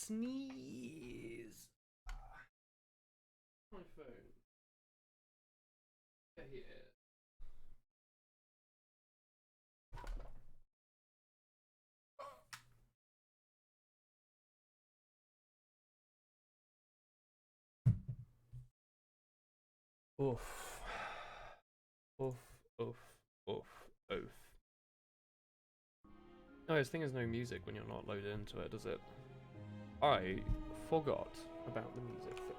sneeze. My phone. Get here. Oof. Oof. Oof. Oof. Oof. No, this thing has no music when you're not loaded into it, does it? I forgot about the music thing.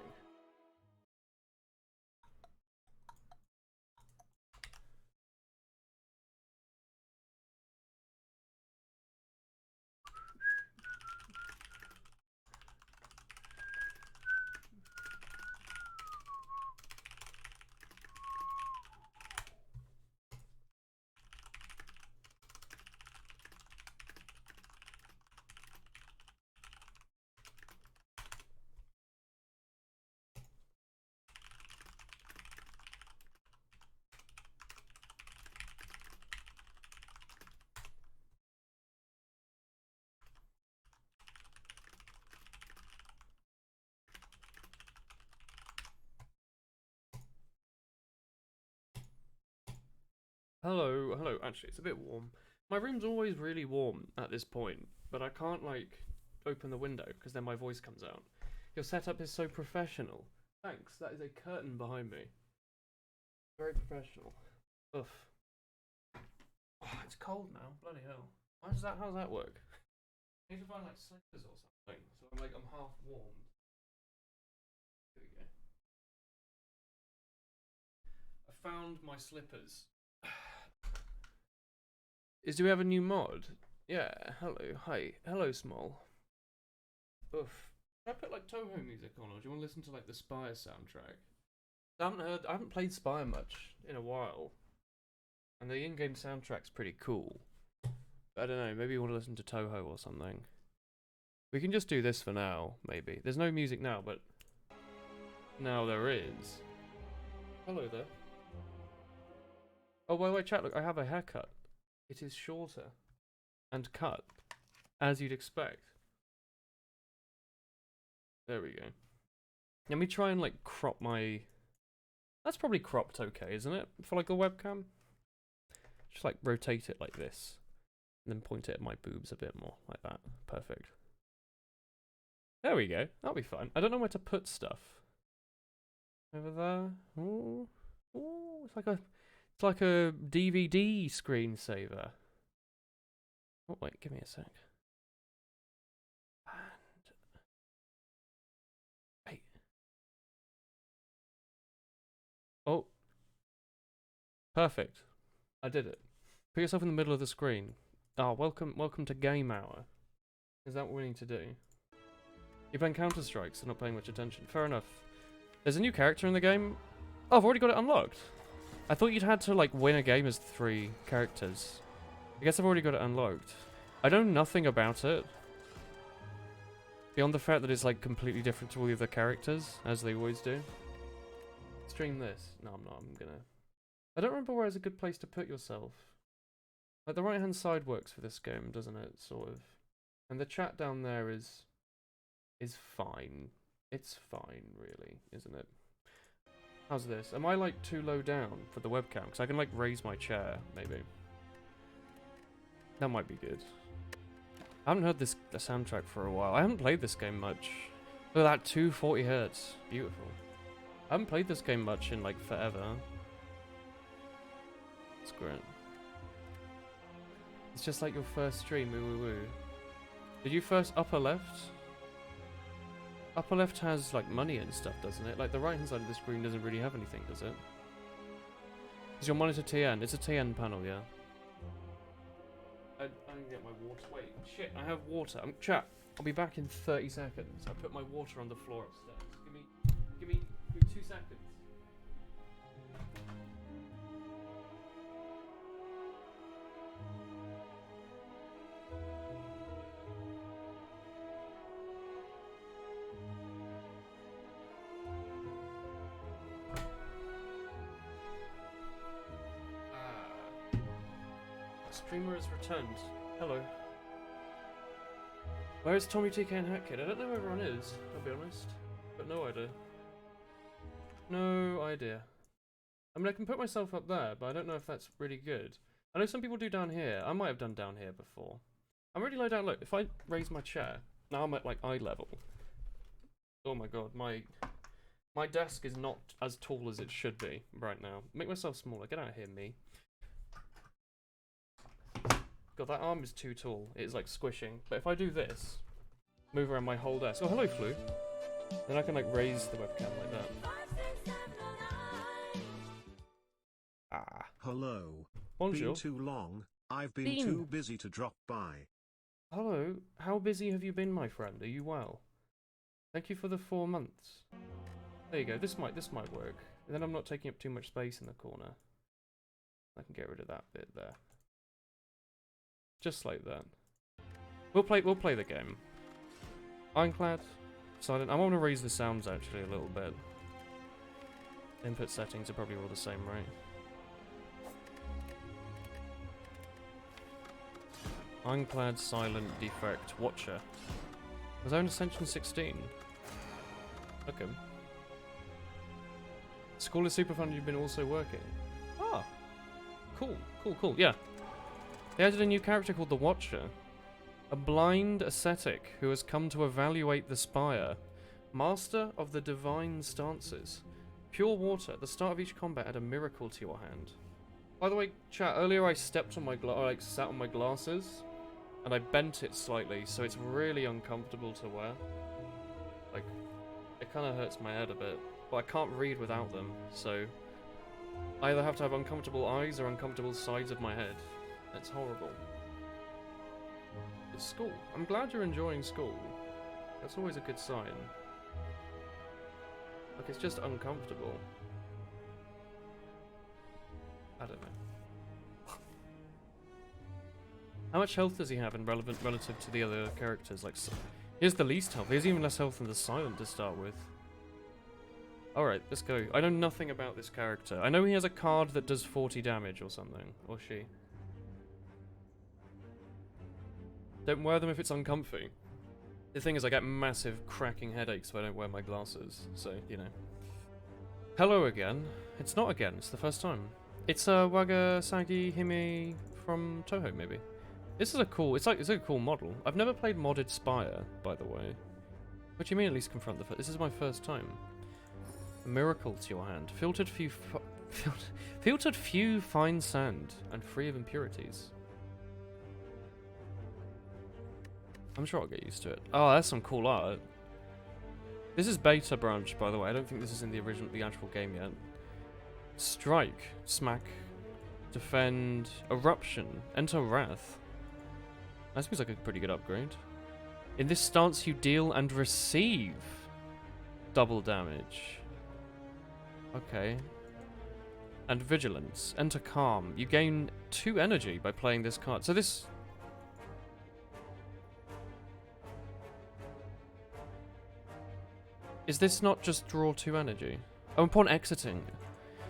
Hello, hello. Actually, it's a bit warm. My room's always really warm at this point, but I can't, like, open the window because then my voice comes out. Your setup is so professional. Thanks, that is a curtain behind me. Very professional. Oof. Oh, it's cold now. Bloody hell. How's that work? I need to find, like, slippers or something, so I'm half warmed. Here we go. I found my slippers. Do we have a new mod? Yeah, hello, hi, hello, Small. Oof. Should I put like Toho music on, or do you want to listen to like the Spire soundtrack? I haven't played Spire much in a while, and the in-game soundtrack's pretty cool. But I don't know, maybe you want to listen to Toho or something. We can just do this for now, maybe. There's no music now, but now there is. Hello there. Oh, by the way, chat, look, I have a haircut. It is shorter and cut, as you'd expect. There we go. Let me try and like crop my... That's probably cropped okay, isn't it? For like a webcam? Just like rotate it like this. And then point it at my boobs a bit more, like that. Perfect. There we go. That'll be fine. I don't know where to put stuff. Over there. Ooh. Ooh, it's like a DVD screensaver. Oh wait, give me a sec. And hey. Oh. Perfect. I did it. Put yourself in the middle of the screen. Ah, welcome to Game Hour. Is that what we need to do? You're playing Counter-Strike, so not paying much attention. Fair enough. There's a new character in the game. Oh, I've already got it unlocked. I thought you'd had to like win a game as 3 characters. I guess I've already got it unlocked. I know nothing about it. Beyond the fact that it's like completely different to all the other characters, as they always do. Stream this. No, I'm not. I'm gonna... I don't remember where is a good place to put yourself. Like, the right-hand side works for this game, doesn't it? Sort of. And the chat down there is fine. It's fine, really, isn't it? How's this? Am I, like, too low down for the webcam? Because I can, like, raise my chair, maybe. That might be good. I haven't heard the soundtrack for a while. I haven't played this game much. Look at that, 240 Hz. Beautiful. I haven't played this game much in, like, forever. It's great. It's just like your first stream, woo woo woo. Did you first upper left? Upper left has like money and stuff, doesn't it? Like the right hand side of the screen doesn't really have anything, does it? Is your monitor TN? It's a TN panel, yeah. I can get my water. Wait, shit, I have water. Chat, I'll be back in 30 seconds. I put my water on the floor upstairs. Give me 2 seconds. Streamer has returned. Hello. Where's Tommy TK and Hat Kid? I don't know where everyone is, I'll be honest. But no idea. No idea. I mean, I can put myself up there, but I don't know if that's really good. I know some people do down here. I might have done down here before. I'm really low down. Look, if I raise my chair, now I'm at like eye level. Oh my god, my desk is not as tall as it should be right now. Make myself smaller. Get out of here, me. God, that arm is too tall. It is like squishing. But if I do this, move around my whole desk. Oh, hello, Flu. Then I can like raise the webcam like that. Ah. Hello. Bonjour. Been too long. I've been too busy to drop by. Hello. How busy have you been, my friend? Are you well? Thank you for the 4 months. There you go. This might work. And then I'm not taking up too much space in the corner. I can get rid of that bit there. Just like that. We'll play the game. Ironclad, silent. I want to raise the sounds actually a little bit. Input settings are probably all the same, right? Ironclad, silent, defect, watcher. Was I on Ascension 16? Okay. School is super fun. You've been also working. Ah, cool. Yeah. They added a new character called the Watcher. A blind ascetic who has come to evaluate the Spire. Master of the divine stances. Pure water. At the start of each combat, add a miracle to your hand. By the way, chat, earlier I stepped on my sat on my glasses, and I bent it slightly, so it's really uncomfortable to wear. Like, it kind of hurts my head a bit, but I can't read without them, so I either have to have uncomfortable eyes or uncomfortable sides of my head. It's horrible. It's school. I'm glad you're enjoying school. That's always a good sign. Like, it's just uncomfortable. I don't know. How much health does he have in relative to the other characters? Like, he has the least health. He has even less health than the Silent to start with. Alright, let's go. I know nothing about this character. I know he has a card that does 40 damage or something. Or she. Don't wear them if it's uncomfy. The thing is, I get massive cracking headaches if I don't wear my glasses. So, you know. Hello again. It's not again, it's the first time. It's Wagasagi Hime from Toho, maybe. This is a cool, it's a cool model. I've never played modded Spire, by the way. What do you mean at least confront the first? This is my first time. A miracle to your hand. Filtered few fine sand and free of impurities. I'm sure I'll get used to it. Oh, that's some cool art. This is beta branch, by the way. I don't think this is in the actual game yet. Strike, smack, defend, eruption, enter wrath. That seems like a pretty good upgrade. In this stance, you deal and receive double damage. Okay. And vigilance, enter calm. You gain 2 energy by playing this card. So this. Is this not just draw 2 energy? Oh, upon exiting.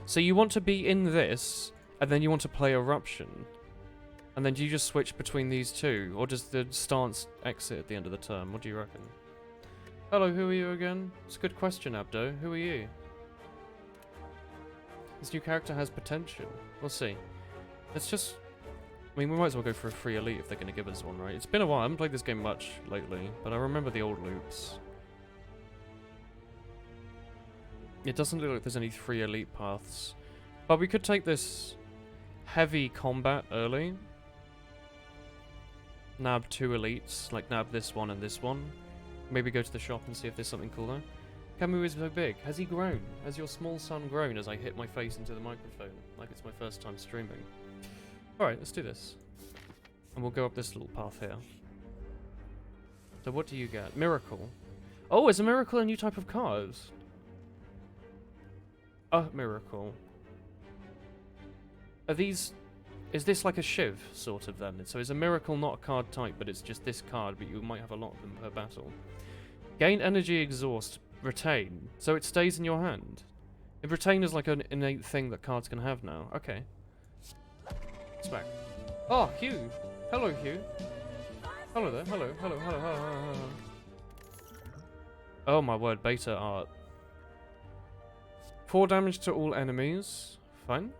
So you want to be in this, and then you want to play Eruption. And then do you just switch between these two? Or does the stance exit at the end of the turn? What do you reckon? Hello, who are you again? It's a good question, Abdo. Who are you? This new character has potential. We'll see. Let's just. I mean, we might as well go for a free elite if they're going to give us one, right? It's been a while. I haven't played this game much lately, but I remember the old loops. It doesn't look like there's any 3 elite paths. But we could take this heavy combat early. Nab 2 elites, like nab this one and this one. Maybe go to the shop and see if there's something cool there. Camus is so big. Has he grown? Has your small son grown as I hit my face into the microphone? Like it's my first time streaming. Alright, let's do this. And we'll go up this little path here. So what do you get? Miracle. Oh, is a miracle a new type of cards? A miracle. Are these... Is this like a shiv, sort of, then? So is a miracle not a card type, but it's just this card, but you might have a lot of them per battle. Gain energy exhaust. Retain. So it stays in your hand. If retain is like an innate thing that cards can have now. Okay. Smack. Oh, Hugh. Hello, Hugh. Hello there. Hello. Hello. Hello. Hello. Hello. Hello. Oh my word, beta art. 4 damage to all enemies. Fine.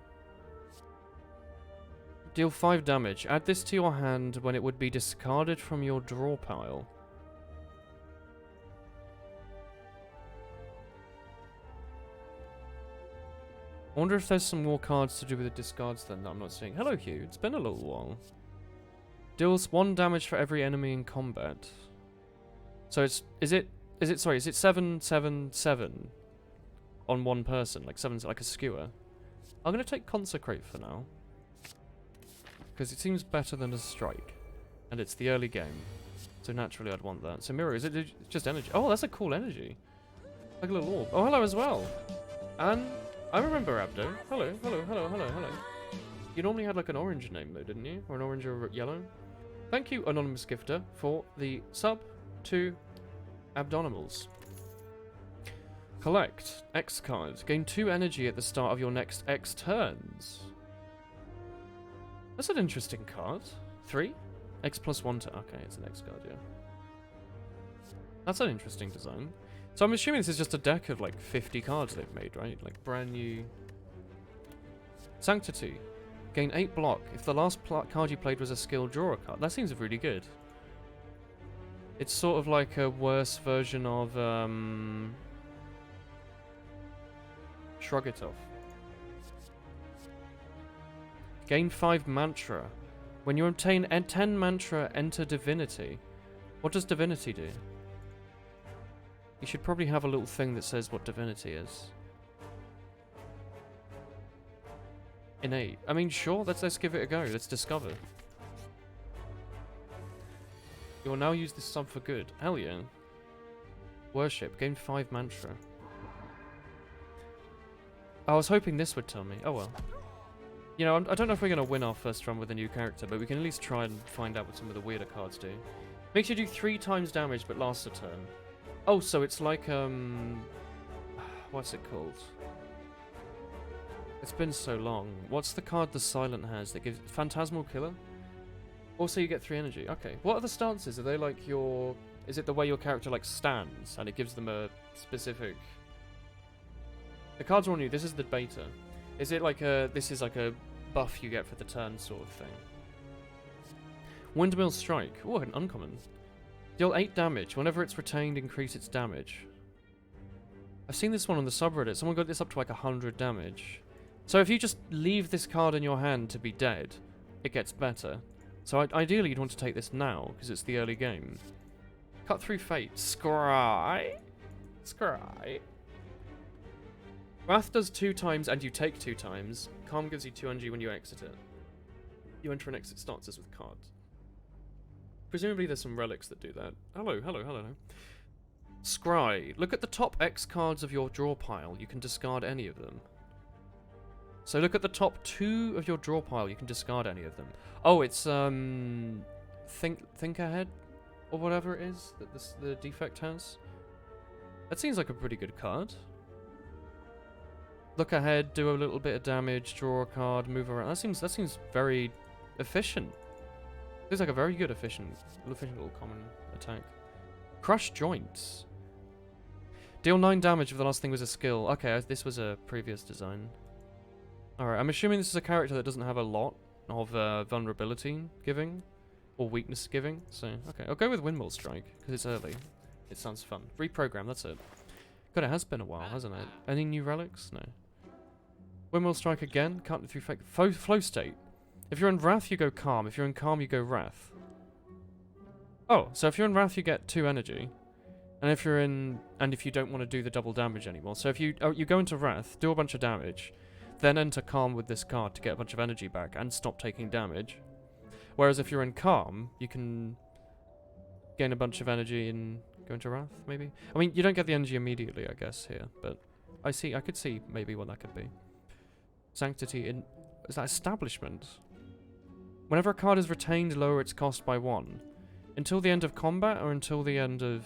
Deal 5 damage. Add this to your hand when it would be discarded from your draw pile. I wonder if there's some more cards to do with the discards then that I'm not seeing. Hello, Hugh. It's been a little while. Deals 1 damage for every enemy in combat. So is it 7, 7, 7 on one person, like 7's like a skewer. I'm gonna take Consecrate for now. Because it seems better than a strike. And it's the early game. So naturally I'd want that. So Mirror, is it just energy? Oh, that's a cool energy. Like a little orb. Oh, hello as well. And I remember Abdo. Hello, hello, hello, hello, hello. You normally had like an orange name though, didn't you? Or an orange or yellow? Thank you, Anonymous Gifter, for the sub to Abdonimals. Collect X card. Gain 2 energy at the start of your next X turns. That's an interesting card. 3? X plus 1 to... Okay, it's an X card, yeah. That's an interesting design. So I'm assuming this is just a deck of like 50 cards they've made, right? Like brand new... Sanctity. Gain 8 block. If the last card you played was a skill, draw a card. That seems really good. It's sort of like a worse version of... Shrug it off. Gain 5 mantra. When you obtain 10 mantra, enter divinity. What does divinity do? You should probably have a little thing that says what divinity is. Innate. I mean, sure, let's give it a go. Let's discover. You will now use this sub for good. Hell yeah. Worship. Gain 5 mantra. I was hoping this would tell me. Oh well. You know, I don't know if we're going to win our first run with a new character, but we can at least try and find out what some of the weirder cards do. Makes you do 3 times damage, but lasts a turn. Oh, so it's like, what's it called? It's been so long. What's the card the Silent has that gives... Phantasmal Killer? Also, you get 3 energy. Okay. What are the stances? Are they like your... Is it the way your character, like, stands, and it gives them a specific... The cards are on you. This is the beta. Is it like a... This is like a buff you get for the turn sort of thing. Windmill Strike. Oh, an uncommon. Deal 8 damage. Whenever it's retained, increase its damage. I've seen this one on the subreddit. Someone got this up to like 100 damage. So if you just leave this card in your hand to be dead, it gets better. So ideally you'd want to take this now, because it's the early game. Cut Through Fate. Scry. Scry. Wrath does 2 times and you take 2 times. Calm gives you 2 energy when you exit it. You enter and exit stances with cards. Presumably there's some relics that do that. Hello, hello, hello. Scry. Look at the top X cards of your draw pile. You can discard any of them. So look at the top 2 of your draw pile. You can discard any of them. Oh, it's Think Ahead or whatever it is that the defect has. That seems like a pretty good card. Look ahead, do a little bit of damage, draw a card, move around. That seems very efficient. Seems like a very good efficient little common attack. Crush Joints. Deal 9 damage if the last thing was a skill. Okay, this was a previous design. Alright, I'm assuming this is a character that doesn't have a lot of vulnerability giving. Or weakness giving. So, okay, I'll go with Windmill Strike, because it's early. It sounds fun. Reprogram, that's it. God, it has been a while, hasn't it? Any new relics? No. Windmill Strike again. Cut Through Fate. Flow State. If you're in Wrath, you go Calm. If you're in Calm, you go Wrath. Oh, so if you're in Wrath, you get 2 energy. And if you're in... And if you don't want to do the double damage anymore. So if you... Oh, you go into Wrath, do a bunch of damage, then enter Calm with this card to get a bunch of energy back and stop taking damage. Whereas if you're in Calm, you can gain a bunch of energy and go into Wrath, maybe? I mean, you don't get the energy immediately, I guess, here. But I could see maybe what that could be. Sanctity in... Is that Establishment? Whenever a card is retained, lower its cost by 1. Until the end of combat or until the end of...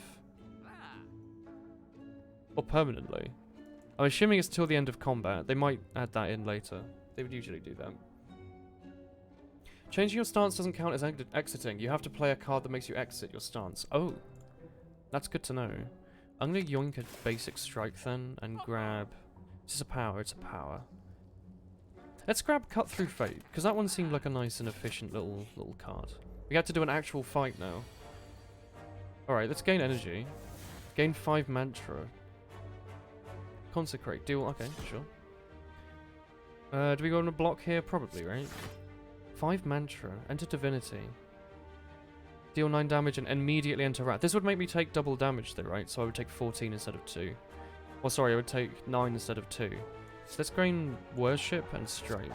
Or permanently? I'm assuming it's till the end of combat. They might add that in later. They would usually do that. Changing your stance doesn't count as exiting. You have to play a card that makes you exit your stance. Oh, that's good to know. I'm gonna yoink a basic strike then and grab... Is this a power? It's a power. Let's grab Cut Through Fate, because that one seemed like a nice and efficient little card. We have to do an actual fight now. Alright, let's gain energy. Gain 5 mantra. Consecrate. Deal... Okay, sure. Do we go on a block here? Probably, right? 5 mantra. Enter divinity. Deal 9 damage and immediately enter wrath. This would make me take double damage though, right? So I would take 14 instead of 2. Well, sorry, I would take 9 instead of 2. So let's gain worship and strike.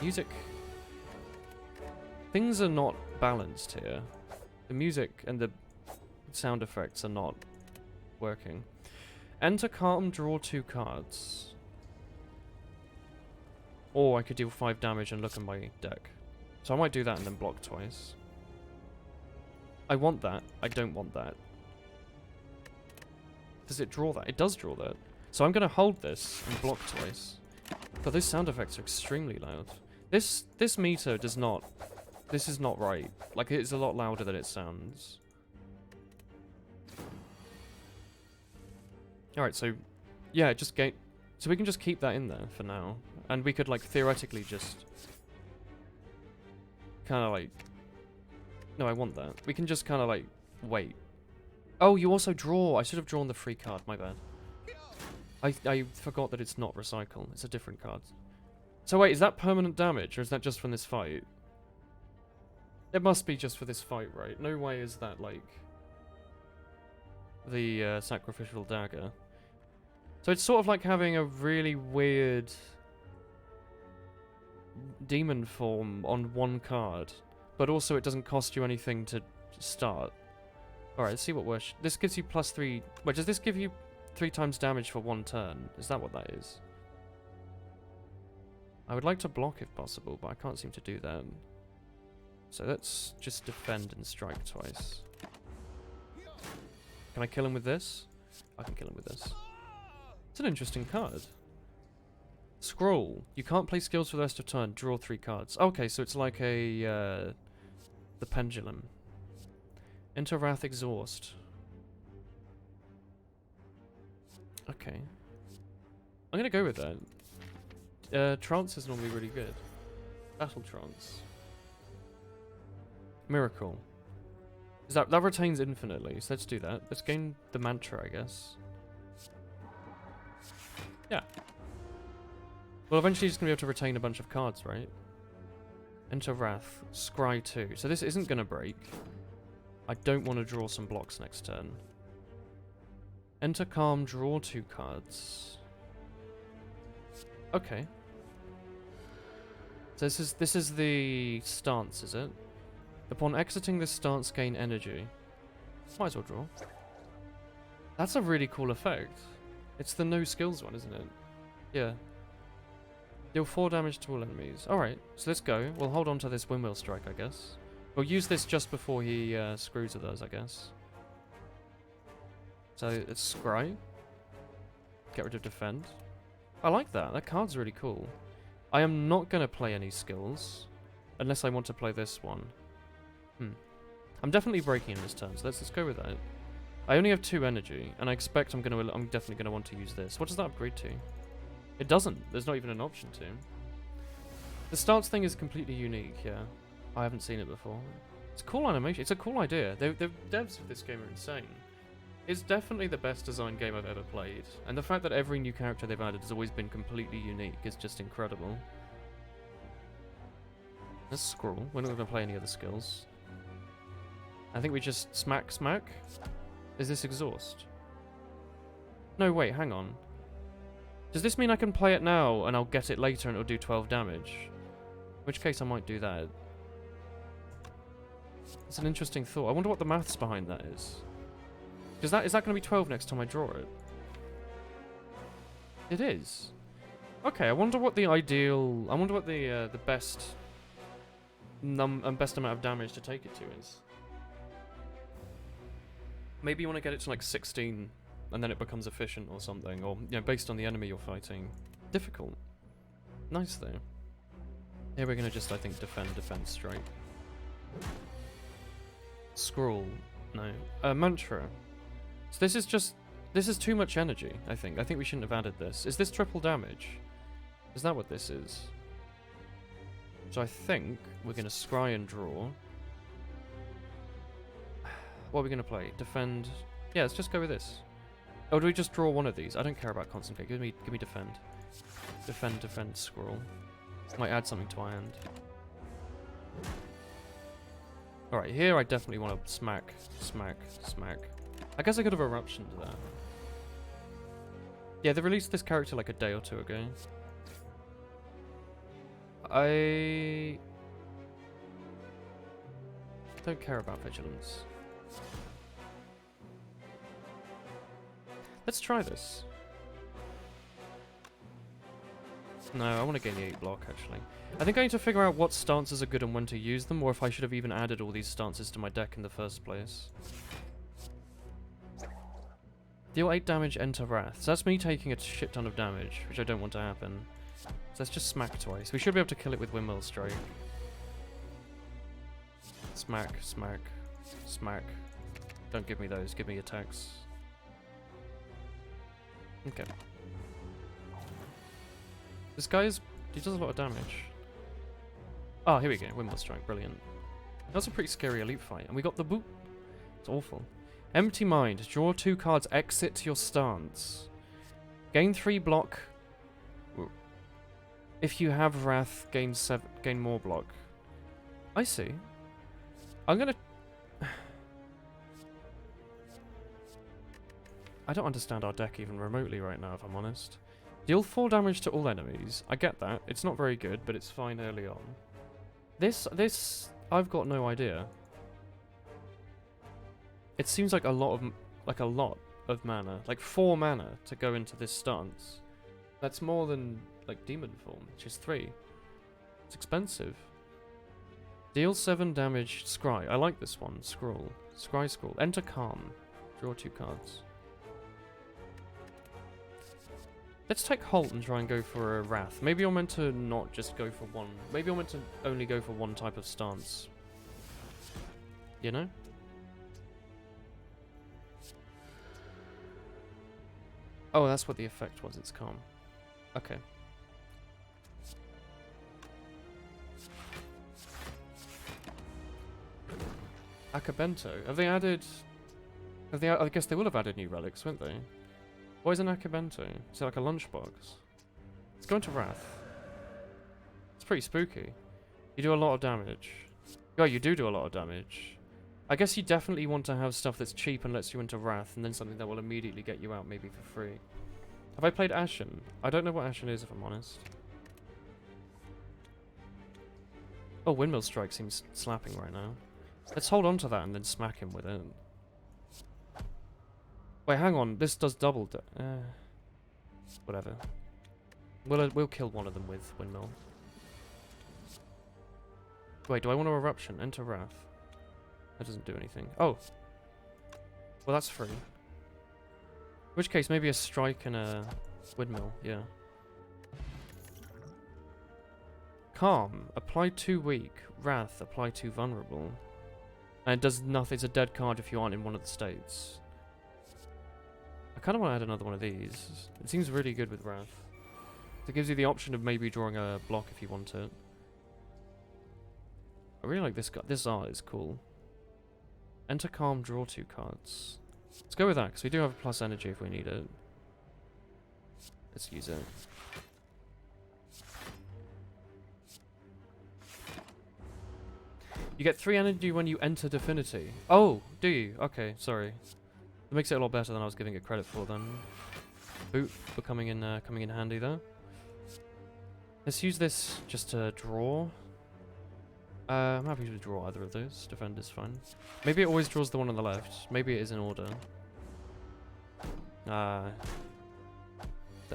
Music. Things are not balanced here. The music and the sound effects are not working. Enter calm, draw 2 cards. Or I could deal 5 damage and look at my deck. So I might do that and then block twice. I want that. I don't want that. Does it draw that? It does draw that. So I'm going to hold this and block twice. But those sound effects are extremely loud. This meter does not... This is not right. Like, it's a lot louder than it sounds. Alright, so... Yeah, just gain... So we can just keep that in there for now. And we could, like, theoretically just... Kind of, like... No, I want that. We can just kind of, like, wait. Oh, you also draw. I should have drawn the free card. My bad. I forgot that it's not recycle. It's a different card. So wait, is that permanent damage, or is that just from this fight? It must be just for this fight, right? No way is that, like... The, sacrificial dagger. So it's sort of like having a really weird... demon form on one card. But also it doesn't cost you anything to start. Alright, let's see what works. This gives you +3... Wait, does this give you 3 times damage for 1 turn? Is that what that is? I would like to block if possible, but I can't seem to do that. So let's just defend and strike twice. Can I kill him with this? I can kill him with this. It's an interesting card. Scroll. You can't play skills for the rest of turn. Draw 3 cards. Okay, so it's like a... the pendulum. Enter Wrath Exhaust. Okay. I'm gonna go with that. Trance is normally really good. Battle Trance. Miracle. Is that retains infinitely, so let's do that. Let's gain the mantra, I guess. Yeah. Well, eventually he's gonna be able to retain a bunch of cards, right? Enter Wrath. Scry 2. So this isn't gonna break. I don't want to draw some blocks next turn. Enter Calm, draw 2 cards. Okay. So this is the stance, is it? Upon exiting this stance, gain energy. Might as well draw. That's a really cool effect. It's the no skills one, isn't it? Yeah. Deal 4 damage to all enemies. Alright, so let's go. We'll hold on to this windmill strike, I guess. We'll use this just before he screws with us, I guess. So it's Scry. Get rid of defend. I like that. That card's really cool. I am not going to play any skills. Unless I want to play this one. I'm definitely breaking in this turn, so let's go with that. I only have 2 energy, and I expect I'm definitely going to want to use this. What does that upgrade to? It doesn't. There's not even an option to. The stance thing is completely unique, yeah. I haven't seen it before. It's a cool animation. It's a cool idea. The devs of this game are insane. It's definitely the best designed game I've ever played. And the fact that every new character they've added has always been completely unique is just incredible. Let's scroll. We're not going to play any other skills. I think we just smack. Is this exhaust? No, wait, hang on. Does this mean I can play it now and I'll get it later and it'll do 12 damage? In which case I might do that. It's an interesting thought. I wonder what the maths behind that is. Is that going to be 12 next time I draw it? It is. Okay, I wonder what the ideal... I wonder what the best... best amount of damage to take it to is. Maybe you want to get it to like 16 and then it becomes efficient or something, or, you know, based on the enemy you're fighting. Difficult. Nice though. Here we're gonna just, I think, defend, strike. Scroll. No. Mantra. So this is too much energy, I think. I think we shouldn't have added this. Is this triple damage? Is that what this is? So I think we're gonna scry and draw. What are we gonna play? Defend. Yeah, let's just go with this. Oh, do we just draw one of these? I don't care about concentrate. Give me defend. Defend, scroll. Might add something to our hand. Alright, here I definitely want to smack. I guess I could have eruptioned that. Yeah, they released this character like a day or two ago. I don't care about vigilance. Let's try this. No, I want to gain the 8 block, actually. I think I need to figure out what stances are good and when to use them, or if I should have even added all these stances to my deck in the first place. Deal 8 damage, enter Wrath. So that's me taking a shit ton of damage, which I don't want to happen. So let's just smack twice. We should be able to kill it with Windmill Strike. Smack. Don't give me those, give me attacks. Okay. This guy's... he does a lot of damage. Oh, here we go. Windmill Strike. Brilliant. That was a pretty scary elite fight. And we got the boop. It's awful. Empty Mind. Draw 2 cards. Exit your stance. Gain 3 block. If you have Wrath, gain more block. I see. I'm gonna... I don't understand our deck even remotely right now, if I'm honest. Deal 4 damage to all enemies. I get that. It's not very good, but it's fine early on. This, I've got no idea. It seems like a lot of mana. Like 4 mana to go into this stance. That's more than, like, Demon Form, which is 3. It's expensive. Deal 7 damage, scry. I like this one. Scroll. Scroll. Enter Calm. Draw 2 cards. Let's take Halt and try and go for a Wrath. Maybe you're meant to not just go for one. Maybe you're meant to only go for one type of stance. You know? Oh, that's what the effect was. It's Calm. Okay. Akabento. Have they added... I guess they will have added new relics, won't they? What is an Akabento? Is it like a lunchbox? Let's go into Wrath. It's pretty spooky. You do a lot of damage. Oh, you do a lot of damage. I guess you definitely want to have stuff that's cheap and lets you into Wrath, and then something that will immediately get you out maybe for free. Have I played Ashen? I don't know what Ashen is, if I'm honest. Oh, Windmill Strike seems slapping right now. Let's hold on to that and then smack him with it. Wait, hang on. This does double. Whatever. We'll kill one of them with Windmill. Wait, do I want to Eruption? Enter Wrath. That doesn't do anything. Oh. Well, that's free. In which case, maybe a Strike and a Windmill. Yeah. Calm. Apply 2 weak. Wrath. Apply 2 vulnerable. And it does nothing. It's a dead card if you aren't in one of the states. I kind of want to add another one of these. It seems really good with Wrath. It gives you the option of maybe drawing a block if you want it. I really like this guy. This art is cool. Enter Calm, draw 2 cards. Let's go with that, because we do have a plus energy if we need it. Let's use it. You get 3 energy when you enter Divinity. Oh, do you? Okay, sorry. That makes it a lot better than I was giving it credit for then. Boot for coming in handy there. Let's use this just to draw. I'm happy to draw either of those. Defend is fine. Maybe it always draws the one on the left. Maybe it is in order. Don't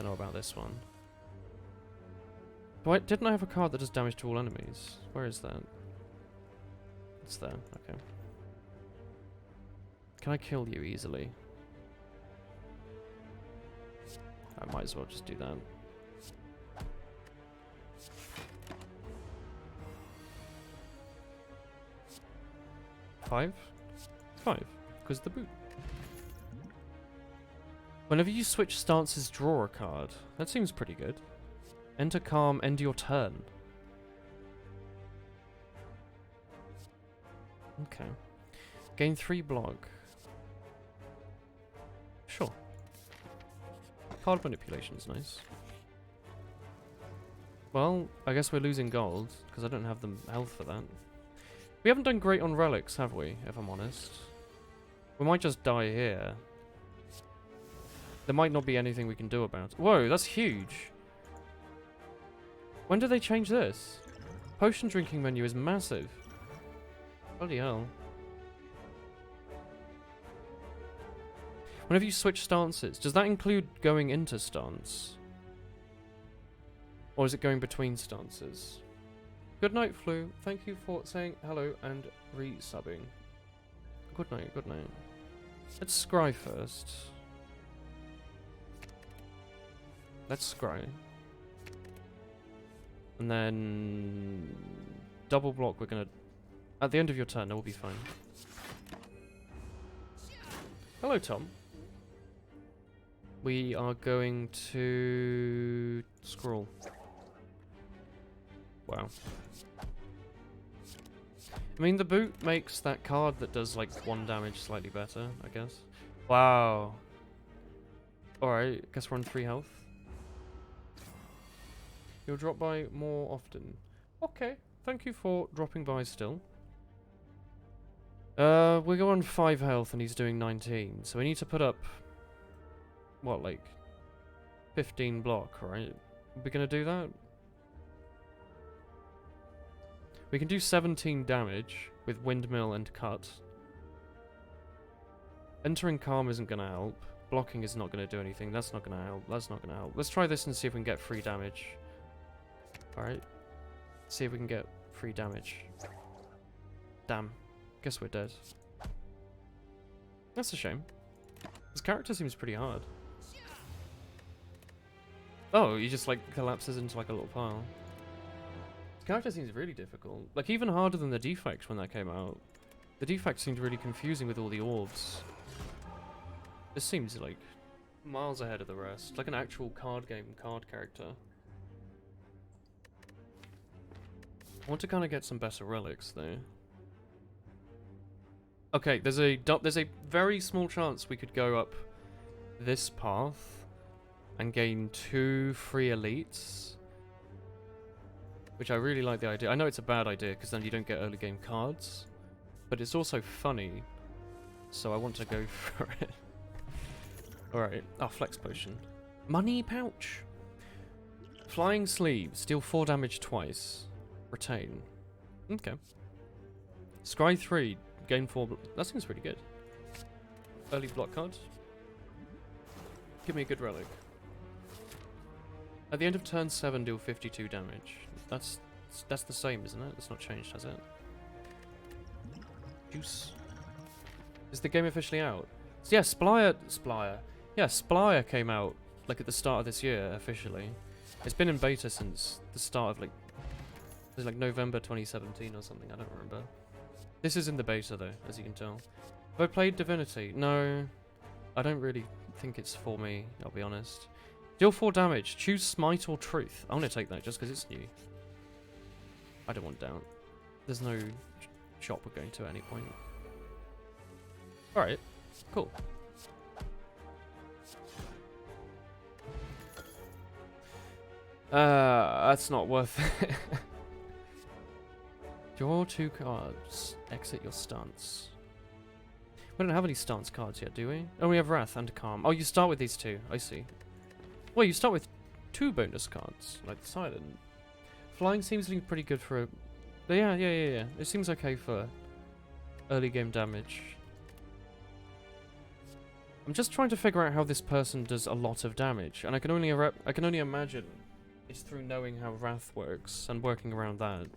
know about this one. Didn't I have a card that does damage to all enemies? Where is that? It's there. Okay. Can I kill you easily? I might as well just do that. 5? 5, because the boot. Whenever you switch stances, draw a card. That seems pretty good. Enter calm, end your turn. Okay. Gain 3 block. Sure. Card manipulation is nice. Well, I guess we're losing gold, because I don't have the health for that. We haven't done great on relics, have we, if I'm honest? We might just die here. There might not be anything we can do about it. Whoa, that's huge! When did they change this? Potion drinking menu is massive. Bloody hell. Whenever you switch stances, does that include going into stance? Or is it going between stances? Good night, Flu. Thank you for saying hello and resubbing. Good night, good night. Let's scry first. Let's scry. And then... double block, we're gonna... At the end of your turn, that will be fine. Hello, Tom. We are going to... scroll. Wow. I mean, the boot makes that card that does, like, 1 damage slightly better, I guess. Wow. Alright, guess we're on 3 health. You'll drop by more often. Okay, thank you for dropping by still. We're on 5 health and he's doing 19, so we need to put up... what, like... 15 block, right? Are we gonna do that? We can do 17 damage with windmill and cut. Entering calm isn't gonna help. Blocking is not gonna do anything. That's not gonna help. That's not gonna help. Let's try this and see if we can get free damage. Alright. See if we can get free damage. Damn. Guess we're dead. That's a shame. This character seems pretty hard. Oh, he just like collapses into like a little pile. This character seems really difficult. Like even harder than the defect when that came out. The defect seemed really confusing with all the orbs. This seems like miles ahead of the rest. Like an actual card game card character. I want to kind of get some better relics though. Okay, there's a very small chance we could go up this path and gain 2 free elites, which I really like the idea. I know it's a bad idea because then you don't get early game cards, but it's also funny, so I want to go for it. Alright, flex potion. Money pouch. Flying sleeves, deal 4 damage twice. Retain. Okay. Scry 3, gain 4. That seems pretty good. Early block card. Give me a good relic. At the end of turn 7, deal 52 damage. That's the same, isn't it? It's not changed, has it? Juice. Is the game officially out? So yeah, Spire. Yeah, Spire came out like at the start of this year officially. It's been in beta since the start of like. It was like November 2017 or something. I don't remember. This is in the beta though, as you can tell. Have I played Divinity? No, I don't really think it's for me. I'll be honest. Deal 4 damage. Choose Smite or Truth. I'm gonna take that just because it's new. I don't want doubt. There's no shop we're going to at any point. Alright, cool. That's not worth it. Draw 2 cards. Exit your stance. We don't have any stance cards yet, do we? Oh, we have Wrath and Calm. Oh, you start with these 2. I see. Well, you start with 2 bonus cards, like Silent. Flying seems to be pretty good for a... Yeah. It seems okay for early game damage. I'm just trying to figure out how this person does a lot of damage, and I can only imagine it's through knowing how Wrath works and working around that,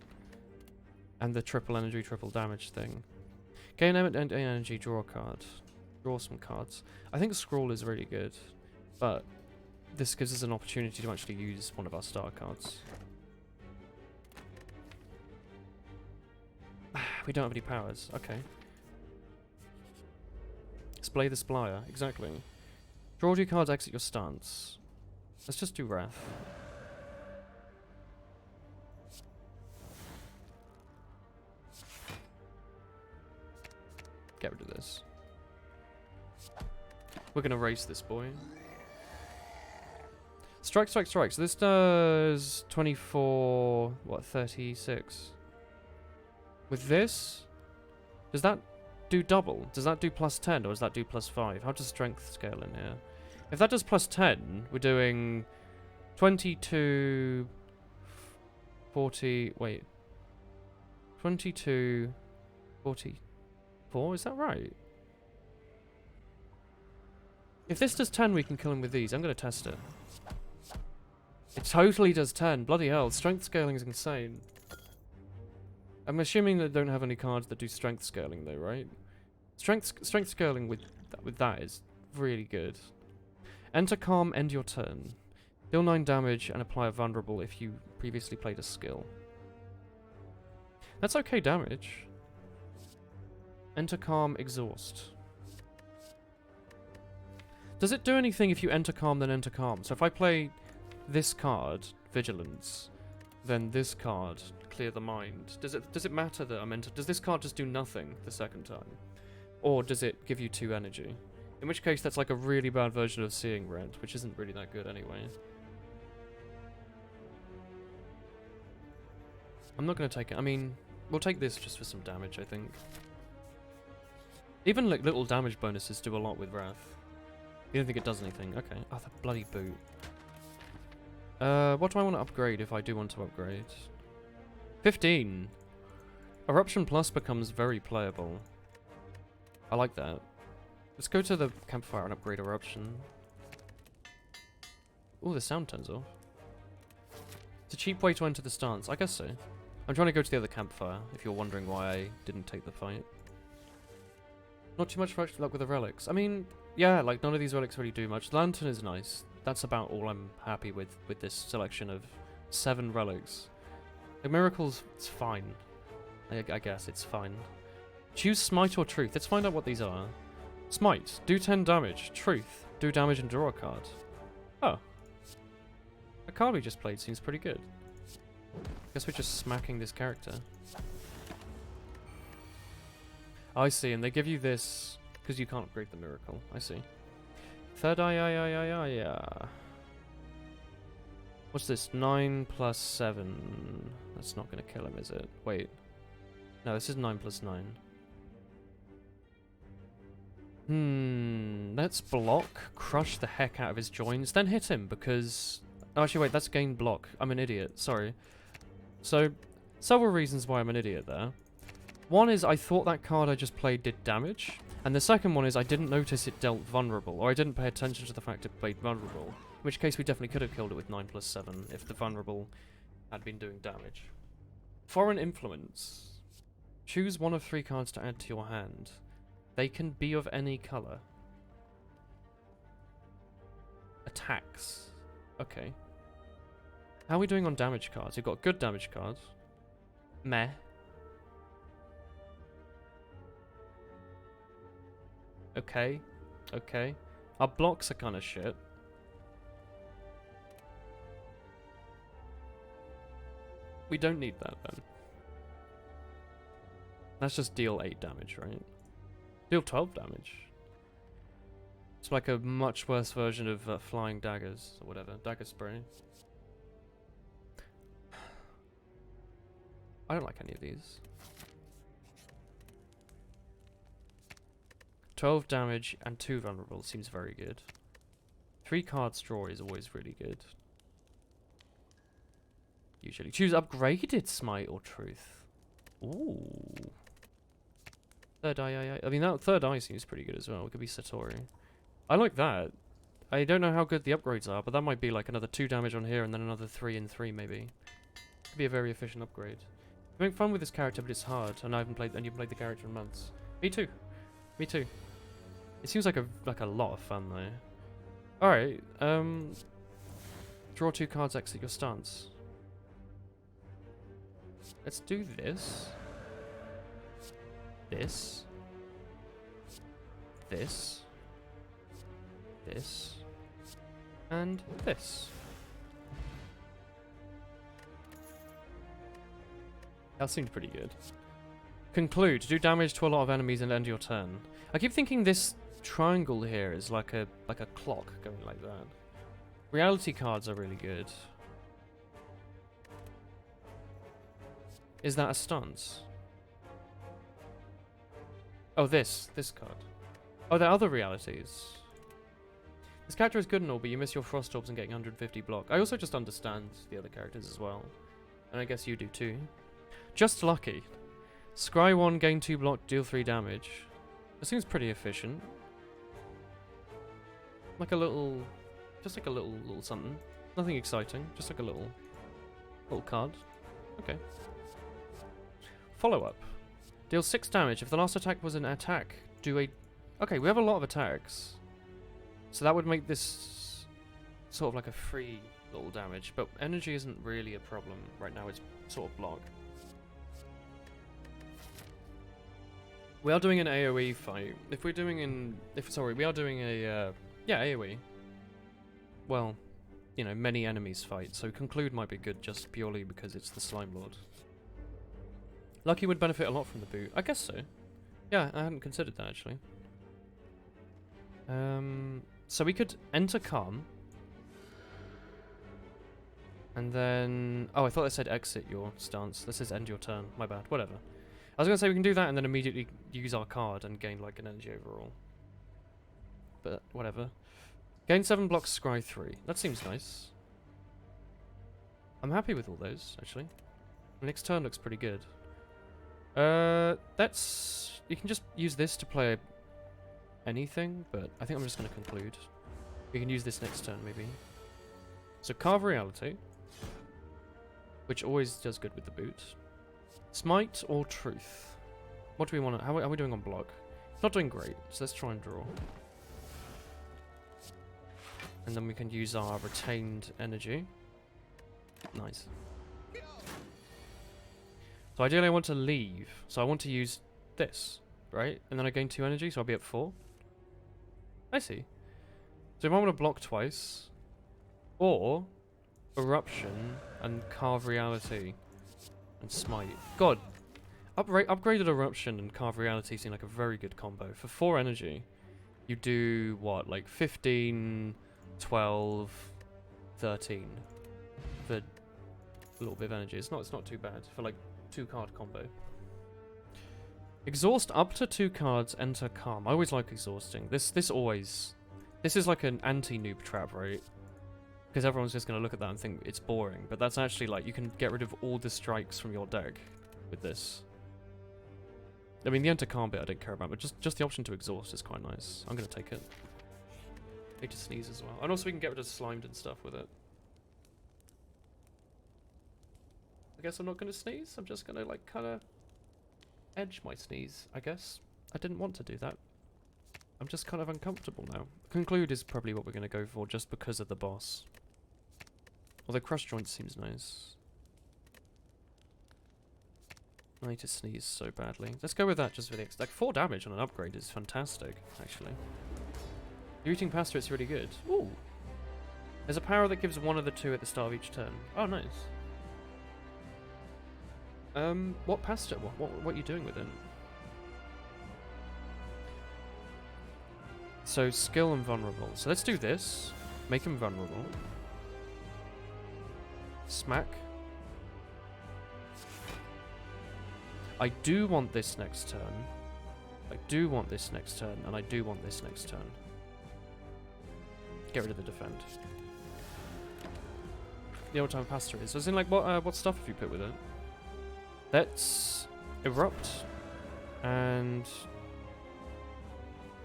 and the triple energy, triple damage thing. Gain energy, draw a card, draw some cards. I think Scroll is really good, but this gives us an opportunity to actually use one of our star cards. We don't have any powers. Okay. display the Spire. Exactly. Draw 2 cards, exit your stance. Let's just do Wrath. Get rid of this. We're gonna race this boy. Strike, strike, strike. So this does 24... what, 36? With this, does that do double? Does that do plus 10 or does that do plus 5? How does strength scale in here? If that does plus 10, we're doing 22... 40... wait. 22... 44? Is that right? If this does 10, we can kill him with these. I'm going to test it. It totally does 10. Bloody hell. Strength scaling is insane. I'm assuming they don't have any cards that do strength scaling, though, right? Strength scaling with that is really good. Enter Calm, end your turn. Deal 9 damage and apply a vulnerable if you previously played a skill. That's okay damage. Enter Calm, exhaust. Does it do anything if you enter Calm, then enter Calm? So if I play this card, Vigilance, then this card, Clear the Mind, does it matter that I'm does this card just do nothing the second time? Or does it give you 2 energy? In which case that's like a really bad version of Seeing Red, which isn't really that good anyway. I'm not going to take it. I mean, we'll take this just for some damage, I think. Even like little damage bonuses do a lot with Wrath. You don't think it does anything? Okay. Oh, the bloody boot. What do I want to upgrade if I do want to upgrade? 15! Eruption Plus becomes very playable. I like that. Let's go to the campfire and upgrade Eruption. Ooh, the sound turns off. It's a cheap way to enter the stance. I guess so. I'm trying to go to the other campfire, if you're wondering why I didn't take the fight. Not too much luck with the relics. I mean, yeah, like none of these relics really do much. Lantern is nice. That's about all I'm happy with this selection of 7 relics. The miracles, it's fine. I guess it's fine. Choose Smite or Truth. Let's find out what these are. Smite, do 10 damage. Truth, do damage and draw a card. Oh. The card we just played seems pretty good. Guess we're just smacking this character. I see, and they give you this because you can't upgrade the miracle. I see. Third eye, yeah. What's this? 9 plus 7. That's not going to kill him, is it? Wait. No, this is 9 plus 9. Let's block, crush the heck out of his joints, then hit him because... Oh, actually, wait, that's gain block. I'm an idiot, sorry. So, several reasons why I'm an idiot there. One is I thought that card I just played did damage, and the second one is I didn't notice it dealt vulnerable, or I didn't pay attention to the fact it played vulnerable, in which case we definitely could have killed it with 9 plus 7 if the vulnerable had been doing damage. Foreign Influence. Choose 1 of 3 cards to add to your hand. They can be of any colour. Attacks. Okay. How are we doing on damage cards? We've got good damage cards. Meh. Okay. Okay. Our blocks are kind of shit. We don't need that then. Let's just deal 8 damage, right? Deal 12 damage. It's like a much worse version of flying daggers or whatever. Dagger spray. I don't like any of these. 12 damage and 2 vulnerable seems very good. 3 cards draw is always really good. Usually. Choose upgraded Smite or Truth. Ooh. Third eye. I mean, that third eye seems pretty good as well. It could be Satori. I like that. I don't know how good the upgrades are, but that might be like another 2 damage on here and then another 3 and 3 maybe. Could be a very efficient upgrade. I'm having fun with this character, but it's hard, and I haven't played. And you've played the character in months. Me too. Me too. It seems like a lot of fun though. All right. Draw 2 cards. Exit your stance. Let's do this. This. this, and this. That seemed pretty good. Conclude. Do damage to a lot of enemies and end your turn. I keep thinking this triangle here is like a clock going like that. Reality cards are really good. Is that a stance? Oh, this card. Oh, there are other realities. This character is good and all, but you miss your frost orbs and getting 150 block. I also just understand the other characters as well. And I guess you do too. Just lucky. Scry 1, gain 2 block, deal 3 damage. That seems pretty efficient. Like a little... Just like a little something. Nothing exciting. Just like a little card. Okay. Follow-up. Deal 6 damage. If the last attack was an attack, do a... Okay, we have a lot of attacks. So that would make this sort of like a free little damage. But energy isn't really a problem. Right now it's sort of block. We are doing an AoE fight. If we're doing an... Sorry, we are doing a... yeah, AoE. Well, you know, many enemies fight. So Conclude might be good just purely because it's the Slime Lord. Lucky would benefit a lot from the boot. I guess so. Yeah, I hadn't considered that actually. So we could enter Calm. And then... Oh, I thought that said exit your stance. This says end your turn. My bad. Whatever. I was going to say we can do that and then immediately use our card and gain like an energy overall. But whatever. Gain 7 blocks, scry 3. That seems nice. I'm happy with all those, actually. The next turn looks pretty good. That's... You can just use this to play anything, but I think I'm just going to conclude. You can use this next turn, maybe. So Carve Reality, which always does good with the boot. Smite or Truth? What do we want to... How are we doing on block? Not doing great, so let's try and draw. And then we can use our retained energy. Nice. So ideally I want to leave. So I want to use this, right? And then I gain 2 energy, so I'll be at 4. I see. So if I want to block twice, or Eruption and Carve Reality and Smite. God, upgraded Eruption and Carve Reality seem like a very good combo. For 4 energy, you do what, like 15, 12, 13 for a little bit of energy. It's not too bad for like 2-card combo. Exhaust up to 2 cards, enter Calm. I always like exhausting. This is like an anti-noob trap, right? Because everyone's just going to look at that and think it's boring. But that's actually like, you can get rid of all the strikes from your deck with this. I mean, the enter Calm bit I don't care about, but just the option to exhaust is quite nice. I'm going to take it. Need to sneeze as well. And also we can get rid of slimed and stuff with it. I guess I'm not going to sneeze. I'm just going to like kind of edge my sneeze, I guess. I didn't want to do that. I'm just kind of uncomfortable now. Conclude is probably what we're going to go for just because of the boss. Although Crush Joint seems nice. I need to sneeze so badly. Let's go with that just for the like 4 damage on an upgrade is fantastic, actually. You're eating pasta, it's really good. Ooh. There's a power that gives 1 of the 2 at the start of each turn. Oh, nice. What pasta? What are you doing with it? So, skill and vulnerable. So let's do this. Make him vulnerable. Smack. I do want this next turn. I do want this next turn, and I do want this next turn. Get rid of the defend. The old time pasta is. As in, like, what stuff have you put with it? Let's erupt. And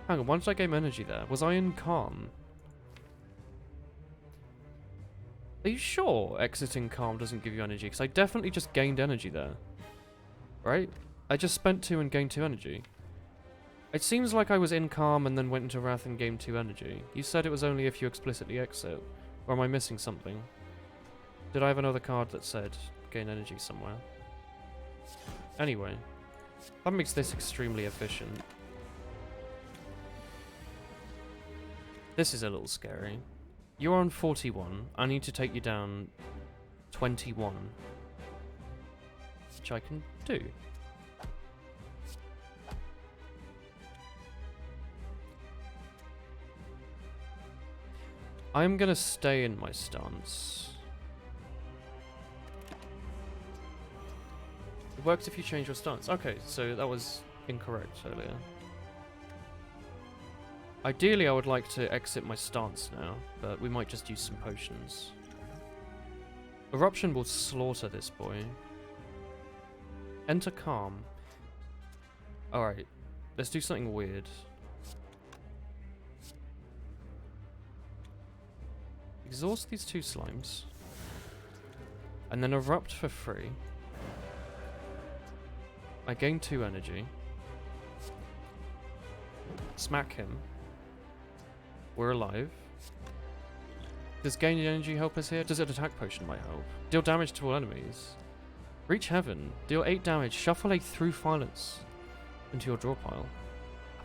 hang on, why did I gain energy there? Was I in Calm? Are you sure exiting Calm doesn't give you energy? Because I definitely just gained energy there. Right? I just spent 2 and gained 2 energy. It seems like I was in Calm and then went into Wrath and gained 2 energy. You said it was only if you explicitly exit. Or am I missing something? Did I have another card that said gain energy somewhere? Anyway. That makes this extremely efficient. This is a little scary. You're on 41. I need to take you down 21. Which I can do. I'm gonna stay in my stance. It works if you change your stance. Okay, so that was incorrect earlier. Ideally, I would like to exit my stance now, but we might just use some potions. Eruption will slaughter this boy. Enter calm. Alright, let's do something weird. Exhaust these 2 slimes. And then erupt for free. I gain 2 energy. Smack him. We're alive. Does gaining energy help us here? Does an attack potion might help? Deal damage to all enemies. Reach heaven. Deal 8 damage. Shuffle a through violence into your draw pile.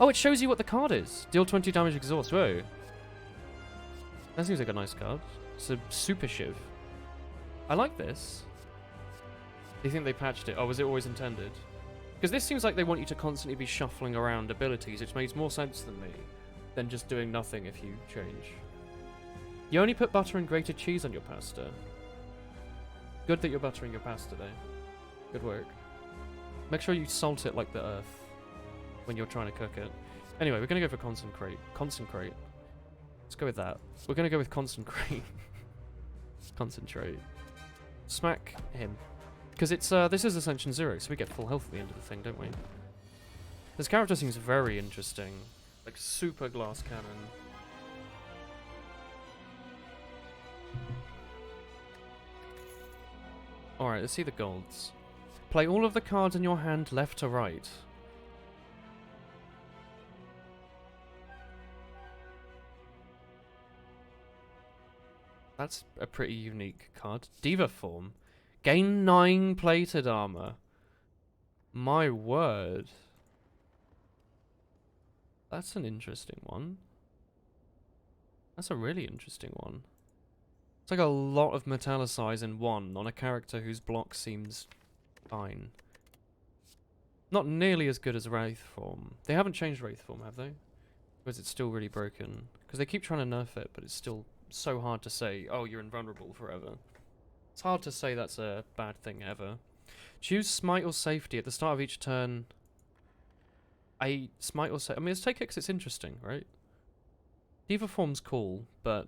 Oh, it shows you what the card is. Deal 20 damage exhaust. Whoa. That seems like a nice card. It's a super shiv. I like this. Do you think they patched it? Oh, was it always intended? Because this seems like they want you to constantly be shuffling around abilities, which makes more sense than me than just doing nothing if you change. You only put butter and grated cheese on your pasta. Good that you're buttering your pasta though. Good work. Make sure you salt it like the earth when you're trying to cook it. Anyway, we're going to go for concentrate. Concentrate. Let's go with that. We're going to go with concentrate. Concentrate. Smack him. Because it's this is Ascension 0, so we get full health at the end of the thing, don't we? This character seems very interesting. Like super glass cannon. Alright, let's see the golds. Play all of the cards in your hand left to right. That's a pretty unique card. Diva form. Gain 9 plated armor. My word. That's an interesting one. That's a really interesting one. It's like a lot of metallicize in one on a character whose block seems fine. Not nearly as good as Wraith form. They haven't changed Wraith form, have they? Or is it still really broken? Because they keep trying to nerf it, but it's still so hard to say, oh, you're invulnerable forever. It's hard to say that's a bad thing ever. Choose Smite or Safety at the start of each turn. A Smite or Safety. I mean, let's take it because it's interesting, right? Diva form's cool, but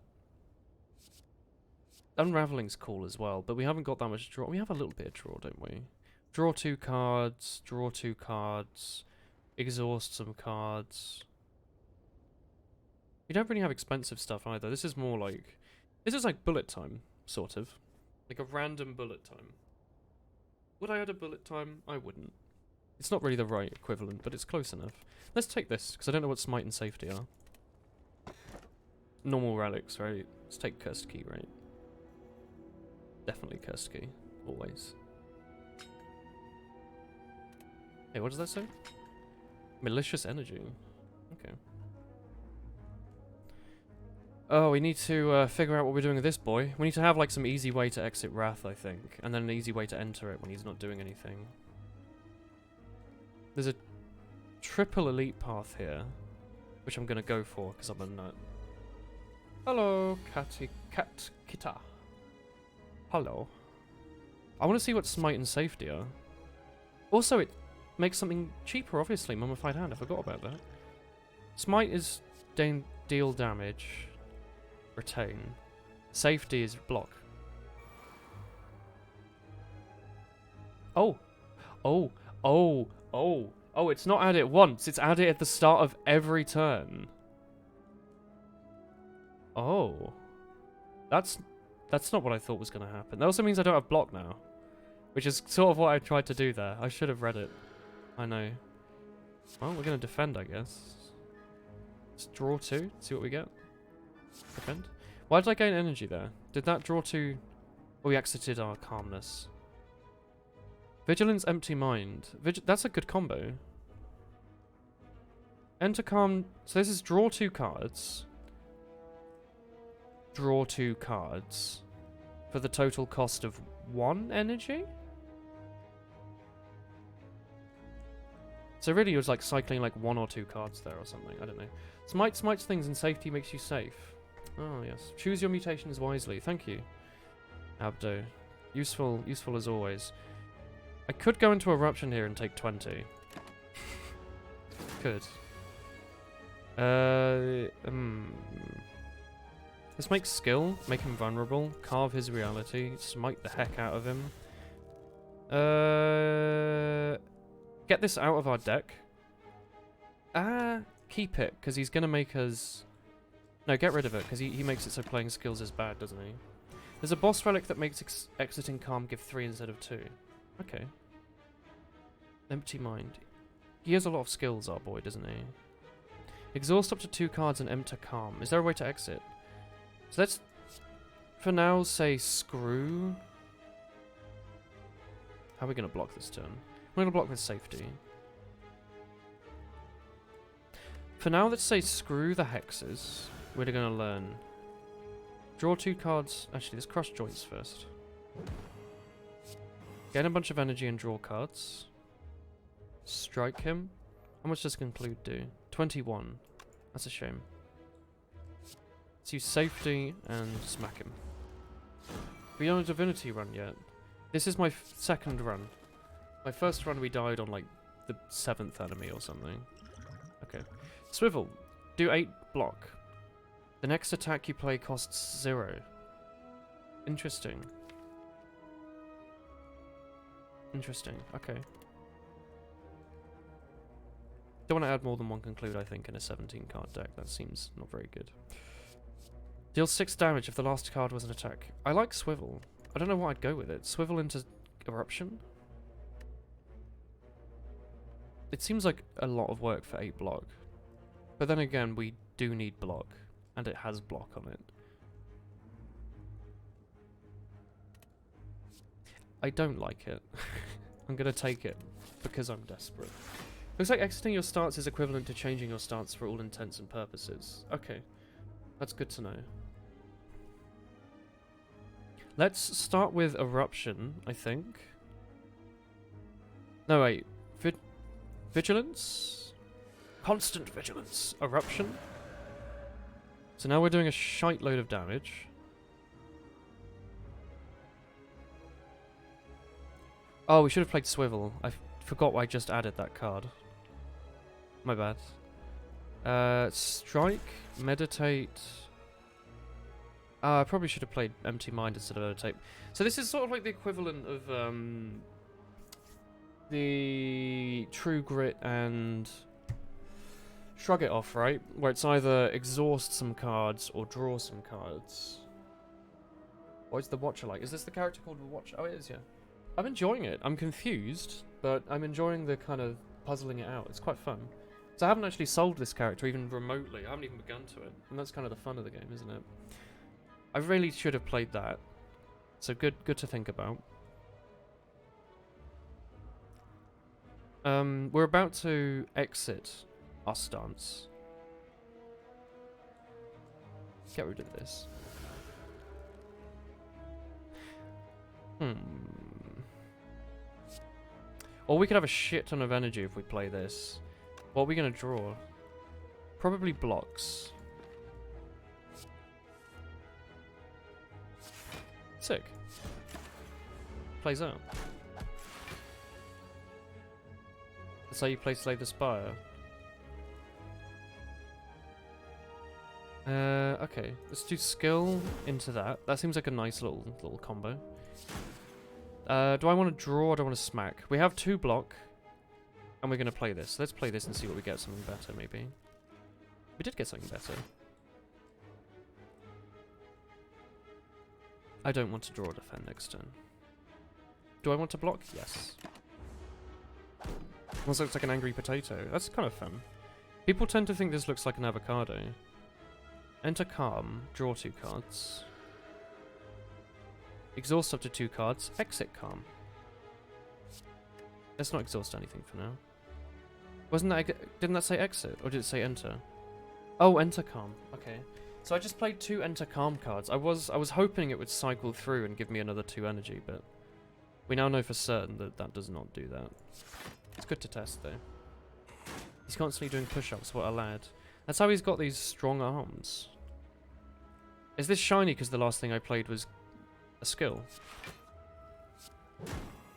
Unraveling's cool as well, but we haven't got that much draw. We have a little bit of draw, don't we? Draw 2 cards, draw 2 cards, exhaust some cards. We don't really have expensive stuff either. This is more like... This is like bullet time, sort of. Like a random bullet time. Would I add a bullet time? I wouldn't. It's not really the right equivalent, but it's close enough. Let's take this, because I don't know what Smite and Safety are. Normal relics, right? Let's take Cursed Key, right? Definitely Cursed Key. Always. Hey, what does that say? Malicious Energy. Okay. Oh, we need to figure out what we're doing with this boy. We need to have like some easy way to exit Wrath, I think. And then an easy way to enter it when he's not doing anything. There's a triple elite path here. Which I'm going to go for, because I'm a nut. Hello, Kita. Hello. I want to see what Smite and Safety are. Also, it makes something cheaper, obviously. Mummified Hand, I forgot about that. Smite is deal damage. Retain. Safety is block. Oh. Oh. Oh. Oh. Oh, it's not added once. It's added at the start of every turn. Oh. That's not what I thought was going to happen. That also means I don't have block now. Which is sort of what I tried to do there. I should have read it. I know. Well, we're going to defend, I guess. Let's draw 2. See what we get. Defend. Why did I gain energy there? Did that draw 2... Oh, we exited our calmness. Vigilance, Empty Mind. That's a good combo. Enter calm... So this is draw 2 cards. draw 2 cards for the total cost of 1 energy? So really it was like cycling like 1 or 2 cards there or something, I don't know. Smite smites things and safety makes you safe. Oh yes. Choose your mutations wisely. Thank you, Abdo. Useful as always. I could go into Eruption here and take 20. Could. Let's make skill, make him vulnerable, carve his reality, smite the heck out of him. Get this out of our deck. Keep it, because he's going to make us... No, get rid of it, because he makes it so playing skills is bad, doesn't he? There's a boss relic that makes exiting calm give 3 instead of 2. Okay. Empty mind. He has a lot of skills, our boy, doesn't he? Exhaust up to 2 cards and enter calm. Is there a way to exit? So let's, for now, say screw. How are we going to block this turn? We're going to block with safety. For now, let's say screw the hexes. We're going to learn. Draw 2 cards. Actually, let's cross joints first. Gain a bunch of energy and draw cards. Strike him. How much does conclude do? 21. That's a shame. Let's use safety and smack him. We on a divinity run yet? This is my second run. My first run we died on like the 7th enemy or something. Okay. Swivel. Do 8 block. The next attack you play costs 0. Interesting. Interesting. Okay. Don't want to add more than 1 conclude, I think, in a 17 card deck. That seems not very good. Deal 6 damage if the last card was an attack. I like Swivel. I don't know what I'd go with it. Swivel into Eruption? It seems like a lot of work for 8 block. But then again, we do need block. And it has block on it. I don't like it. I'm going to take it. Because I'm desperate. Looks like exiting your stance is equivalent to changing your stance for all intents and purposes. Okay. That's good to know. Let's start with Eruption, I think. No, wait. Vigilance? Constant Vigilance. Eruption. So now we're doing a shite load of damage. Oh, we should have played Swivel. I forgot I just added that card. My bad. Strike, Meditate. I probably should have played Empty Mind instead of Meditate. So this is sort of like the equivalent of the True Grit and Shrug It Off, right? Where it's either exhaust some cards or draw some cards. What is the Watcher like? Is this the character called the Watcher? Oh, it is, yeah. I'm enjoying it. I'm confused, but I'm enjoying the kind of puzzling it out. It's quite fun. So I haven't actually solved this character even remotely. I haven't even begun to it. And that's kind of the fun of the game, isn't it? I really should have played that. So good to think about. We're about to exit our stance. Get rid of this. Or we could have a shit ton of energy if we play this. What are we going to draw? Probably blocks. Sick. Plays out. That's how you play Slay the Spire. Okay. Let's do skill into that. That seems like a nice little combo. Do I want to draw or do I want to smack? We have 2 block. And we're going to play this. Let's play this and see what we get. Something better, maybe. We did get something better. I don't want to draw or defend next turn. Do I want to block? Yes. Also looks like an angry potato. That's kind of fun. People tend to think this looks like an avocado. Enter calm. Draw 2 cards. Exhaust up to 2 cards. Exit calm. Let's not exhaust anything for now. Wasn't that... Didn't that say exit? Or did it say enter? Oh, enter calm. Okay. So I just played 2 Enter Calm cards. I was hoping it would cycle through and give me another 2 energy, but we now know for certain that that does not do that. It's good to test though. He's constantly doing push-ups, what a lad. That's how he's got these strong arms. Is this shiny because the last thing I played was a skill?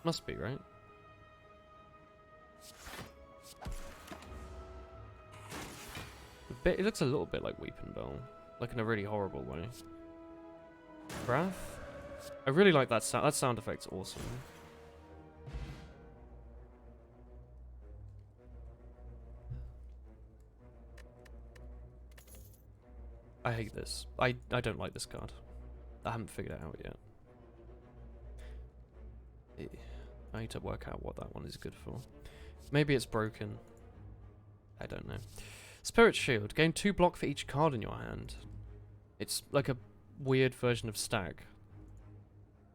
Must be, right? It looks a little bit like Weeping Bell. Like in a really horrible way. Wrath? I really like that sound. That sound effect's awesome. I hate this. I don't like this card. I haven't figured it out yet. I need to work out what that one is good for. Maybe it's broken. I don't know. Spirit Shield. Gain 2 block for each card in your hand. It's like a weird version of Stag.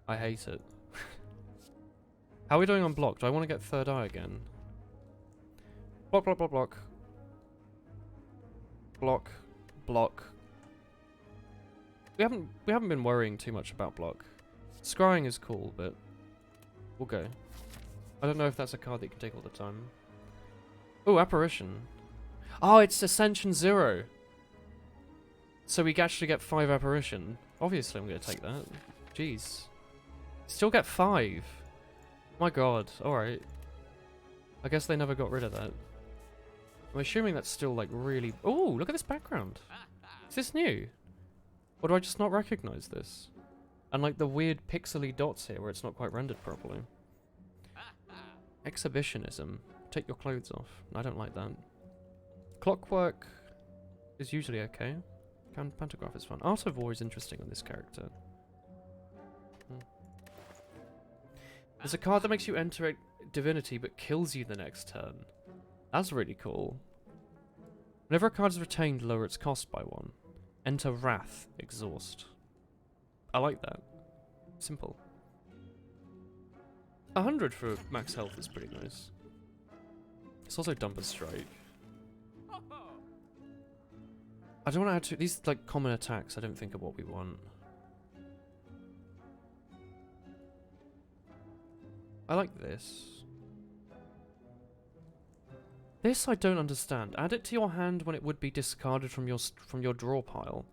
I hate it. How are we doing on block? Do I want to get Third Eye again? Block, block, block, block. Block, block. We haven't been worrying too much about block. Scrying is cool, but we'll go. I don't know if that's a card that you can take all the time. Oh, Apparition. Oh, it's Ascension 0. So we actually get 5 Apparition. Obviously I'm going to take that. Jeez. Still get 5. My god, alright. I guess they never got rid of that. I'm assuming that's still like really... Oh, look at this background. Is this new? Or do I just not recognize this? And like the weird pixely dots here where it's not quite rendered properly. Exhibitionism. Take your clothes off. I don't like that. Clockwork is usually okay. Pantograph is fun. Art of War is interesting on this character. There's a card that makes you enter a divinity but kills you the next turn. That's really cool. Whenever a card is retained, lower its cost by 1. Enter Wrath, Exhaust. I like that. Simple. 100 for max health is pretty nice. It's also Dumper Strike. I don't want to add to these like common attacks. I don't think are what we want. I like this. This I don't understand. Add it to your hand when it would be discarded from your draw pile.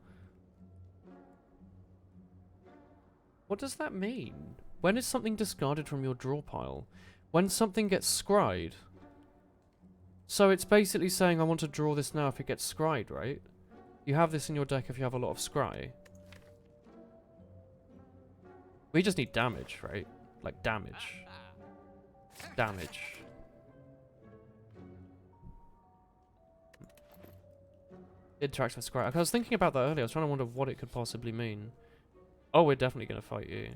What does that mean? When is something discarded from your draw pile? When something gets scryed. So it's basically saying I want to draw this now if it gets scryed, right? You have this in your deck if you have a lot of scry. We just need damage, right? Like damage. Damage. Interacts with scry. I was thinking about that earlier. I was trying to wonder what it could possibly mean. Oh, we're definitely going to fight you.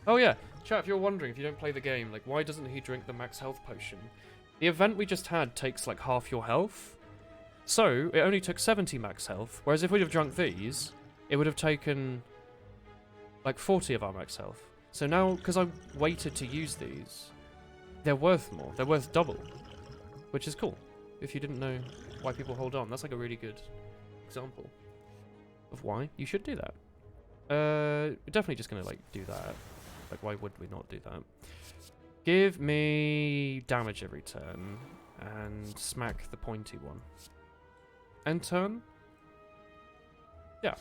Oh yeah, chat, if you're wondering, if you don't play the game, like, why doesn't he drink the max health potion? The event we just had takes, like, half your health. So, it only took 70 max health, whereas if we'd have drunk these, it would have taken, like, 40 of our max health. So now, because I waited to use these, they're worth more. They're worth double, which is cool. If you didn't know why people hold on, that's, like, a really good example of why you should do that. We're definitely just going to, like, do that. Like, why would we not do that? Give me damage every turn and smack the pointy one. End turn? Yeah.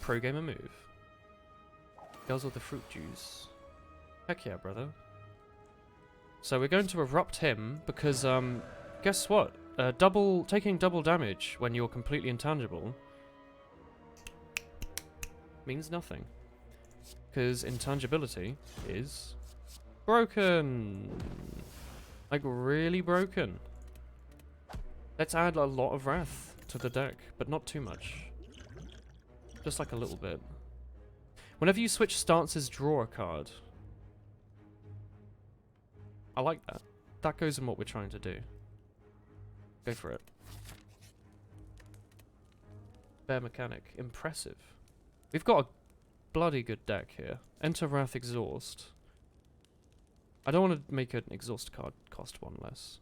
Pro gamer move. Guzzle the fruit juice. Heck yeah, brother. So we're going to erupt him because, guess what? Taking double damage when you're completely intangible means nothing. Because intangibility is broken. Like, really broken. Let's add a lot of Wrath to the deck, but not too much. Just like a little bit. Whenever you switch stances, draw a card. I like that. That goes in what we're trying to do. Go for it. Bear mechanic. Impressive. We've got a bloody good deck here. Enter Wrath Exhaust. I don't want to make an exhaust card cost 1 less.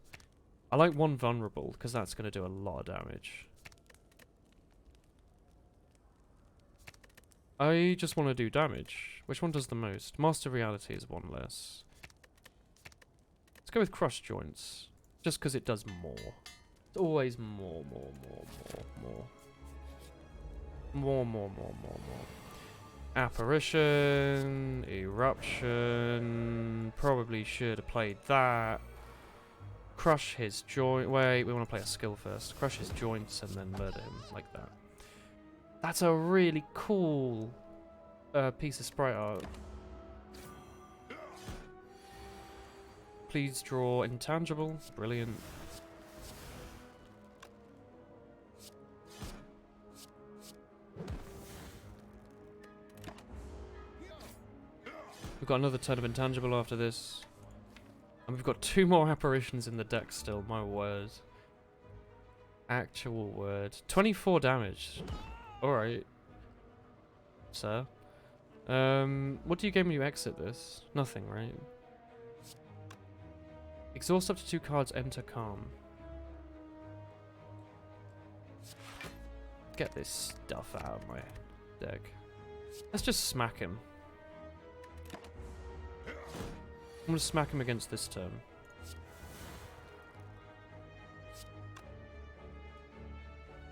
I like one vulnerable, because that's going to do a lot of damage. I just want to do damage. Which one does the most? Master Reality is one less. Let's go with Crush Joints. Just because it does more. It's always more. Apparition, Eruption. Probably should have played that. Crush his joint. Wait, we want to play a skill first. Crush his joints and then murder him like that. That's a really cool piece of sprite art. Please draw intangible. Brilliant. We've got another turn of intangible after this. And we've got 2 more apparitions in the deck still, my word. Actual word. 24 damage. Alright. Sir. What do you gain when you exit this? Nothing, right? Exhaust up to 2 cards, enter calm. Get this stuff out of my deck. Let's just smack him. I'm gonna smack him against this turn.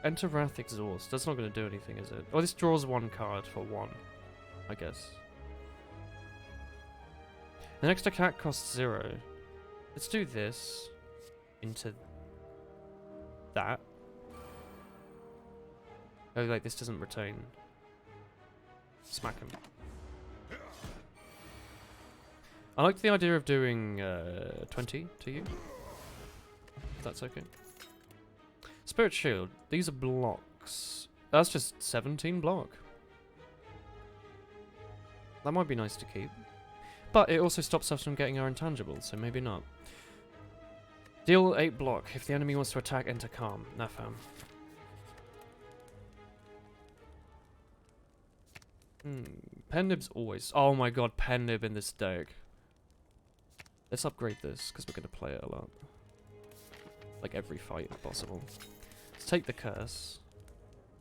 Enter Wrath Exhaust. That's not gonna do anything, is it? Oh, this draws 1 card for 1, I guess. The next attack costs 0. Let's do this into that. Oh, like this doesn't retain. Smack him. I like the idea of doing 20 to you. If that's okay. Spirit Shield. These are blocks. That's just 17 block. That might be nice to keep. But it also stops us from getting our intangibles, so maybe not. Deal 8 block. If the enemy wants to attack, enter calm. Nah, fam. Pen Nib's always... Oh my god, Pen Nib in this deck. Let's upgrade this, because we're going to play it a lot. Like every fight, if possible. Let's take the curse.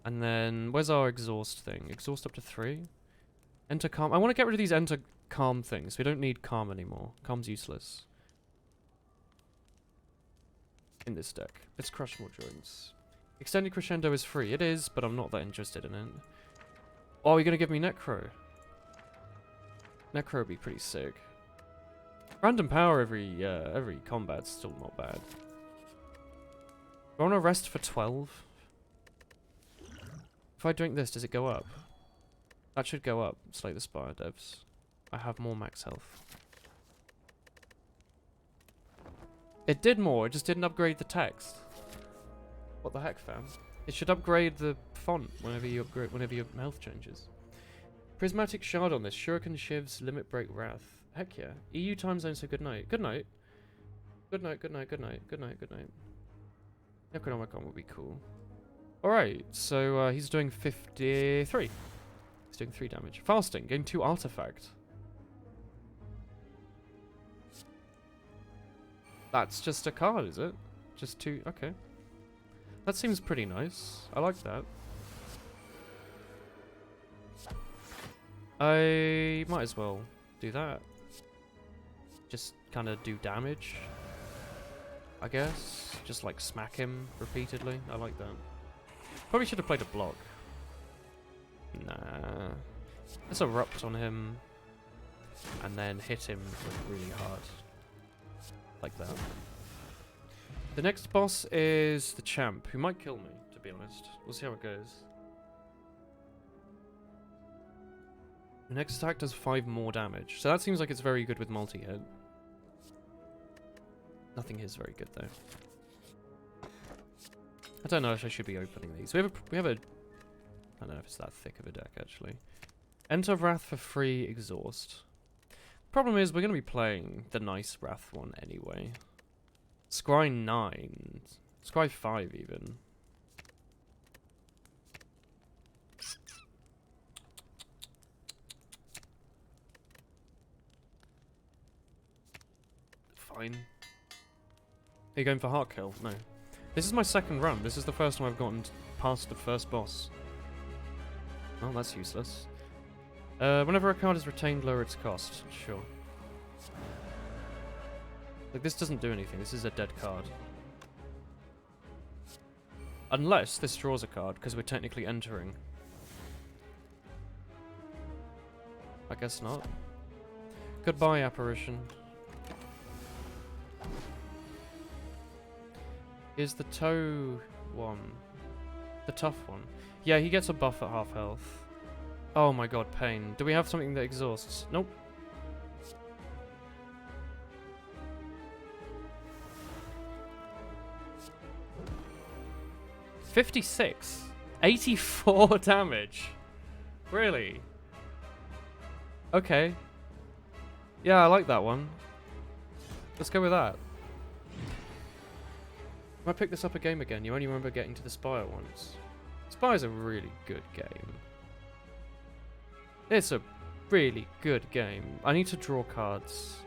And then, where's our exhaust thing? Exhaust up to 3? Enter calm. I want to get rid of these enter calm things. We don't need calm anymore. Calm's useless. In this deck. Let's crush more joints. Extended Crescendo is free. It is, but I'm not that interested in it. Oh, you're going to give me Necro? Necro would be pretty sick. Random power every combat's still not bad. I want to rest for 12. If I drink this, does it go up? That should go up. Slay the Spire devs. I have more max health. It did more, it just didn't upgrade the text. What the heck, fam? It should upgrade the font whenever your health changes. Prismatic Shard on this. Shuriken Shivs, Limit Break Wrath. Heck yeah. EU time zone, so good night. Good night. Good night, good night, good night, good night, good night. Necronomicon would be cool. Alright, so he's doing 53. He's doing 3 damage. Fasting, gain 2 artifact. That's just a card, is it? Just 2, okay. That seems pretty nice. I like that. I might as well do that. Just kind of do damage, I guess. Just like smack him repeatedly. I like that. Probably should have played a block. Nah. Let's erupt on him and then hit him really hard. Like that. The next boss is the champ, who might kill me, to be honest. We'll see how it goes. The next attack does 5 more damage. So that seems like it's very good with multi-hit. Nothing here is very good, though. I don't know if I should be opening these. We have a... I don't know if it's that thick of a deck, actually. Enter Wrath for free, exhaust. Problem is, we're going to be playing the nice Wrath one anyway. Scry 9. Scry 5, even. Fine. you going for heart kill? No. This is my second run. This is the first time I've gotten past the first boss. Oh, that's useless. Whenever a card is retained, lower its cost. Sure. Like, this doesn't do anything. This is a dead card. Unless this draws a card, because we're technically entering. I guess not. Goodbye, apparition. Is the toe one the tough one? Yeah, he gets a buff at half health. Oh my god, pain. Do we have something that exhausts? Nope. $56? 84 damage? Really? Okay. Yeah, I like that one. Let's go with that. If I pick this up a game again, you only remember getting to the Spire once. Spire's a really good game. It's a really good game. I need to draw cards.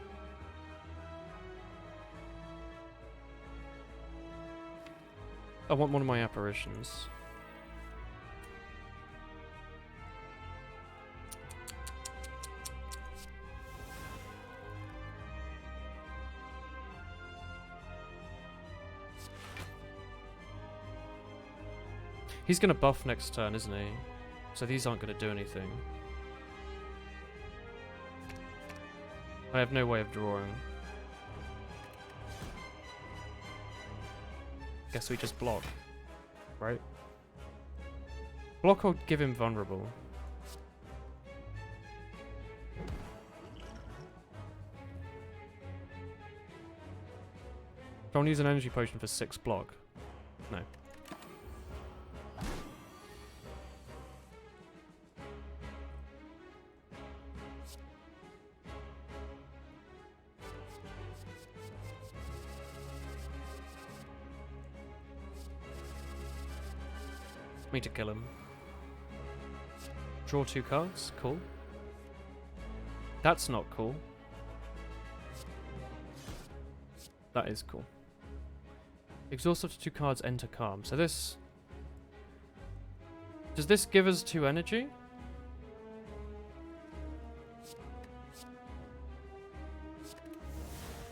I want one of my apparitions. He's gonna buff next turn, isn't he? So these aren't gonna do anything. I have no way of drawing. Guess we just block. Right? Block or give him vulnerable. Don't use an energy potion for 6 block. No. Me to kill him. Draw 2 cards. Cool. That's not cool. That is cool. Exhaust up to 2 cards, enter calm. So this... Does this give us 2 energy?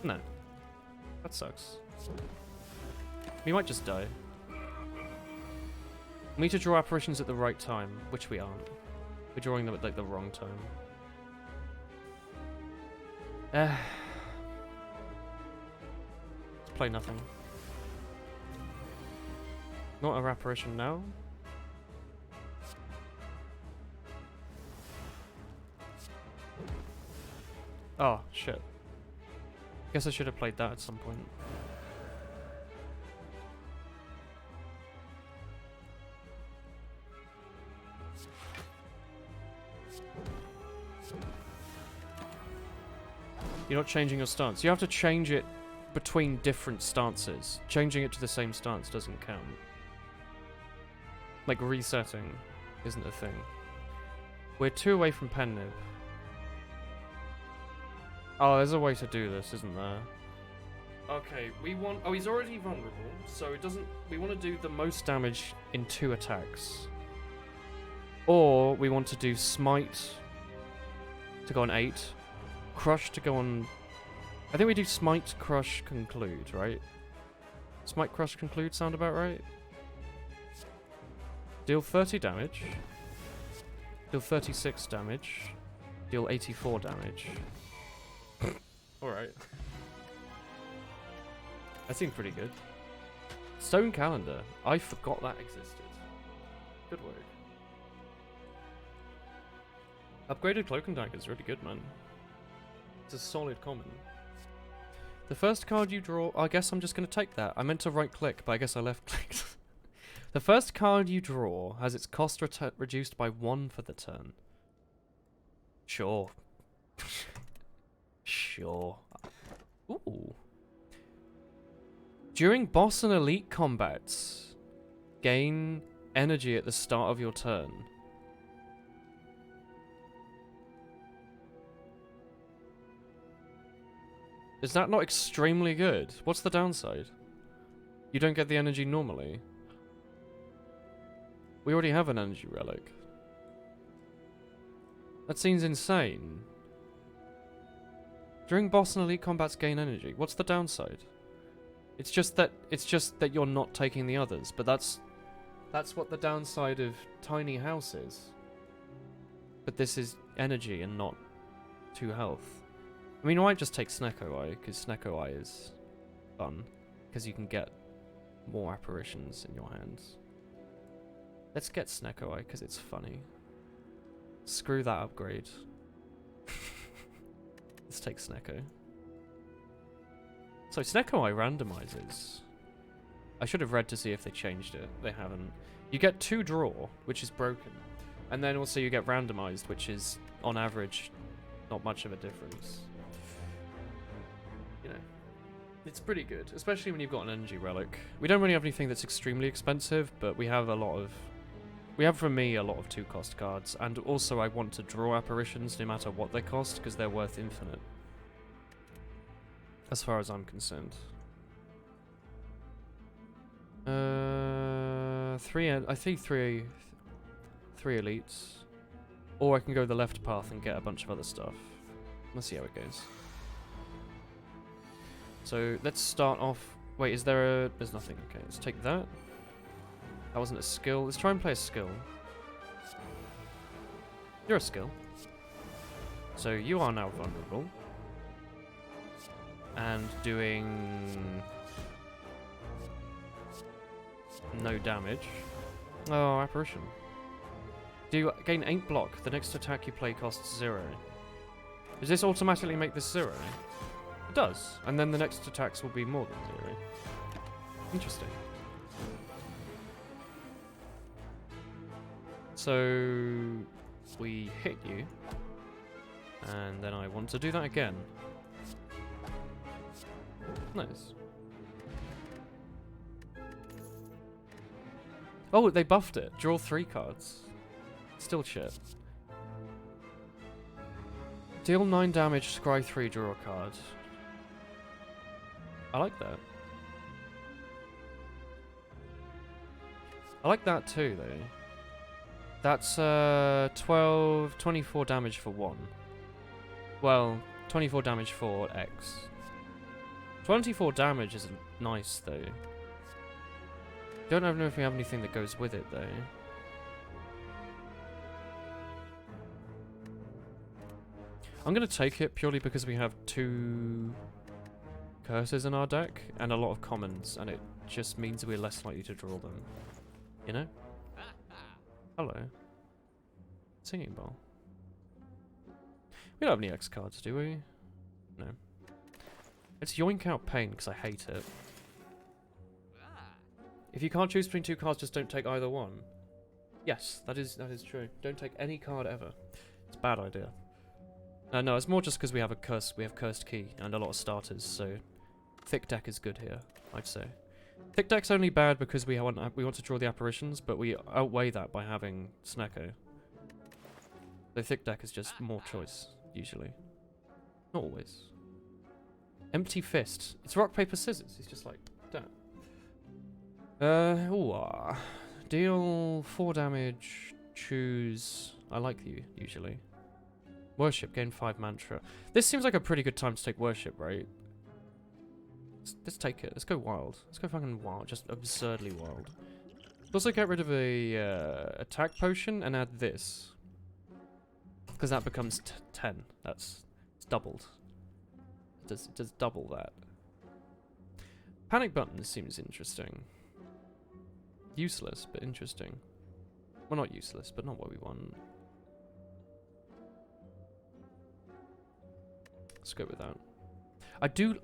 No. That sucks. We might just die. We need to draw apparitions at the right time, which we aren't. We're drawing them at like the wrong time. Let's play nothing. Not a apparition now. Oh, shit. Guess I should have played that at some point. You're not changing your stance. You have to change it between different stances. Changing it to the same stance doesn't count. Like, resetting isn't a thing. We're 2 away from pen nib. Oh, there's a way to do this, isn't there? Okay, we want... Oh, he's already vulnerable, so it doesn't... We want to do the most damage in 2 attacks. Or we want to do Smite to go on 8. Crush to go on... I think we do Smite, Crush, Conclude, right? Smite, Crush, Conclude sound about right? Deal 30 damage. Deal 36 damage. Deal 84 damage. Alright. That seemed pretty good. Stone Calendar. I forgot that existed. Good work. Upgraded Cloak and Dagger is really good, man. It's a solid common. The first card you draw... I guess I'm just going to take that. I meant to right-click, but I guess I left-clicked. The first card you draw has its cost reduced by 1 for the turn. Sure. Sure. Ooh. During boss and elite combats, gain energy at the start of your turn. Is that not extremely good? What's the downside? You don't get the energy normally. We already have an energy relic. That seems insane. During boss and elite combats gain energy. What's the downside? It's just that you're not taking the others, but that's what the downside of tiny house is. But this is energy and not 2 health. I mean, I might just take Snecko Eye, because Snecko Eye is fun, because you can get more apparitions in your hands. Let's get Snecko Eye, because it's funny. Screw that upgrade. Let's take Snecko. So Snecko Eye randomizes. I should have read to see if they changed it. They haven't. You get 2 draw, which is broken. And then also you get randomized, which is, on average, not much of a difference. You know. It's pretty good, especially when you've got an energy relic. We don't really have anything that's extremely expensive, but we have a lot of... We have, for me, a lot of 2-cost cards. And also I want to draw apparitions no matter what they cost, because they're worth infinite. As far as I'm concerned. I think three elites. Or I can go the left path and get a bunch of other stuff. Let's see how it goes. So, let's start off... Wait, is there a... There's nothing. Okay, let's take that. That wasn't a skill. Let's try and play a skill. You're a skill. So, you are now vulnerable. And doing... no damage. Oh, apparition. Do you gain 8 block? The next attack you play costs 0. Does this automatically make this 0? It does. And then the next attacks will be more than 0. Interesting. So... we hit you. And then I want to do that again. Nice. Oh, they buffed it. Draw 3 cards. Still shit. Deal 9 damage, scry 3, draw a card. I like that. I like that too, though. That's 24 damage for 1. Well, 24 damage for X. 24 damage is nice, though. Don't know if we have anything that goes with it, though. I'm going to take it purely because we have 2 curses in our deck and a lot of commons, and it just means we're less likely to draw them. You know? Hello. Singing bowl. We don't have any X cards, do we? No. Let's yoink out pain, because I hate it. If you can't choose between 2 cards, just don't take either one. Yes, that is true. Don't take any card ever. It's a bad idea. No, it's more just because we have cursed key and a lot of starters, so thick deck is good here, I'd say. Thick deck's only bad because we want to draw the apparitions, but we outweigh that by having Snecko. The thick deck is just more choice, usually. Not always. Empty fist. It's rock, paper, scissors. He's just like, damn. Deal 4 damage, choose... I like you, usually. Worship, gain 5 mantra. This seems like a pretty good time to take worship, right? Let's take it. Let's go wild. Let's go fucking wild. Just absurdly wild. Also get rid of a attack potion and add this. Because that becomes 10. It's doubled. It does double that. Panic button seems interesting. Useless, but interesting. Well, not useless, but not what we want. Let's go with that.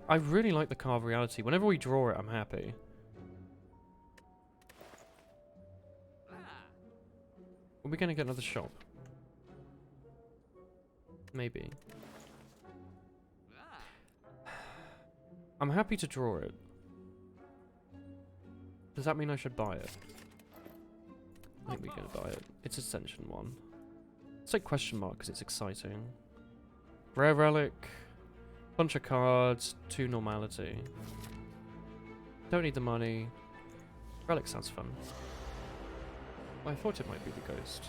I really like the Carve Reality. Whenever we draw it, I'm happy. Are we going to get another shop? Maybe. I'm happy to draw it. Does that mean I should buy it? I think we're going to buy it. It's Ascension 1. Let's take question mark because it's exciting. Rare Relic. Bunch of cards. 2 normality. Don't need the money. Relic sounds fun. I thought it might be the ghost.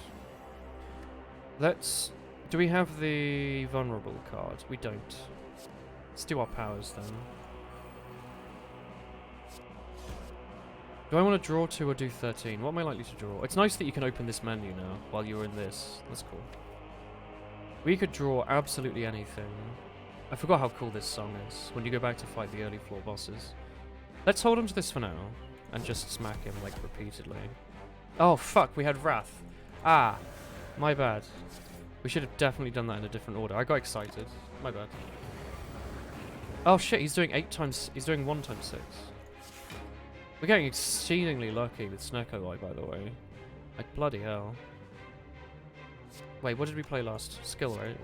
Let's... Do we have the vulnerable card? We don't. Let's do our powers then. Do I want to draw 2 or do 13? What am I likely to draw? It's nice that you can open this menu now while you're in this. That's cool. We could draw absolutely anything. I forgot how cool this song is when you go back to fight the early floor bosses. Let's hold on to this for now and just smack him like repeatedly. Oh fuck, we had Wrath. Ah, my bad. We should have definitely done that in a different order. I got excited. My bad. Oh shit, he's doing 1 times 6. We're getting exceedingly lucky with Sneko Eye, by the way. Like bloody hell. Wait, what did we play last? Skill, right?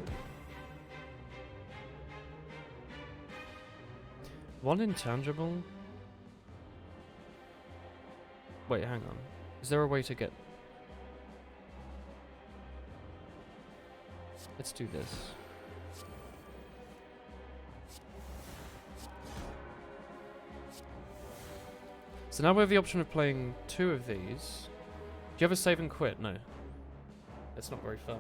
1 intangible? Wait, hang on. Is there a way to get... Let's do this. So now we have the option of playing 2 of these. Do you ever save and quit? No. It's not very fun.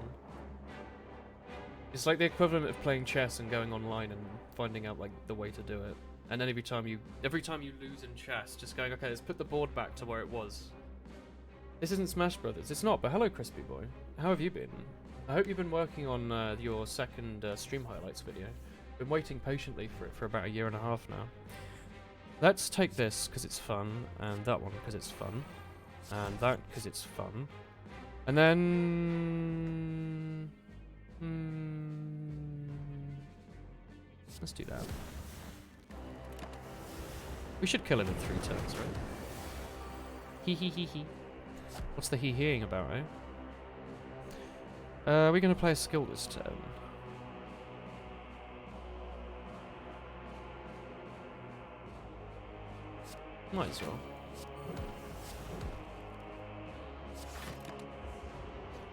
It's like the equivalent of playing chess and going online and finding out like the way to do it. And then every time you lose in chess, just going, okay, let's put the board back to where it was. This isn't Smash Brothers. It's not, but hello, Crispy Boy. How have you been? I hope you've been working on your second stream highlights video. Been waiting patiently for it for about 1.5 years now. Let's take this because it's fun, and that one because it's fun, and that because it's fun. And then... let's do that. We should kill him in 3 turns, right? Hee hee hee hee. What's the hee-heeing about, eh? We're going to play a skill this turn. Might as well.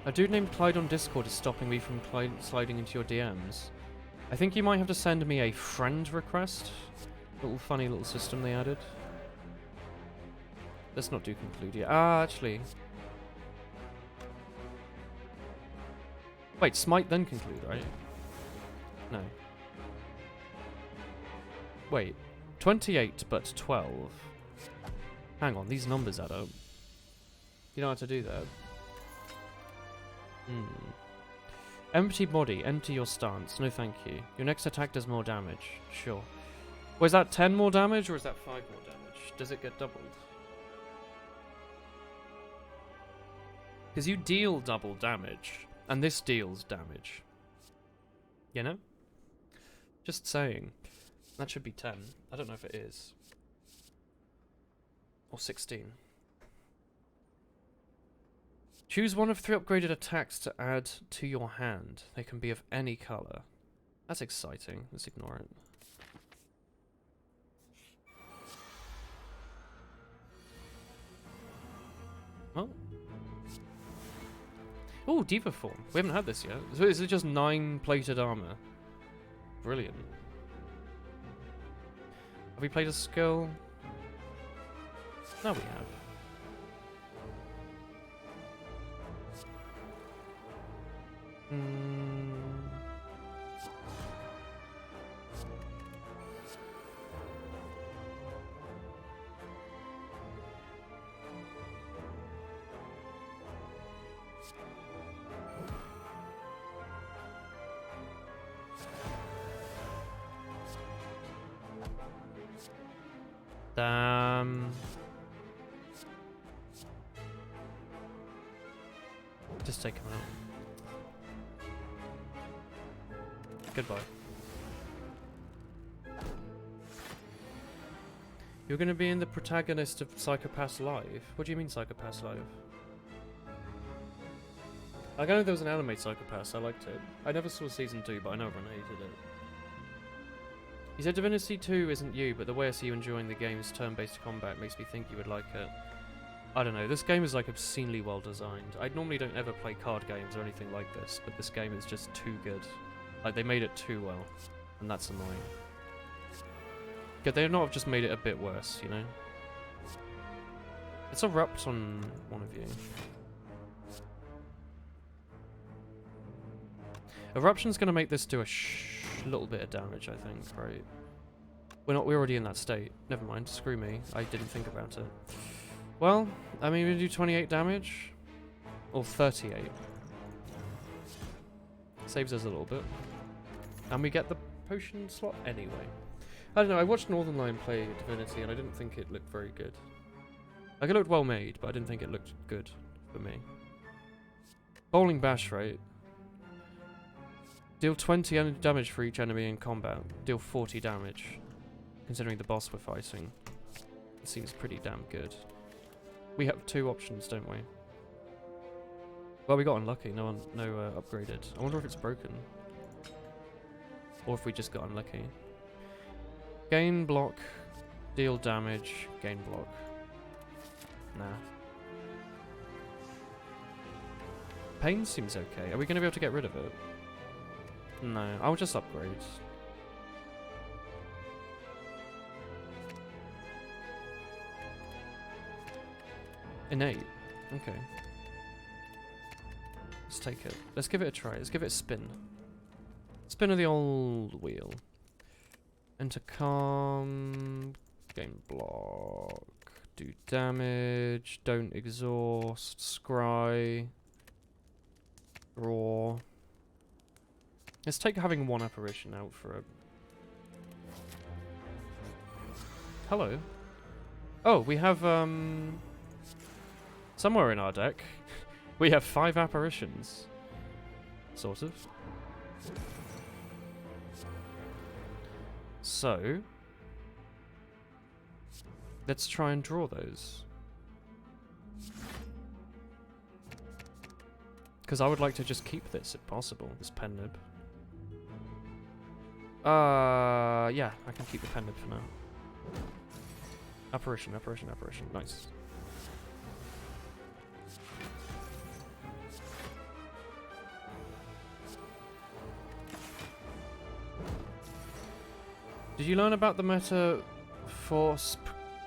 A dude named Clyde on Discord is stopping me from sliding into your DMs. I think you might have to send me a friend request. Funny little system they added. Let's not do conclude yet. Ah, actually. Wait, smite then conclude, right? No. Wait. 28 but 12. Hang on, these numbers add up. You know how to do that. Empty body, enter your stance. No thank you. Your next attack does more damage. Sure. Was that 10 more damage or is that 5 more damage? Does it get doubled? Because you deal double damage, and this deals damage. You know? Just saying. That should be 10. I don't know if it is. Or 16. Choose one of 3 upgraded attacks to add to your hand. They can be of any color. That's exciting. Let's ignore it. Oh. Oh, Diva form. We haven't had this yet. So is it just 9 plated armor? Brilliant. Have we played a skill? No, we have. Just take him out. Goodbye. You're going to be in the protagonist of Psychopaths Live? What do you mean Psychopaths Live? I know there was an anime Psychopaths, I liked it. I never saw season 2, but I know everyone hated it. He said Divinity 2 isn't you, but the way I see you enjoying the game's turn-based combat makes me think you would like it. I don't know, this game is like obscenely well designed. I normally don't ever play card games or anything like this, but this game is just too good. Like, they made it too well, and that's annoying. Could they not have just made it a bit worse, you know? Let's erupt on one of you. Eruption's gonna make this do a little bit of damage, I think, right? We're already in that state. Never mind, screw me. I didn't think about it. Well, I mean, we do 28 damage. Or 38. Saves us a little bit. And we get the potion slot anyway. I don't know, I watched Northern Lion play Divinity and I didn't think it looked very good. Like, it looked well made, but I didn't think it looked good for me. Bowling Bash, right? Deal 20 damage for each enemy in combat. Deal 40 damage. Considering the boss we're fighting. It seems pretty damn good. We have 2 options, don't we? Well, we got unlucky. No upgraded. I wonder if it's broken. Or if we just got unlucky. Gain block. Deal damage. Gain block. Nah. Pain seems okay. Are we going to be able to get rid of it? No. I'll just upgrade. Innate. Okay. Let's take it. Let's give it a try. Let's give it a spin. Spin of the old wheel. Enter calm. Gain block. Do damage. Don't exhaust. Scry. Draw. Let's take having 1 apparition out for a... Hello. Oh, we have, somewhere in our deck, we have 5 apparitions. Sort of. So, let's try and draw those. Because I would like to just keep this, if possible, this pen nib. Yeah, I can keep the pen nib for now. Apparition, apparition, apparition. Nice. Did you learn about the meta for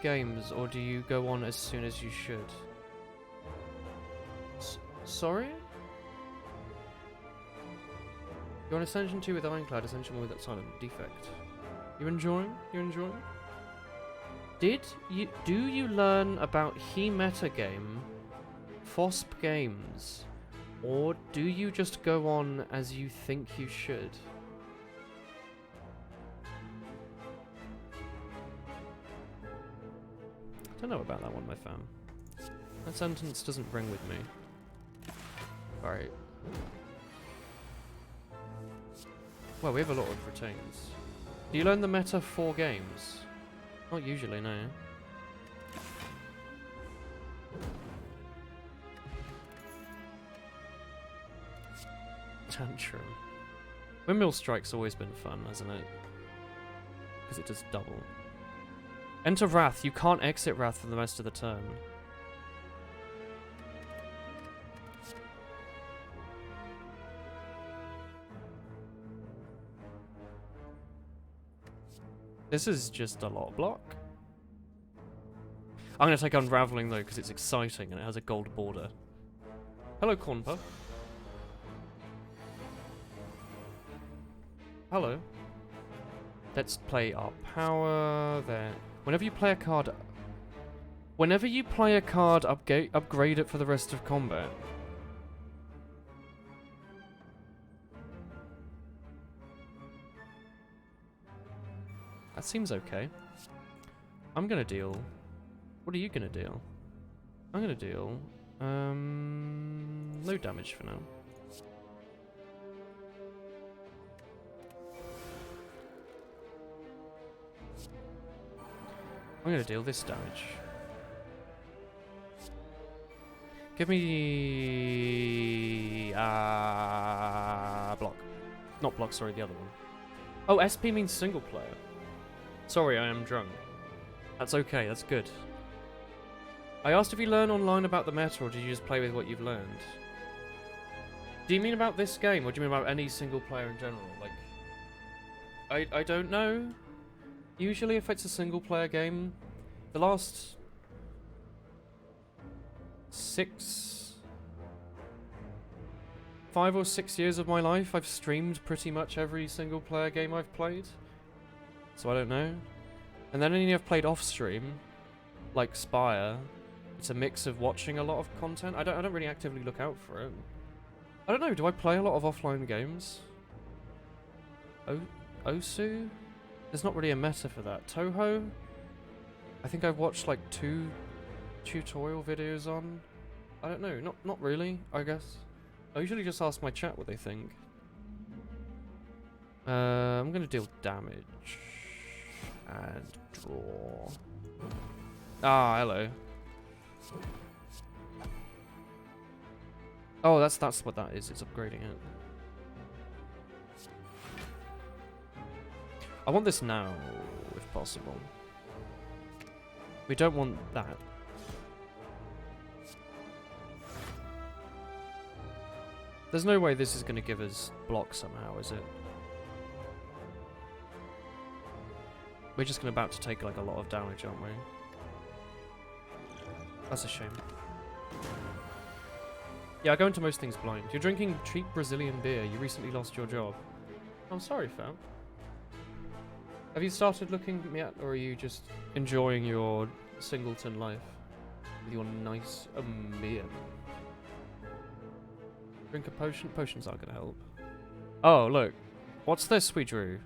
games, or do you go on as soon as you should? Sorry? You're on Ascension 2 with Ironclad, Ascension 1 with Silent Defect. You enjoying? You enjoying? Do you learn about he metagame, FOSP games, or do you just go on as you think you should? I don't know about that one, my fam. That sentence doesn't ring with me. Alright. Well, we have a lot of retains. Do you learn the meta for games? Not usually, no. Tantrum. Windmill Strike's always been fun, hasn't it? Because it does double. Enter Wrath. You can't exit Wrath for the rest of the turn. This is just a lot block. I'm going to take Unraveling though because it's exciting and it has a gold border. Hello, Cornpuff. Hello. Let's play our power there. Whenever you play a card, upgrade it for the rest of combat. That seems okay. I'm gonna deal. What are you gonna deal? I'm gonna deal. No damage for now. I'm gonna deal this damage. Give me block. Not block, sorry, the other one. Oh, SP means single player. Sorry, I am drunk. That's okay, that's good. I asked if you learn online about the meta, or did you just play with what you've learned? Do you mean about this game, or do you mean about any single player in general? Like, I don't know. Usually if it's a single player game, the last 5 or 6 years of my life, I've streamed pretty much every single player game I've played. So I don't know. And then any I've played off stream, like Spire, it's a mix of watching a lot of content. I don't really actively look out for it. I don't know, do I play a lot of offline games? Osu? There's not really a meta for that. Toho? I think I've watched like 2 tutorial videos on. I don't know, not really, I guess. I usually just ask my chat what they think. I'm gonna deal damage. And draw. Ah, hello. Oh, that's what that is. It's upgrading it. I want this now, if possible. We don't want that. There's no way this is going to give us block somehow, is it? We're just about to take like a lot of damage, aren't we? That's a shame. Yeah, I go into most things blind. You're drinking cheap Brazilian beer. You recently lost your job. I'm sorry, fam. Have you started looking at me at, or are you just enjoying your singleton life with your nice beer? Drink a potion. Potions aren't gonna help. Oh, look. What's this we drew?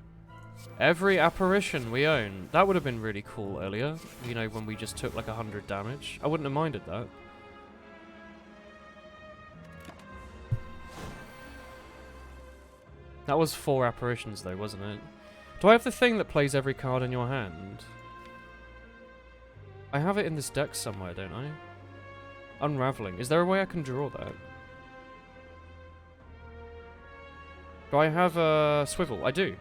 Every apparition we own. That would have been really cool earlier. You know, when we just took like 100 damage. I wouldn't have minded that. That was 4 apparitions though, wasn't it? Do I have the thing that plays every card in your hand? I have it in this deck somewhere, don't I? Unraveling. Is there a way I can draw that? Do I have a swivel? I do.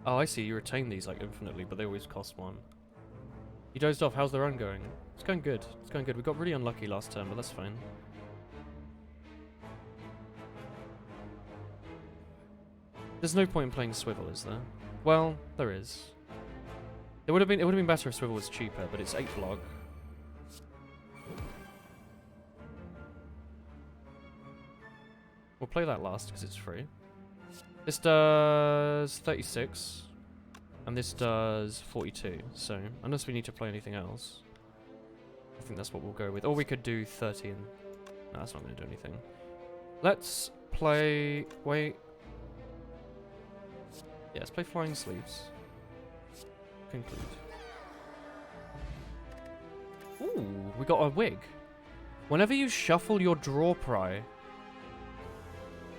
Oh, I see. You retain these like infinitely, but they always cost 1. You dozed off. How's the run going? It's going good. It's going good. We got really unlucky last turn, but that's fine. There's no point in playing swivel, is there? Well, there is. It would have been better if swivel was cheaper, but it's 8 block. We'll play that last because it's free. This does 36, and this does 42. So unless we need to play anything else, I think that's what we'll go with. Or we could do 30 and... No, that's not going to do anything. Let's play... Wait. Yeah, let's play Flying Sleeves. Conclude. Ooh, we got a wig. Whenever you shuffle your draw pry...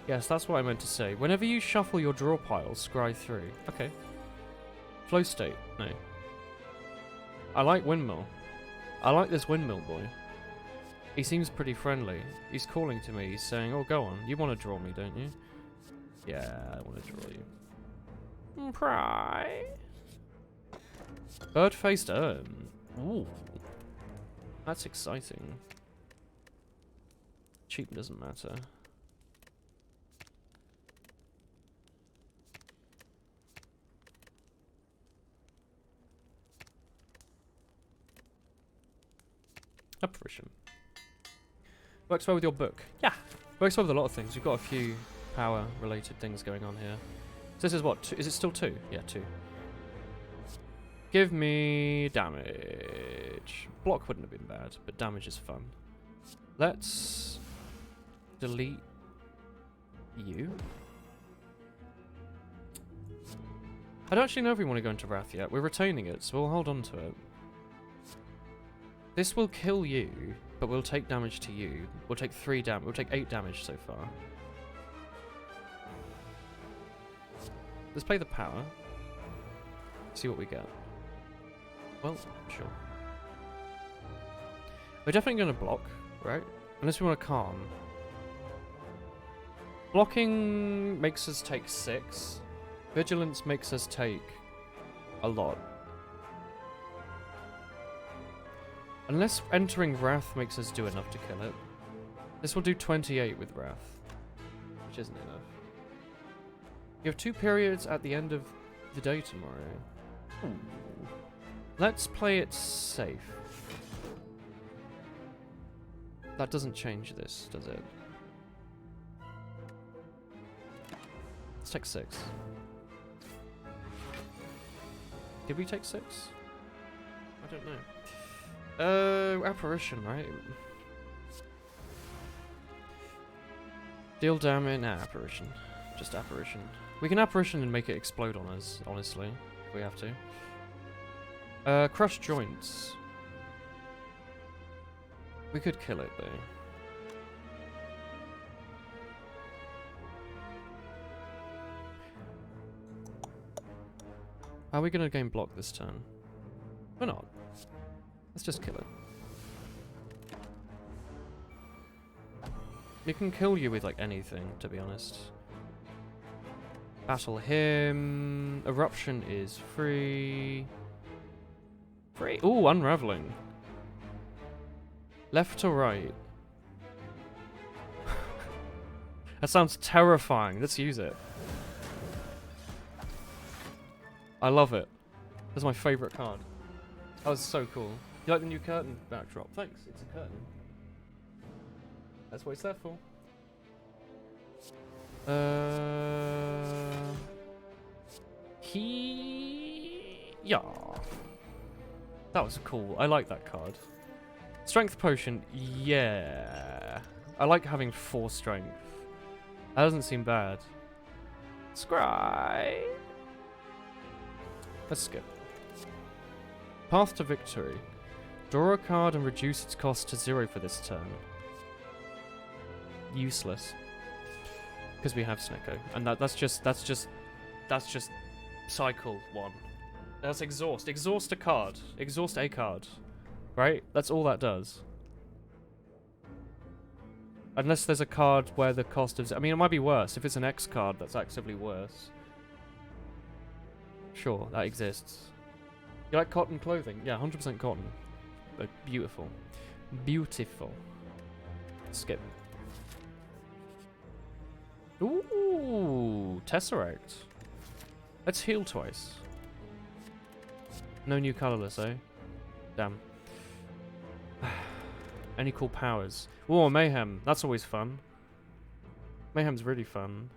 Yes, that's what I meant to say. Whenever you shuffle your draw pile, scry through. Okay. Flow state. No. I like windmill. I like this windmill boy. He seems pretty friendly. He's calling to me. He's saying, oh, go on. You want to draw me, don't you? Yeah, I want to draw you. Pry. Bird-faced urn. Ooh. That's exciting. Cheap doesn't matter. Apparition. Works well with your book. Yeah. Works well with a lot of things. You've got a few power-related things going on here. So this is what? 2? Is it still 2? Yeah, 2. Give me damage. Block wouldn't have been bad, but damage is fun. Let's delete you. I don't actually know if we want to go into Wrath yet. We're retaining it, so we'll hold on to it. This will kill you, but we'll take damage to you. We'll take 3 damage. We'll take 8 damage so far. Let's play the power. See what we get. Well, sure. We're definitely going to block, right? Unless we want to calm. Blocking makes us take 6. Vigilance makes us take a lot. Unless entering Wrath makes us do enough to kill it. This will do 28 with Wrath, which isn't enough. You have 2 periods at the end of the day tomorrow. Ooh. Let's play it safe. That doesn't change this, does it? Let's take 6. Did we take 6? I don't know. Apparition, right? Deal damage. Nah, apparition. Just apparition. We can apparition and make it explode on us, honestly, if we have to. Crush joints. We could kill it, though. How are we going to game block this turn? We're not. Let's just kill it. We can kill you with, like, anything, to be honest. Battle him. Eruption is free. Free. Ooh, unraveling. Left to right. That sounds terrifying. Let's use it. I love it. That's my favourite card. That was so cool. You like the new curtain backdrop? Thanks, it's a curtain. That's what it's there for. Yeah. That was cool. I like that card. Strength potion, yeah. I like having 4 strength. That doesn't seem bad. Scry. Let's skip. Path to victory. Draw a card and reduce its cost to 0 for this turn. Useless. Because we have Snecko. And that's just cycle 1. That's exhaust. Exhaust a card. Exhaust a card. Right? That's all that does. Unless there's a card where the cost of... I mean, it might be worse. If it's an X card, that's actively worse. Sure, that exists. You like cotton clothing? Yeah, 100% cotton. But beautiful. Beautiful. Skip. Ooh, Tesseract. Let's heal twice. No new colorless, eh? Damn. Any cool powers? Ooh, Mayhem. That's always fun. Mayhem's really fun.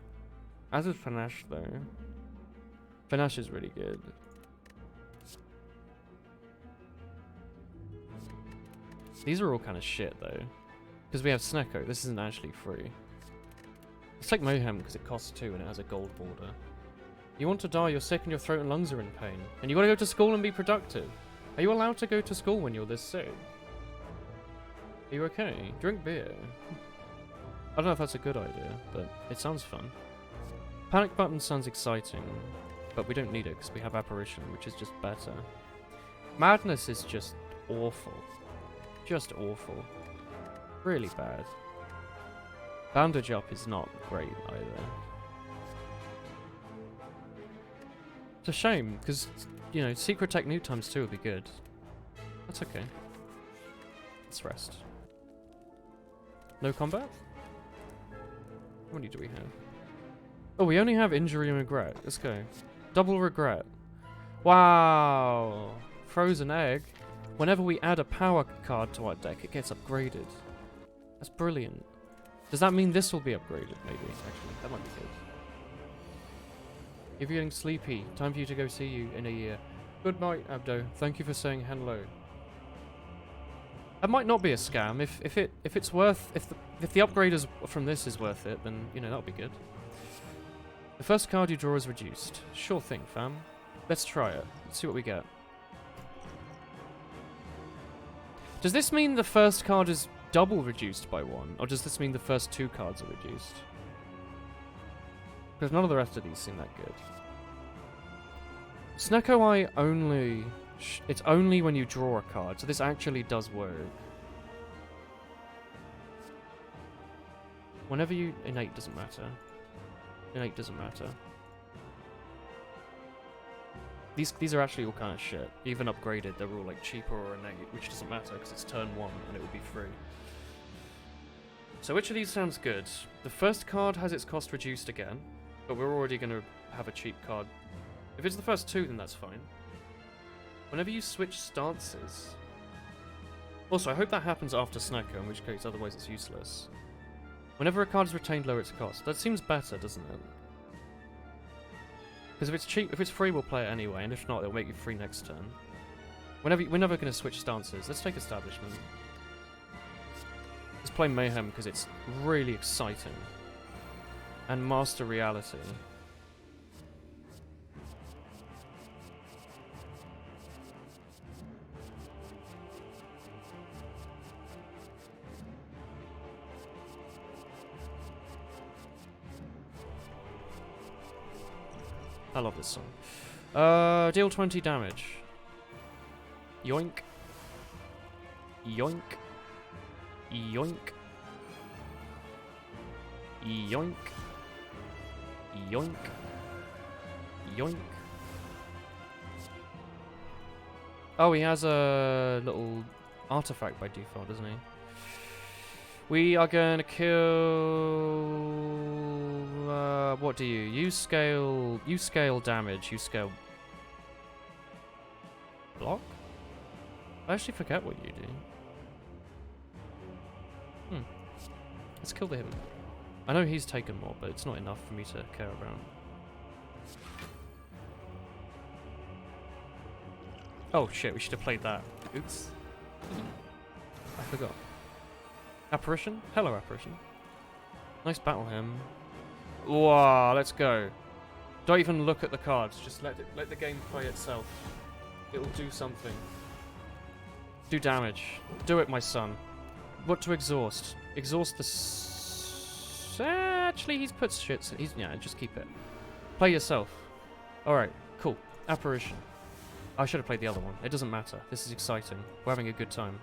As is Panache, though. Panache is really good. These are all kind of shit, though. Because we have Snecko. This isn't actually free. Let's take Mayhem because it costs 2 and it has a gold border. You want to die, you're sick and your throat and lungs are in pain. And you want to go to school and be productive. Are you allowed to go to school when you're this sick? Are you okay? Drink beer. I don't know if that's a good idea, but it sounds fun. Panic button sounds exciting, but we don't need it because we have Apparition, which is just better. Madness is just awful. Just awful. Really bad. Bandage up is not great either. It's a shame, because, you know, Secret Technique times 2 would be good. That's okay. Let's rest. No combat? How many do we have? Oh, we only have Injury and Regret. Let's go. Double Regret. Wow. Frozen Egg. Whenever we add a power card to our deck, it gets upgraded. That's brilliant. Does that mean this will be upgraded, maybe? Actually, that might be good. If you're getting sleepy, time for you to go see you in a year. Good night, Abdo. Thank you for saying hello. That might not be a scam. If it's worth, if the upgrade from this is worth it, then you know that'll be good. The first card you draw is reduced. Sure thing, fam. Let's try it. Let's see what we get. Does this mean the first card is double reduced by 1, or does this mean the first 2 cards are reduced? Because none of the rest of these seem that good. Snecko Eye only... it's only when you draw a card, so this actually does work. Whenever you... Innate doesn't matter. Innate doesn't matter. These are actually all kind of shit. Even upgraded, they're all like cheaper or innate, which doesn't matter because it's turn 1 and it will be free. So which of these sounds good? The first card has its cost reduced again. But we're already going to have a cheap card. If it's the first 2, then that's fine. Whenever you switch stances... Also, I hope that happens after Snacker, in which case otherwise it's useless. Whenever a card is retained, lower its cost. That seems better, doesn't it? Because if it's cheap, if it's free, we'll play it anyway, and if not, it'll make you free next turn. We're never going to switch stances. Let's take Establishment. Let's play Mayhem because it's really exciting. And Master Reality. I love this song. Deal 20 damage. Yoink. Yoink. Yoink. Yoink. Yoink. Yoink. Oh, he has a little artifact by default, doesn't he? We are going to kill... what do you? You scale damage, you scale... block? I actually forget what you do. Let's kill him. I know he's taken more, but it's not enough for me to care about. Oh shit, we should have played that. Oops. I forgot. Apparition? Hello, Apparition. Nice battle hymn. Wow, let's go. Don't even look at the cards, just let the game play itself. It will do something. Do damage. Do it, my son. What to exhaust? Exhaust the actually, he's put shit. Yeah, just keep it. Play yourself. Alright, cool. Apparition. I should have played the other one. It doesn't matter. This is exciting. We're having a good time.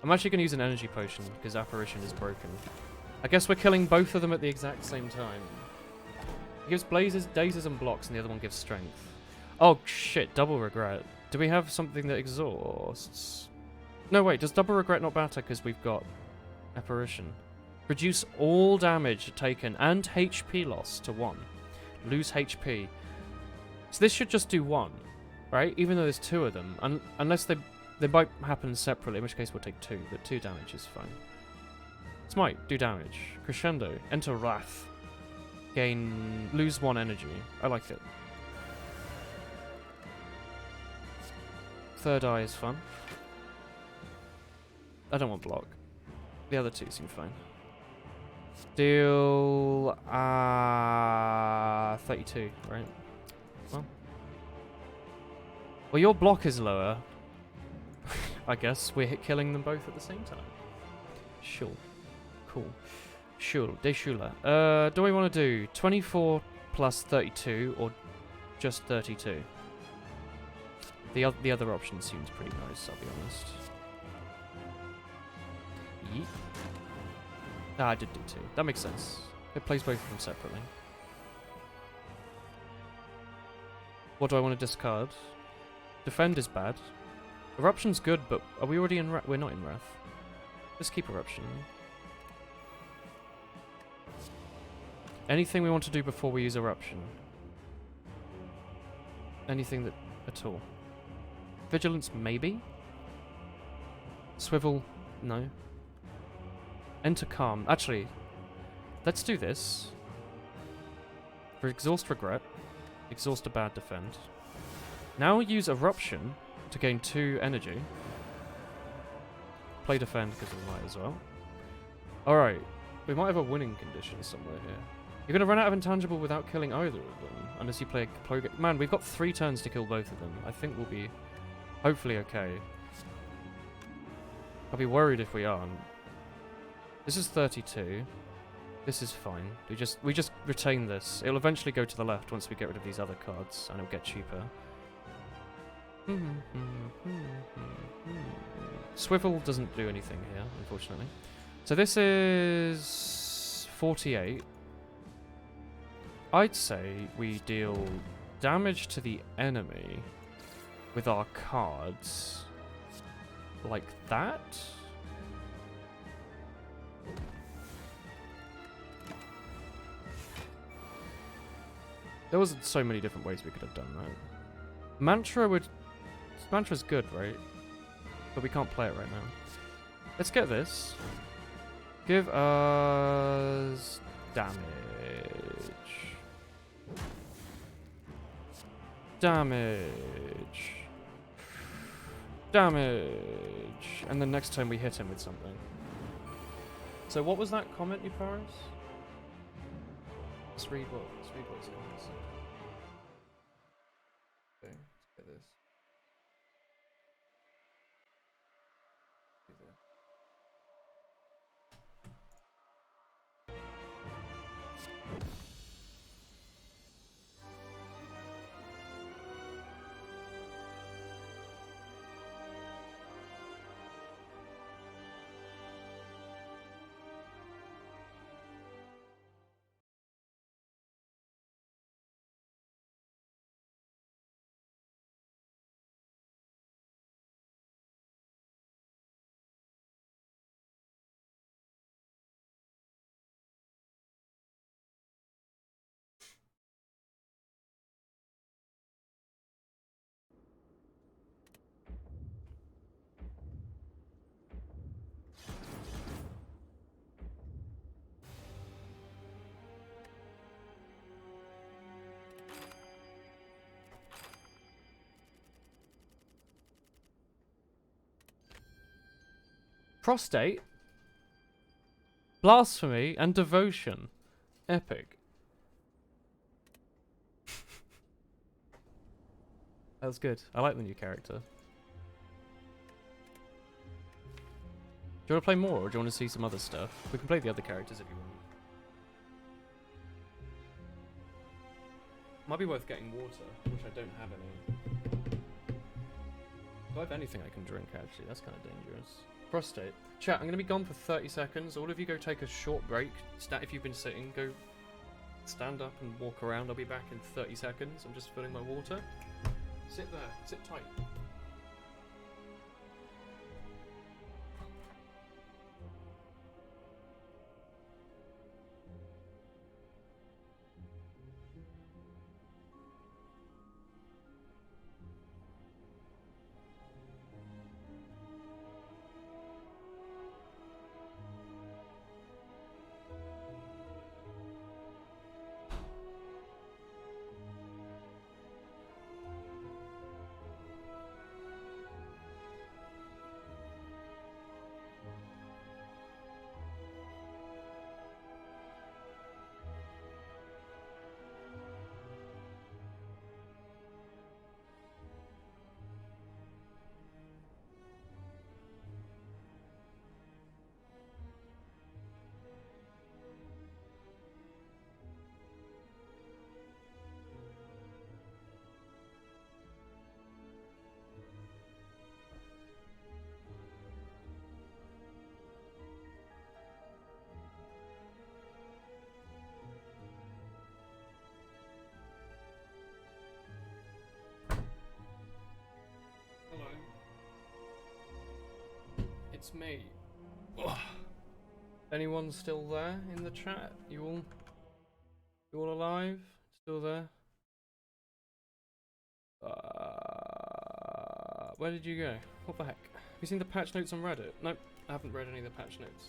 I'm actually going to use an energy potion because Apparition is broken. I guess we're killing both of them at the exact same time. It gives blazes, dazes, and blocks, and the other one gives strength. Oh shit, double regret. Do we have something that exhausts? No, wait, does double regret not matter because we've got Apparition? Reduce all damage taken and HP loss to 1. Lose HP. So this should just do 1, right? Even though there's 2 of them. Unless they might happen separately, in which case we'll take 2, but 2 damage is fine. Smite, do damage. Crescendo, enter Wrath. Lose 1 energy. I like it. Third Eye is fun. I don't want block. The other 2 seem fine. Deal 32, right? Well, your block is lower. I guess we're killing them both at the same time. Sure. Cool. Sure. Deshula. Do we want to do 24 plus 32 or just 32? The other option seems pretty nice, I'll be honest. Yeet. Ah, I did do 2. That makes sense. It plays both of them separately. What do I want to discard? Defend is bad. Eruption's good, but are we already in Wrath? We're not in Wrath. Let's keep Eruption. Anything we want to do before we use Eruption? Anything that at all? Vigilance, maybe? Swivel, no. Enter Calm. Actually, let's do this. For Exhaust Regret, Exhaust a bad defend. Now use Eruption to gain 2 energy. Play Defend because we might as well. Alright, we might have a winning condition somewhere here. You're going to run out of Intangible without killing either of them, unless you play a... Man, we've got 3 turns to kill both of them. I think we'll be hopefully okay. I'll be worried if we aren't. This is 32. This is fine. We just retain this. It'll eventually go to the left once we get rid of these other cards, and it'll get cheaper. Swivel doesn't do anything here, unfortunately. So this is 48. I'd say we deal damage to the enemy with our cards like that. There was so many different ways we could have done that. Mantra's good, right? But we can't play it right now. Let's get this. Give us damage. Damage. Damage. And then next time we hit him with something. So what was that comment, you Paris? Let's read what's going on. Okay, let's get this. Prostate, blasphemy, and devotion. Epic. That was good. I like the new character. Do you want to play more, or do you want to see some other stuff? We can play the other characters if you want. Might be worth getting water, which I don't have any. Do I have anything I can drink, actually? That's kind of dangerous. Prostate. Chat, I'm going to be gone for 30 seconds. All of you go take a short break. If you've been sitting, go stand up and walk around. I'll be back in 30 seconds. I'm just filling my water. Sit there. Sit tight. It's me. Ugh. Anyone still there in the chat? You all alive? Still there? Where did you go? What the heck? Have you seen the patch notes on Reddit? Nope, I haven't read any of the patch notes.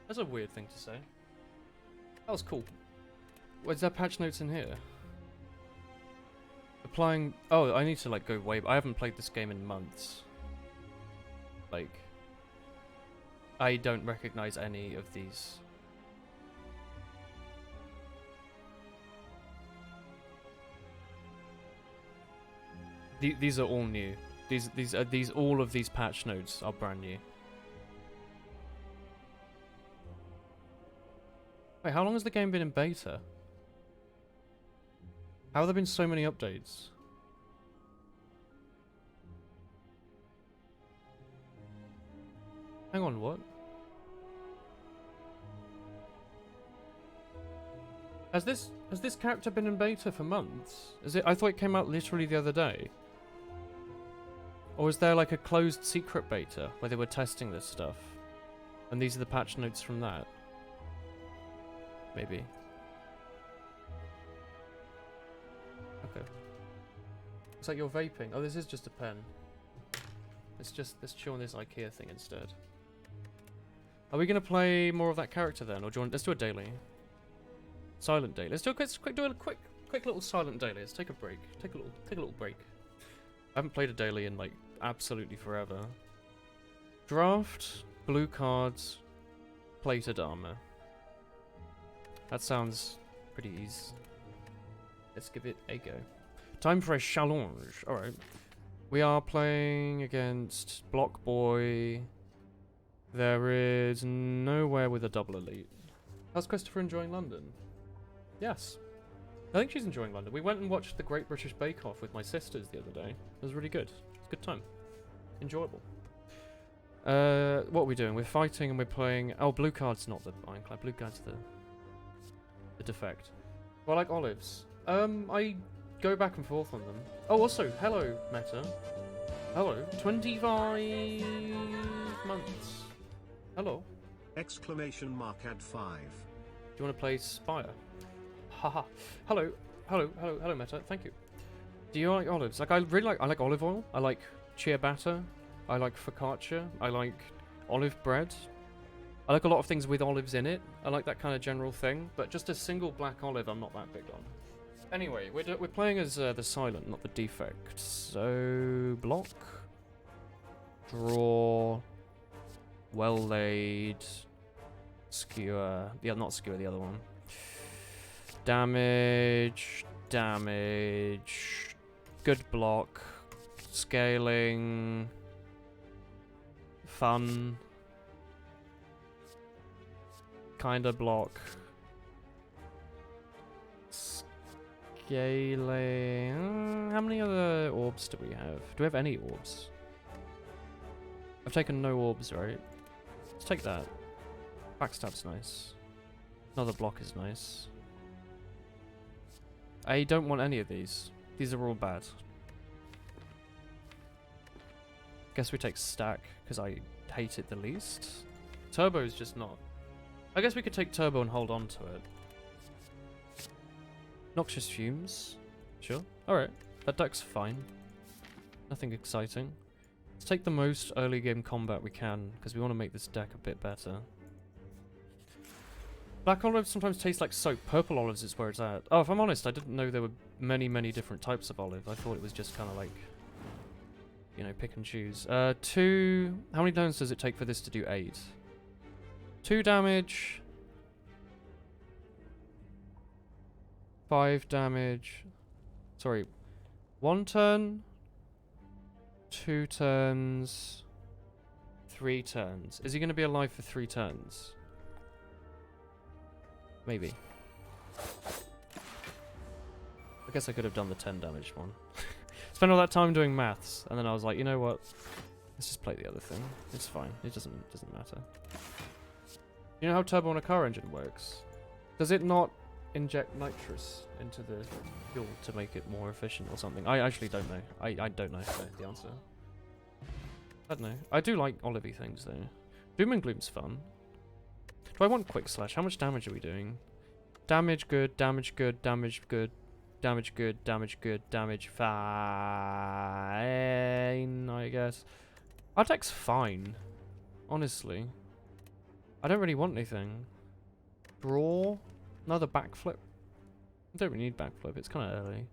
That's a weird thing to say. That was cool. Where's there patch notes in here? Applying... Oh, I need to like go way... I haven't played this game in months. Like... I don't recognize any of these. These are all new. All of these patch notes are brand new. Wait, how long has the game been in beta? How have there been so many updates? Hang on, what? Has this character been in beta for months? Is it? I thought it came out literally the other day. Or is there like a closed secret beta where they were testing this stuff? And these are the patch notes from that? Maybe. Looks like you're vaping. Oh, this is just a pen. Let's chill on this IKEA thing instead. Are we gonna play more of that character then, or do you want? Let's do a daily. Silent daily. Let's do a quick little silent daily. Let's take a break. Take a little break. I haven't played a daily in like absolutely forever. Draft, blue cards, plated armor. That sounds pretty easy. Let's give it a go. Time for a challenge. Alright. We are playing against Block Boy. There is nowhere with a double elite. How's Christopher enjoying London? Yes. I think she's enjoying London. We went and watched the Great British Bake Off with my sisters the other day. It was really good. It's a good time. Enjoyable. What are we doing? We're fighting and we're playing... Oh, blue card's not the ironclad. Blue card's the defect. Well, I like olives. I go back and forth on them. Oh, also, hello, Meta. Hello. 25 months. Hello. Exclamation mark add 5. Do you want to play Spire? Haha. Hello, Meta. Thank you. Do you like olives? Like, I like olive oil. I like ciabatta. I like focaccia. I like olive bread. I like a lot of things with olives in it. I like that kind of general thing. But just a single black olive, I'm not that big on. Anyway, we're playing as the silent, not the defect. So block, draw, well laid, skewer. Yeah, not skewer. The other one. Damage, good block, scaling, fun, kinda block, scaling. How many other orbs do we have? Do we have any orbs? I've taken no orbs, right? Let's take that. Backstab's nice. Another block is nice. I don't want any of these. These are all bad. Guess we take stack, because I hate it the least. Turbo is just not. I guess we could take turbo and hold on to it. Noxious fumes. Sure. Alright. That deck's fine. Nothing exciting. Let's take the most early game combat we can, because we want to make this deck a bit better. Black olives sometimes taste like soap. Purple olives is where it's at. Oh, if I'm honest, I didn't know there were many, many different types of olive. I thought it was just kind of like, you know, pick and choose. 2... How many turns does it take for this to do 8? 2 damage. 5 damage. Sorry. 1 turn. 2 turns. 3 turns. Is he going to be alive for 3 turns? Maybe. I guess I could have done the 10 damage one. Spent all that time doing maths, and then I was like, you know what? Let's just play the other thing. It's fine. It doesn't matter. You know how turbo on a car engine works? Does it not inject nitrous into the fuel to make it more efficient or something? I actually don't know. I don't know the answer. I don't know. I do like olivey things though. Doom and Gloom's fun. Do I want quick slash? How much damage are we doing? Damage good, damage good, damage good, damage good, damage good, damage fine, I guess. Our deck's fine. Honestly. I don't really want anything. Draw? Another backflip? I don't really need backflip, it's kind of early.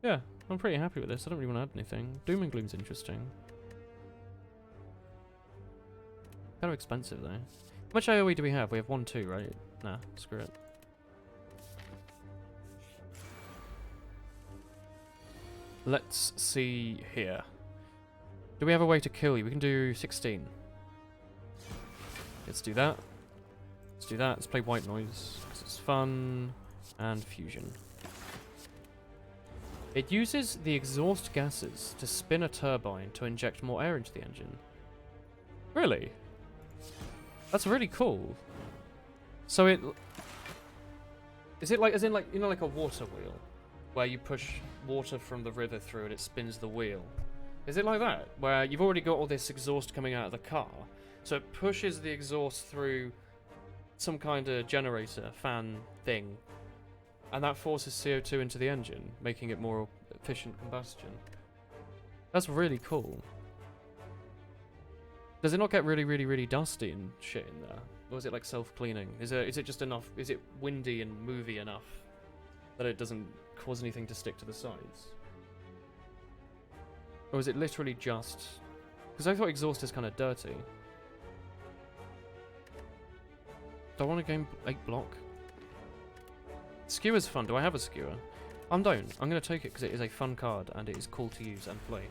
Yeah, I'm pretty happy with this. I don't really want to add anything. Doom and Gloom's interesting. Kind of expensive though. How much AoE do we have? We have 1, 2, right? Nah, screw it. Let's see here. Do we have a way to kill you? We can do 16. Let's do that. Let's do that. Let's play white noise, because it's fun. And fusion. It uses the exhaust gases to spin a turbine to inject more air into the engine. Really? That's really cool. So it... Is it like, as in like, you know, like a water wheel? Where you push water from the river through and it spins the wheel? Is it like that? Where you've already got all this exhaust coming out of the car, so it pushes the exhaust through some kind of generator, fan thing, and that forces CO2 into the engine, making it more efficient combustion. That's really cool. Does it not get really dusty and shit in there? Or is it like self-cleaning? Is it just enough? Is it windy and movie enough that it doesn't cause anything to stick to the sides? Or is it literally just... Because I thought exhaust is kind of dirty. Do I want a game 8 block? Skewer's fun. Do I have a skewer? I don't. I'm going to take it because it is a fun card and it is cool to use and play.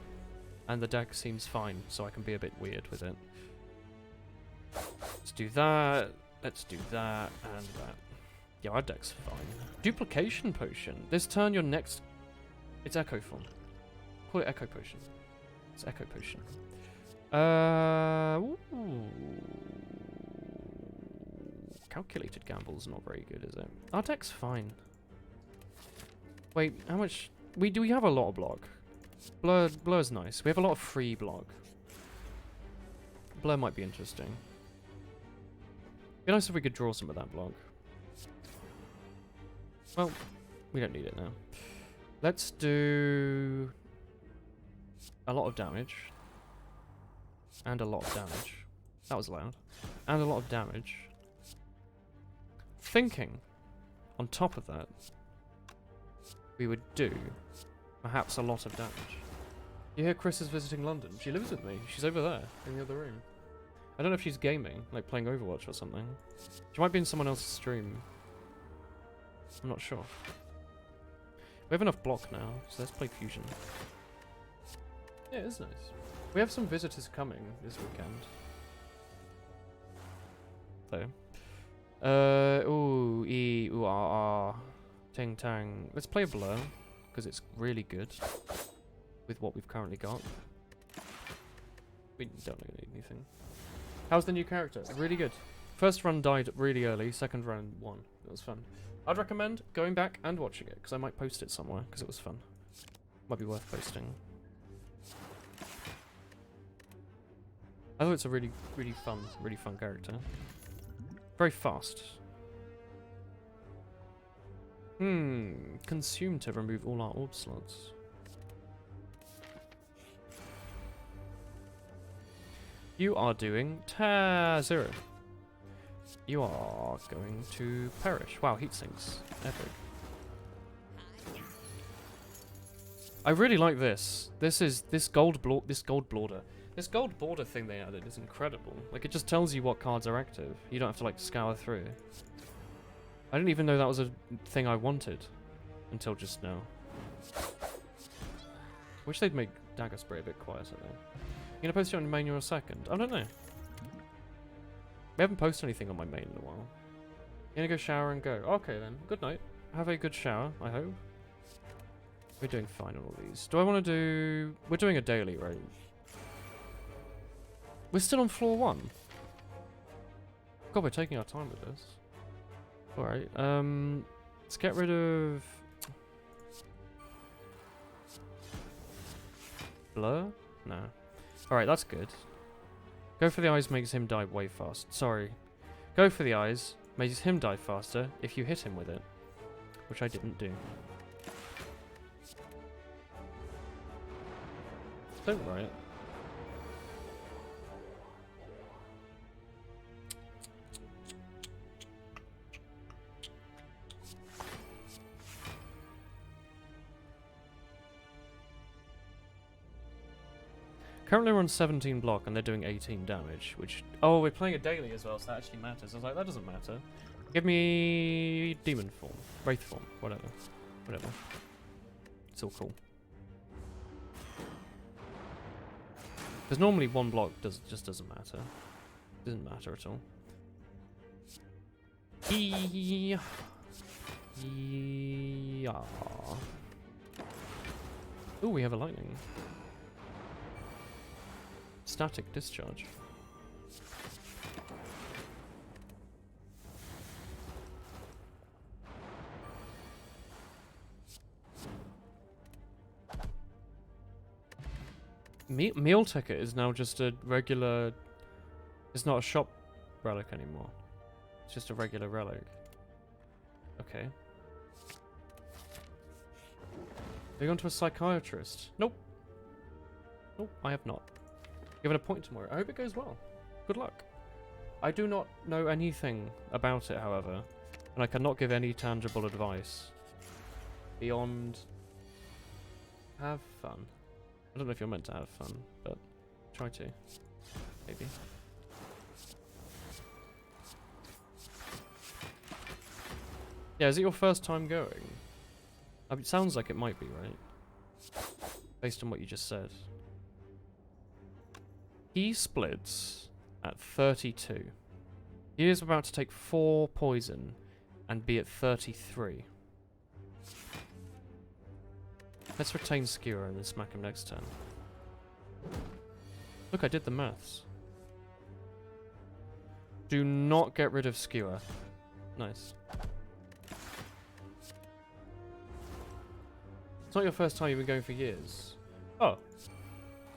And the deck seems fine, so I can be a bit weird with it. Let's do that. Let's do that and that. Yeah, our deck's fine. Duplication potion. This turn your next... It's Echo form. Call it Echo potion. It's Echo potion. Ooh. Calculated gamble's not very good, is it? Our deck's fine. Wait, how much... We have a lot of block. Blur's nice. We have a lot of free block. Blur might be interesting. It'd be nice if we could draw some of that block. Well, we don't need it now. Let's do a lot of damage. And a lot of damage. That was loud. And a lot of damage. Thinking, on top of that, we would do perhaps a lot of damage. You hear Chris is visiting London. She lives with me. She's over there, in the other room. I don't know if she's gaming, like playing Overwatch or something. She might be in someone else's stream. I'm not sure. We have enough block now, so let's play Fusion. Yeah, it is nice. We have some visitors coming this weekend. So. Ooh, ting tang. Let's play a Blur, because it's really good with what we've currently got. We don't need anything. How's the new character? Really good. First run died really early, second run won. It was fun. I'd recommend going back and watching it, because I might post it somewhere, because it was fun. Might be worth posting. I thought it's a really fun character. Very fast. Consume to remove all our orb slots. You are doing 0. You are going to perish. Wow, heat sinks. Epic. I really like this. This gold border thing they added is incredible. Like, it just tells you what cards are active. You don't have to like scour through. I didn't even know that was a thing I wanted until just now. Wish they'd make Dagger Spray a bit quieter though. You gonna post it on your main or a second? I don't know. We haven't posted anything on my main in a while. You gonna go shower and go? Okay then. Good night. Have a good shower, I hope. We're doing fine on all these. Do I want to do... We're doing a daily, right? We're still on floor 1. God, we're taking our time with this. Alright, let's get rid of... Blur? No. Alright, that's good. Go for the eyes makes him die way fast. Sorry. Go for the eyes makes him die faster if you hit him with it. Which I didn't do. Don't worry. Currently we're on 17 block and they're doing 18 damage, which... Oh, we're playing a daily as well, so that actually matters. I was like, that doesn't matter. Give me... demon form. Wraith form. Whatever. Whatever. It's all cool. Because normally one block just doesn't matter. Doesn't matter at all. Yeah. Ooh, we have a lightning. Static discharge. Meal ticket is now just a regular... It's not a shop relic anymore. It's just a regular relic. Okay. Have you gone to a psychiatrist? Nope. Nope, I have not. Given a point tomorrow. I hope it goes well. Good luck. I do not know anything about it, however, and I cannot give any tangible advice beyond have fun. I don't know if you're meant to have fun, but try to. Maybe. Yeah, is it your first time going? I mean, it sounds like it might be, right? Based on what you just said. He splits at 32. He is about to take 4 poison and be at 33. Let's retain Skewer and then smack him next turn. Look, I did the maths. Do not get rid of Skewer. Nice. It's not your first time, you've been going for years. Oh.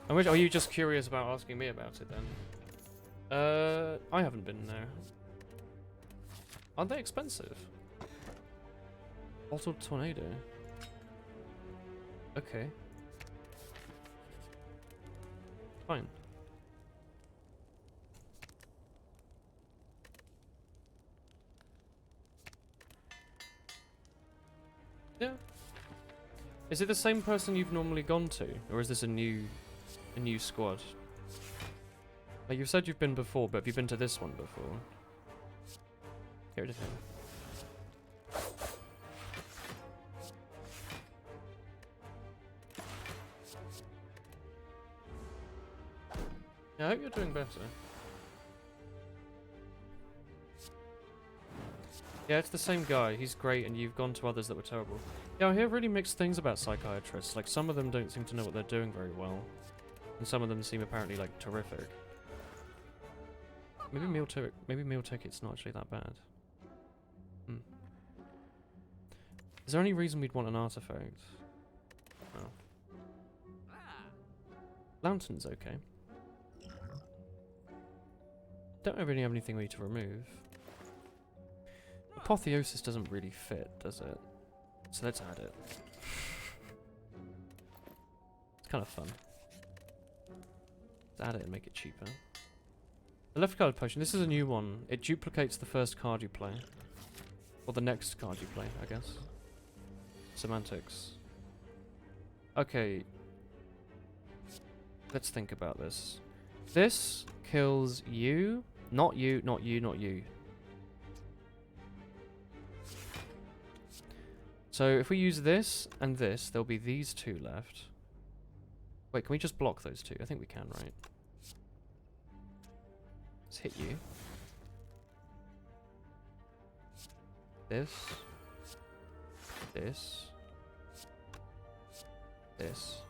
Are you just curious about asking me about it then? I haven't been there. Aren't they expensive? Bottled Tornado. Okay. Fine. Yeah. Is it the same person you've normally gone to, or is this a new squad? Like, you've said you've been before, but have you been to this one before? Get rid of him. Yeah, I hope you're doing better. Yeah, it's the same guy. He's great, and you've gone to others that were terrible. Yeah, I hear really mixed things about psychiatrists. Like, some of them don't seem to know what they're doing very well. And some of them seem apparently, like, terrific. Maybe meal ticket's not actually that bad. Hmm. Is there any reason we'd want an artifact? No. Lantern's okay. Don't really have anything we need to remove. Apotheosis doesn't really fit, does it? So let's add it. It's kind of fun. Let's add it and make it cheaper. The left card potion, this is a new one. It duplicates the first card you play. Or the next card you play, I guess. Semantics. Okay. Let's think about this. This kills you. Not you, not you, not you. So if we use this and this, there'll be these two left. Wait, can we just block those two? I think we can, right? Let's hit you. This. This. This.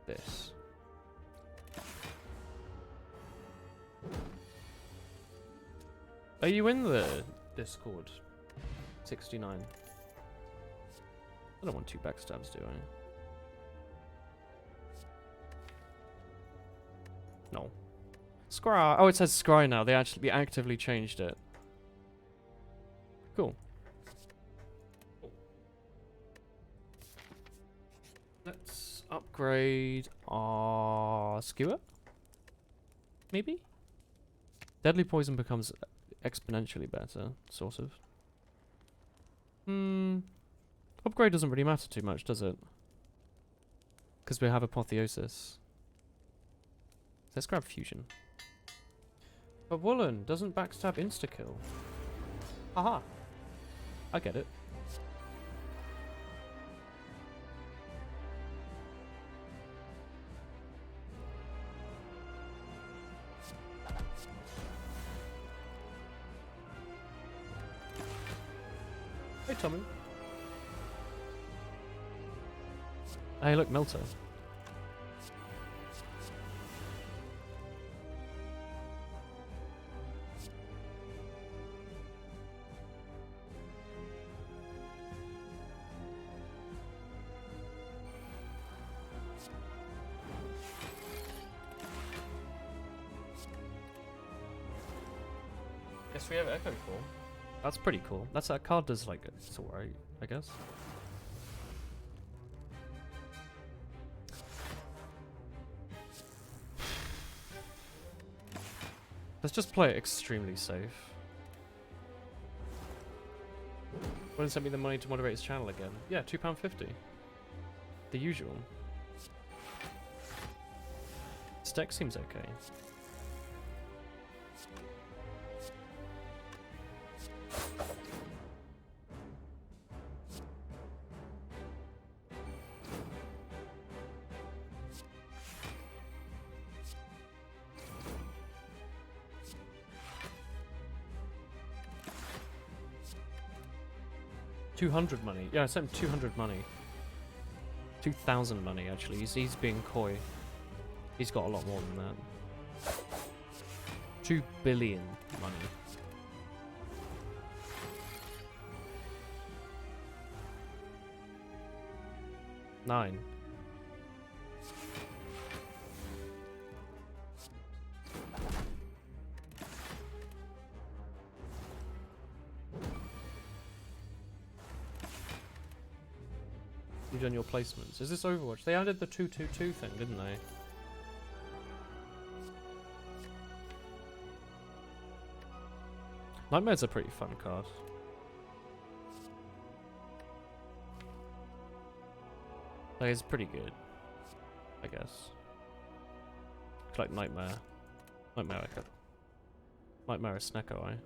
This. Are you in the Discord? 69. I don't want 2 backstabs, do I? No. Scry. Oh, it says Scry now. They actually actively changed it. Cool. Let's upgrade our Skewer. Maybe? Deadly poison becomes exponentially better, sort of. Upgrade doesn't really matter too much, does it? Because we have Apotheosis. Let's grab Fusion. But Woolen doesn't backstab insta-kill. Haha. I get it. Hey, Tommy. Hey, look, Melter. Guess we have Echo Form. That's pretty cool. That card does, like, it's alright, I guess. Let's just play it extremely safe. Wouldn't send me the money to moderate his channel again. Yeah, £2.50. The usual. This deck seems okay. $200 money. Yeah, I sent him 200 money. 2,000 money, actually. He's being coy. He's got a lot more than that. 2 billion money. Nine. You've done your placements. Is this Overwatch? They added the 222 thing, didn't they? Nightmare's a pretty fun card. Like, it's pretty good, I guess. It's like Nightmare. Nightmare is Snecko Eye.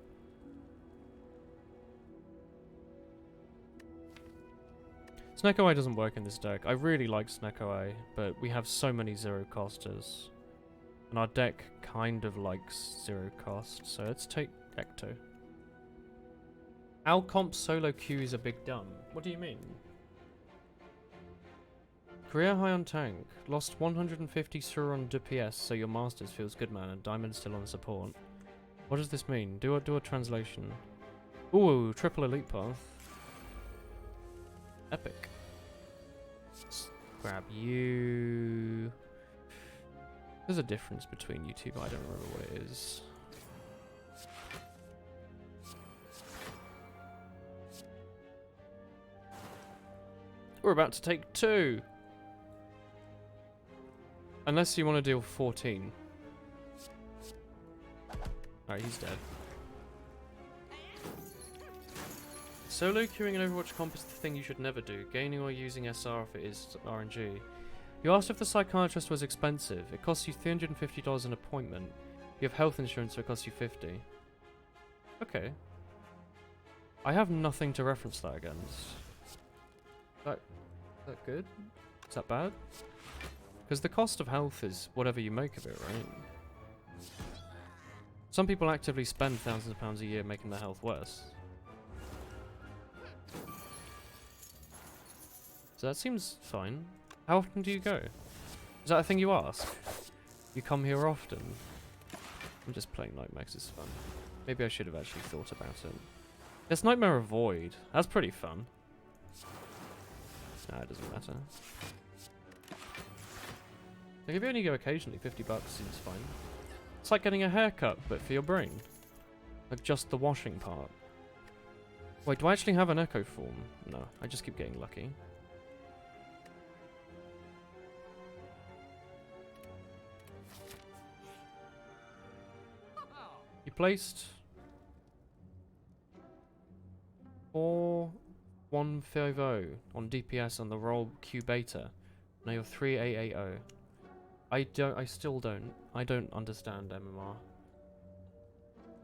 Snecko Eye doesn't work in this deck. I really like Snecko Eye, but we have so many zero costers. And our deck kind of likes zero cost, so let's take Ecto. Alcomp solo queue is a big dumb. What do you mean? Career high on tank. Lost 150 sur on DPS, so your masters feels good, man, and diamond still on support. What does this mean? Do a translation. Ooh, triple elite path. Epic. Let's grab you. There's a difference between you two, but I don't remember what it is. We're about to take 2. Unless you want to deal 14. Alright, he's dead. Solo queuing in Overwatch comp is the thing you should never do. Gaining or using SR if it is RNG. You asked if the psychiatrist was expensive. It costs you $350 an appointment. You have health insurance, so it costs you $50. Okay. I have nothing to reference that against. Is that good? Is that bad? Because the cost of health is whatever you make of it, right? Some people actively spend thousands of pounds a year making their health worse. So that seems fine. How often do you go? Is that a thing you ask? You come here often? I'm just playing Nightmare 'cause it's fun. Maybe I should have actually thought about it. There's Nightmare Avoid. That's pretty fun. Nah, it doesn't matter. Like, if you only go occasionally, $50 seems fine. It's like getting a haircut, but for your brain. Like, just the washing part. Wait, do I actually have an echo form? No, I just keep getting lucky. You placed 4150 on DPS on the roll Q beta. Now you're 3880. I don't understand MMR.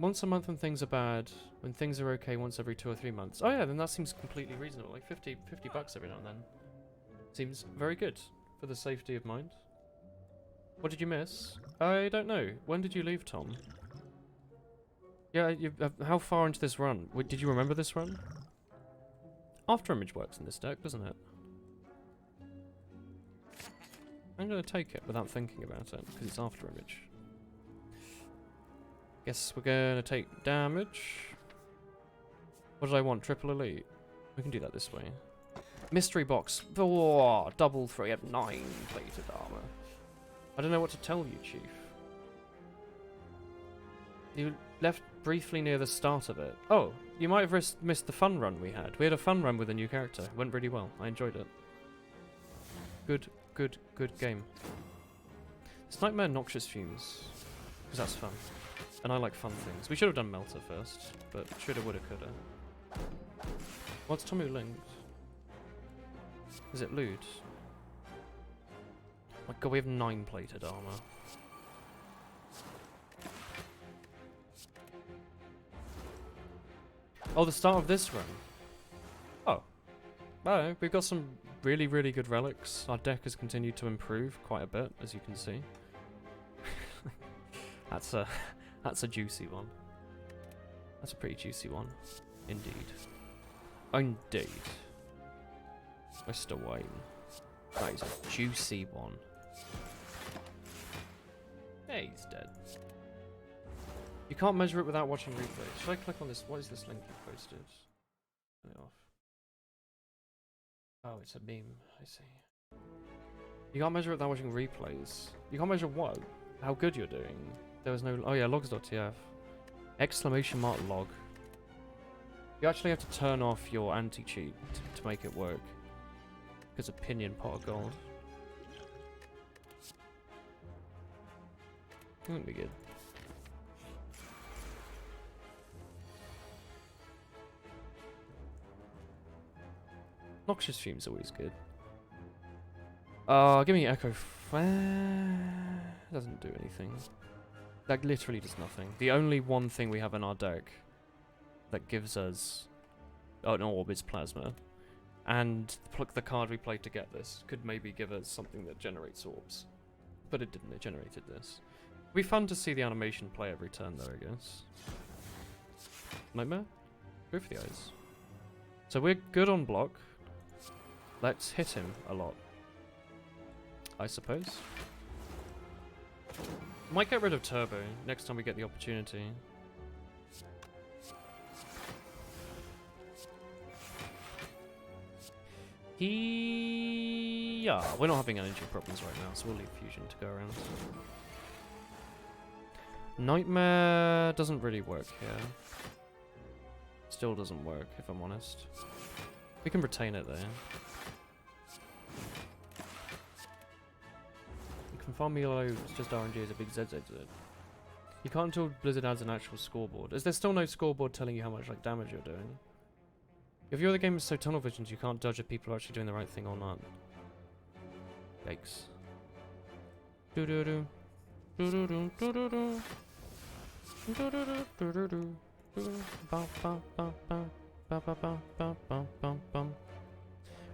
Once a month when things are bad, when things are okay once every 2 or 3 months. Oh yeah, then that seems completely reasonable. Like $50 every now and then. Seems very good for the safety of mind. What did you miss? I don't know. When did you leave, Tom? Yeah, how far into this run? Did you remember this run? After Image works in this deck, doesn't it? I'm going to take it without thinking about it, because it's After Image. Guess we're going to take damage. What did I want? Triple Elite? We can do that this way. Mystery Box. Oh, double 3 at 9 plated armor. I don't know what to tell you, Chief. You left briefly near the start of it. Oh, you might have missed the fun run we had. We had a fun run with a new character. It went really well. I enjoyed it. Good game. It's Nightmare Noxious Fumes. Because that's fun. And I like fun things. We should have done Melter first, but shoulda, woulda, coulda. What's Tomu linked? Is it loot? My god, we have 9 plated armor. Oh, the start of this run. Oh. Oh, we've got some really, really good relics. Our deck has continued to improve quite a bit, as you can see. That's a juicy one. That's a pretty juicy one. Indeed. Indeed. Mr. Wayne. That is a juicy one. Hey, he's dead. You can't measure it without watching replays. Should I click on this? What is this link you posted? Turn it off. Oh, it's a meme. I see. You can't measure it without watching replays. You can't measure what? How good you're doing. There was no... Oh yeah, logs.tf. Exclamation mark log. You actually have to turn off your anti-cheat to make it work. Because opinion pot of gold. I think we're good. Noxious Fume's always good. Give me Echo. Doesn't do anything. That literally does nothing. The only one thing we have in our deck that gives us an orb is Plasma. And the card we played to get this could maybe give us something that generates orbs. But it didn't, it generated this. It'd be fun to see the animation play every turn though, I guess. Nightmare? Go for the eyes. So we're good on block. Let's hit him a lot. I suppose. Might get rid of Turbo next time we get the opportunity. Yeah, we're not having energy problems right now, so we'll leave Fusion to go around. Nightmare doesn't really work here. Still doesn't work, if I'm honest. We can retain it there. You can farm me low, it's just RNG as a big ZZZ. You can't until Blizzard adds an actual scoreboard. Is there still no scoreboard telling you how much like damage you're doing? If your other game is so tunnel visions, you can't judge if people are actually doing the right thing or not. Yikes. Do do do. Do do do do do do. Do do do do do do.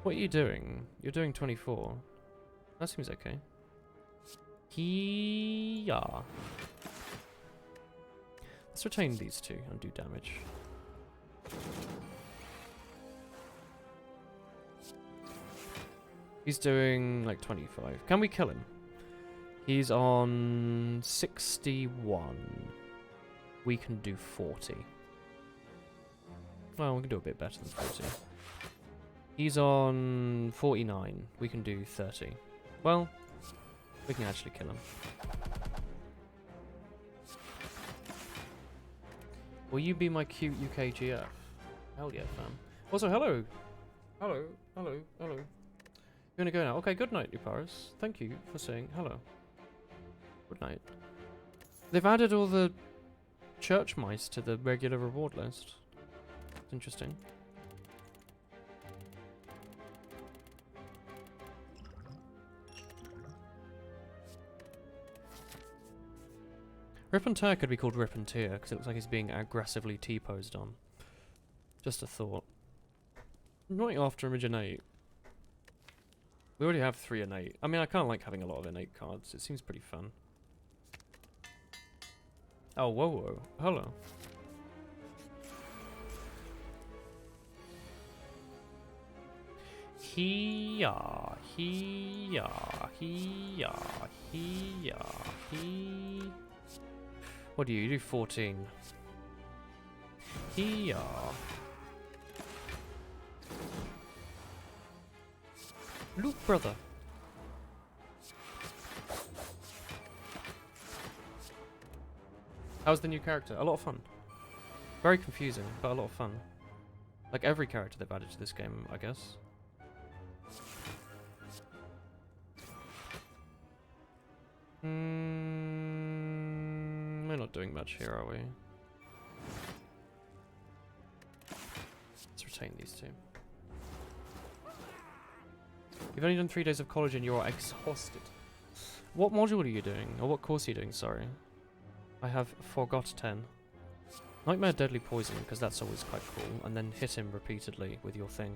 What are you doing? You're doing 24. That seems okay. Yeah. Let's retain these two and do damage. He's doing like 25. Can we kill him? He's on 61. We can do 40. Well, we can do a bit better than 40. He's on 49. We can do 30. Well, we can actually kill him. Will you be my cute UKGF? Hell yeah, fam. Also, hello. Hello, hello, hello. You're gonna go now? Okay, good night, Luparis. Thank you for saying hello. Good night. They've added all the church mice to the regular reward list. It's interesting. Rip and Tear could be called Rip and Tear because it looks like he's being aggressively T-posed on. Just a thought. Right after Image Innate. We already have 3 innate. I mean, I kind of like having a lot of innate cards. It seems pretty fun. Oh, whoa, whoa. Hello. He-ya, he-ya, he-ya, he-ya, he... What do? You do 14. He-ya. Luke, brother. How's the new character? A lot of fun. Very confusing, but a lot of fun. Like every character they've added to this game, I guess. We're not doing much here, are we? Let's retain these two. You've only done 3 days of college and you're exhausted. What module are you doing? Or what course are you doing, sorry? I have forgot 10. Nightmare Deadly Poison, because that's always quite cool. And then hit him repeatedly with your thing.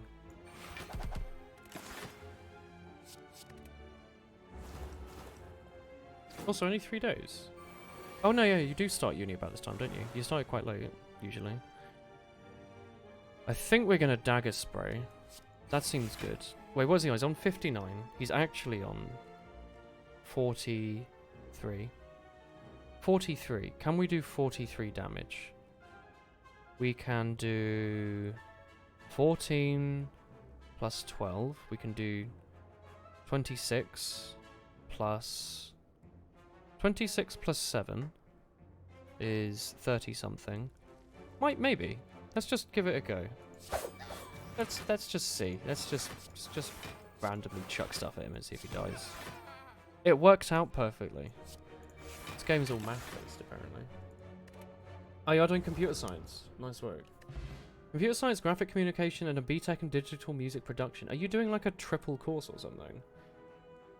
Also, only 3 days. Oh no, yeah, you do start uni about this time, don't you? You start quite late, usually. I think we're gonna dagger spray. That seems good. Wait, what is he on? He's on 59. He's actually on 43. 43. Can we do 43 damage? We can do 14 plus 12. We can do 26 plus... 26 plus 7 is 30 something. Maybe. Let's just give it a go. Let's just see. Let's just randomly chuck stuff at him and see if he dies. It worked out perfectly. This game is all math-based, apparently. Oh, you're doing computer science. Nice work. Computer science, graphic communication, and a BTEC in digital music production. Are you doing like a triple course or something?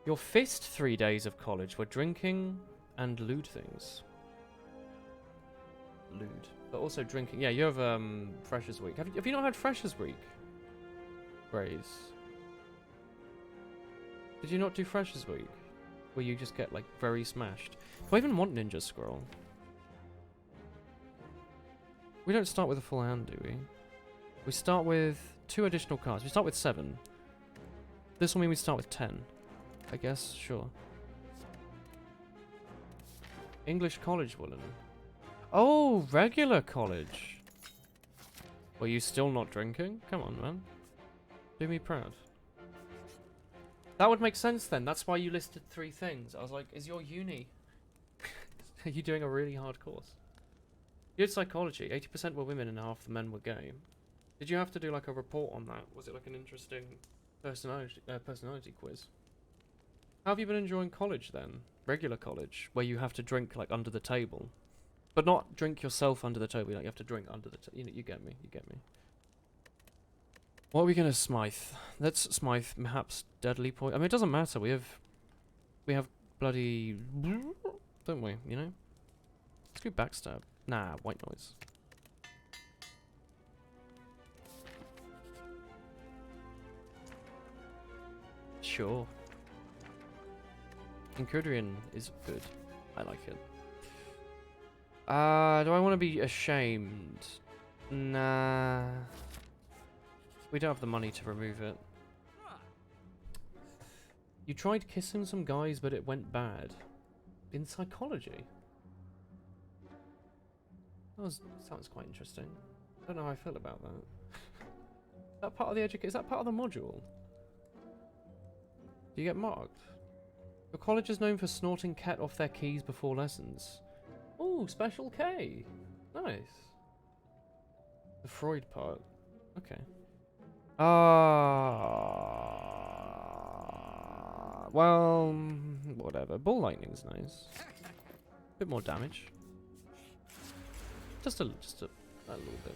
Your first 3 days of college were drinking and lewd things. Lewd. But also drinking. Yeah, you have Freshers Week. Have you not had Freshers Week? Graze. Did you not do Freshers Week? Where you just get like very smashed. Do I even want Ninja Scroll? We don't start with a full hand, do we? We start with 2 additional cards. We start with 7. This will mean we start with 10. I guess, sure. English college woolen. Oh, regular college. Were you still not drinking? Come on, man. Do me proud. That would make sense then. That's why you listed 3 things. I was like, is your uni... Are you doing a really hard course? You did psychology. 80% were women and half the men were gay. Did you have to do like a report on that? Was it like an interesting personality quiz? How have you been enjoying college then? Regular college, where you have to drink like under the table. But not drink yourself under the table, like you have to drink under the table. You get me, you get me. What are we gonna smite? Let's smite perhaps deadly point. I mean, it doesn't matter. We have bloody, don't we? You know. Let's do backstab. Nah, white noise. Sure. Incudrian is good. I like it. Do I want to be ashamed? Nah. We don't have the money to remove it. You tried kissing some guys, but it went bad. In psychology? Sounds quite interesting. I don't know how I feel about that. Is that part of the is that part of the module? Do you get marked? Your college is known for snorting cat off their keys before lessons. Ooh, special K. Nice. The Freud part. Okay. Well, whatever. Ball lightning's nice. Bit more damage. Just a little bit.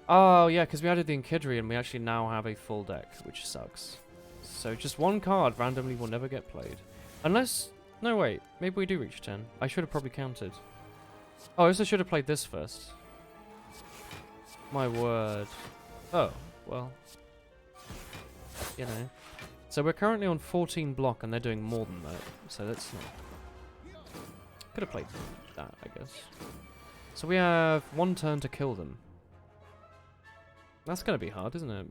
Oh yeah, because we added the Enkidri and we actually now have a full deck, which sucks. So just 1 card randomly will never get played. Unless... No, wait. Maybe we do reach 10. I should have probably counted. Oh, I also should have played this first. My word. Oh, well. You know. So we're currently on 14 block and they're doing more than that. So that's not... Could have played that, I guess. So we have 1 turn to kill them. That's going to be hard, isn't it?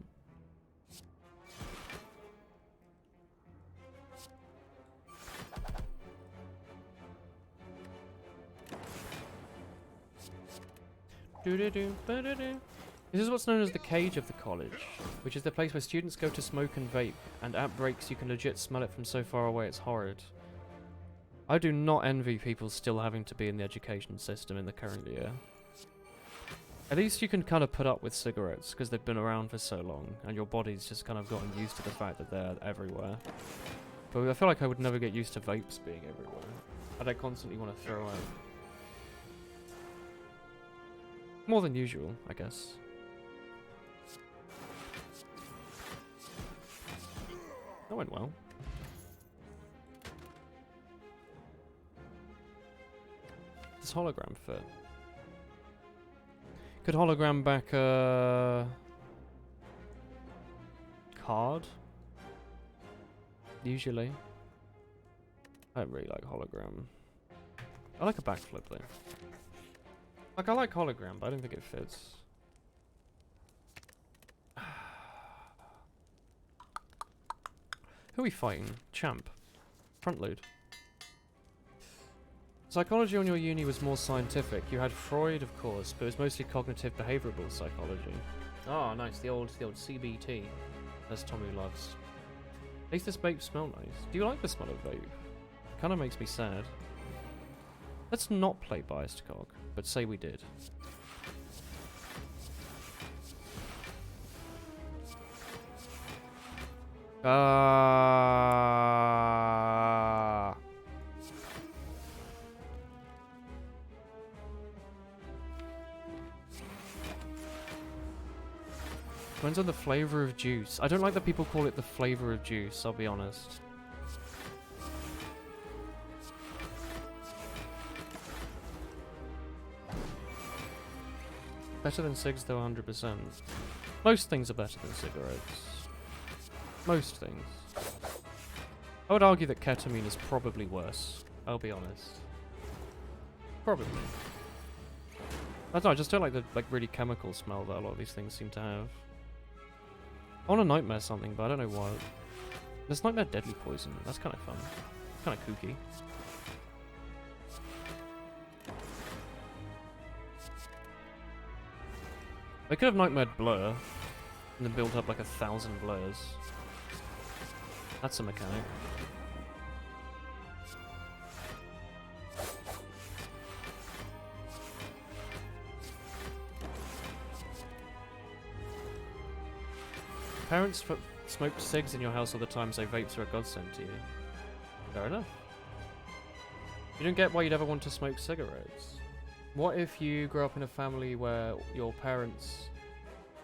This is what's known as the cage of the college, which is the place where students go to smoke and vape, and at breaks you can legit smell it from so far away it's horrid. I do not envy people still having to be in the education system in the current year. At least you can kind of put up with cigarettes, because they've been around for so long, and your body's just kind of gotten used to the fact that they're everywhere. But I feel like I would never get used to vapes being everywhere. I'd constantly want to throw out. More than usual, I guess. That went well. Does hologram fit? Could hologram back a card? Usually. I don't really like hologram. I like a backflip though. Like, I like hologram, but I don't think it fits. Who are we fighting? Champ. Front load. Psychology on your uni was more scientific. You had Freud, of course, but it was mostly cognitive behavioral psychology. Oh, nice. The old CBT. As Tommy loves. At least this vape smell nice. Do you like the smell of vape? It kind of makes me sad. Let's not play biased cog, but say we did. Depends on the flavor of juice. I don't like that people call it the flavor of juice, I'll be honest. Better than cigs though, 100%. Most things are better than cigarettes. Most things. I would argue that ketamine is probably worse. I'll be honest. Probably. I don't know, I just don't like the really chemical smell that a lot of these things seem to have. I want a nightmare something, but I don't know what. There's nightmare deadly poison. That's kind of fun. Kind of kooky. They could have nightmared blur, and then built up like 1,000 blurs. That's a mechanic. Parents smoke cigs in your house all the time, so vapes are a godsend to you. Fair enough. You don't get why you'd ever want to smoke cigarettes. What if you grew up in a family where your parents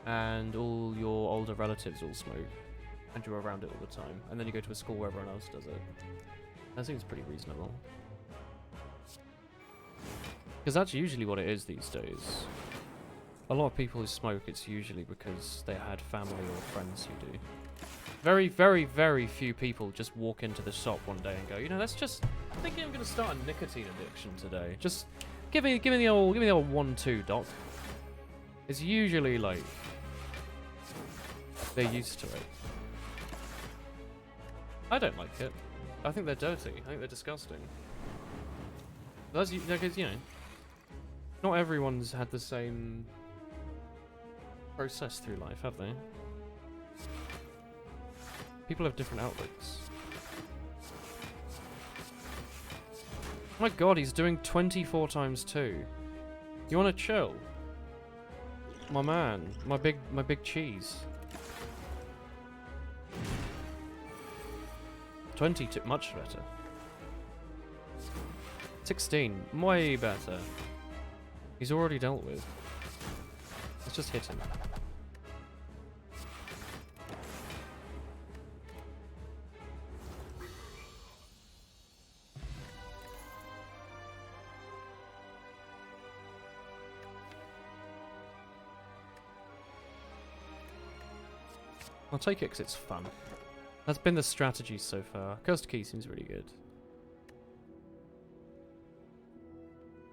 and all your older relatives all smoke, and you're around it all the time, and then you go to a school where everyone else does it? That seems pretty reasonable. Because that's usually what it is these days. A lot of people who smoke, it's usually because they had family or friends who do. Very, very, very few people just walk into the shop one day and go, you know, I'm thinking I'm going to start a nicotine addiction today. Just give me the old 1-2, doc. It's usually like they're used to it. I don't like it. I think they're dirty. I think they're disgusting. That's because, you know, not everyone's had the same process through life, have they? People have different outlooks. Oh my god, he's doing 24 times 2. You wanna chill? My man, my big cheese. 22, much better. 16, way better. He's already dealt with. Let's just hit him. I'll take it because it's fun. That's been the strategy so far. Cursed Key seems really good.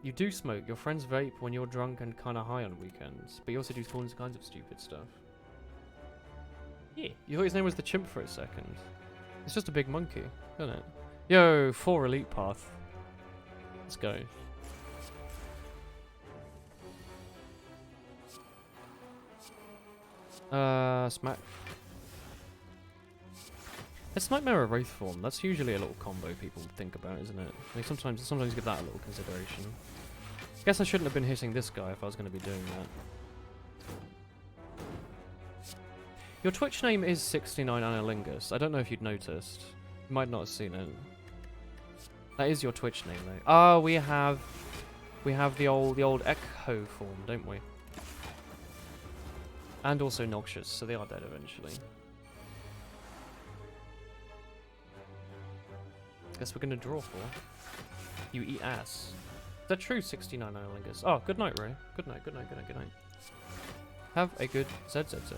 You do smoke. Your friends vape when you're drunk and kind of high on weekends. But you also do all kinds of stupid stuff. Yeah. You thought his name was the chimp for a second. It's just a big monkey, isn't it? Yo, 4 elite path. Let's go. Smack. It's Nightmare of Wraith form. That's usually a little combo people think about, isn't it? I mean, sometimes give that a little consideration. I guess I shouldn't have been hitting this guy if I was going to be doing that. Your Twitch name is 69 Analingus. I don't know if you'd noticed. You might not have seen it. That is your Twitch name, though. Oh, we have the old Echo form, don't we? And also noxious, so they are dead eventually. Guess we're gonna draw 4. You eat ass. Is that true? 69 Islanders. Oh, good night, Ray. Good night, good night, good night, good night. Have a good ZZZ.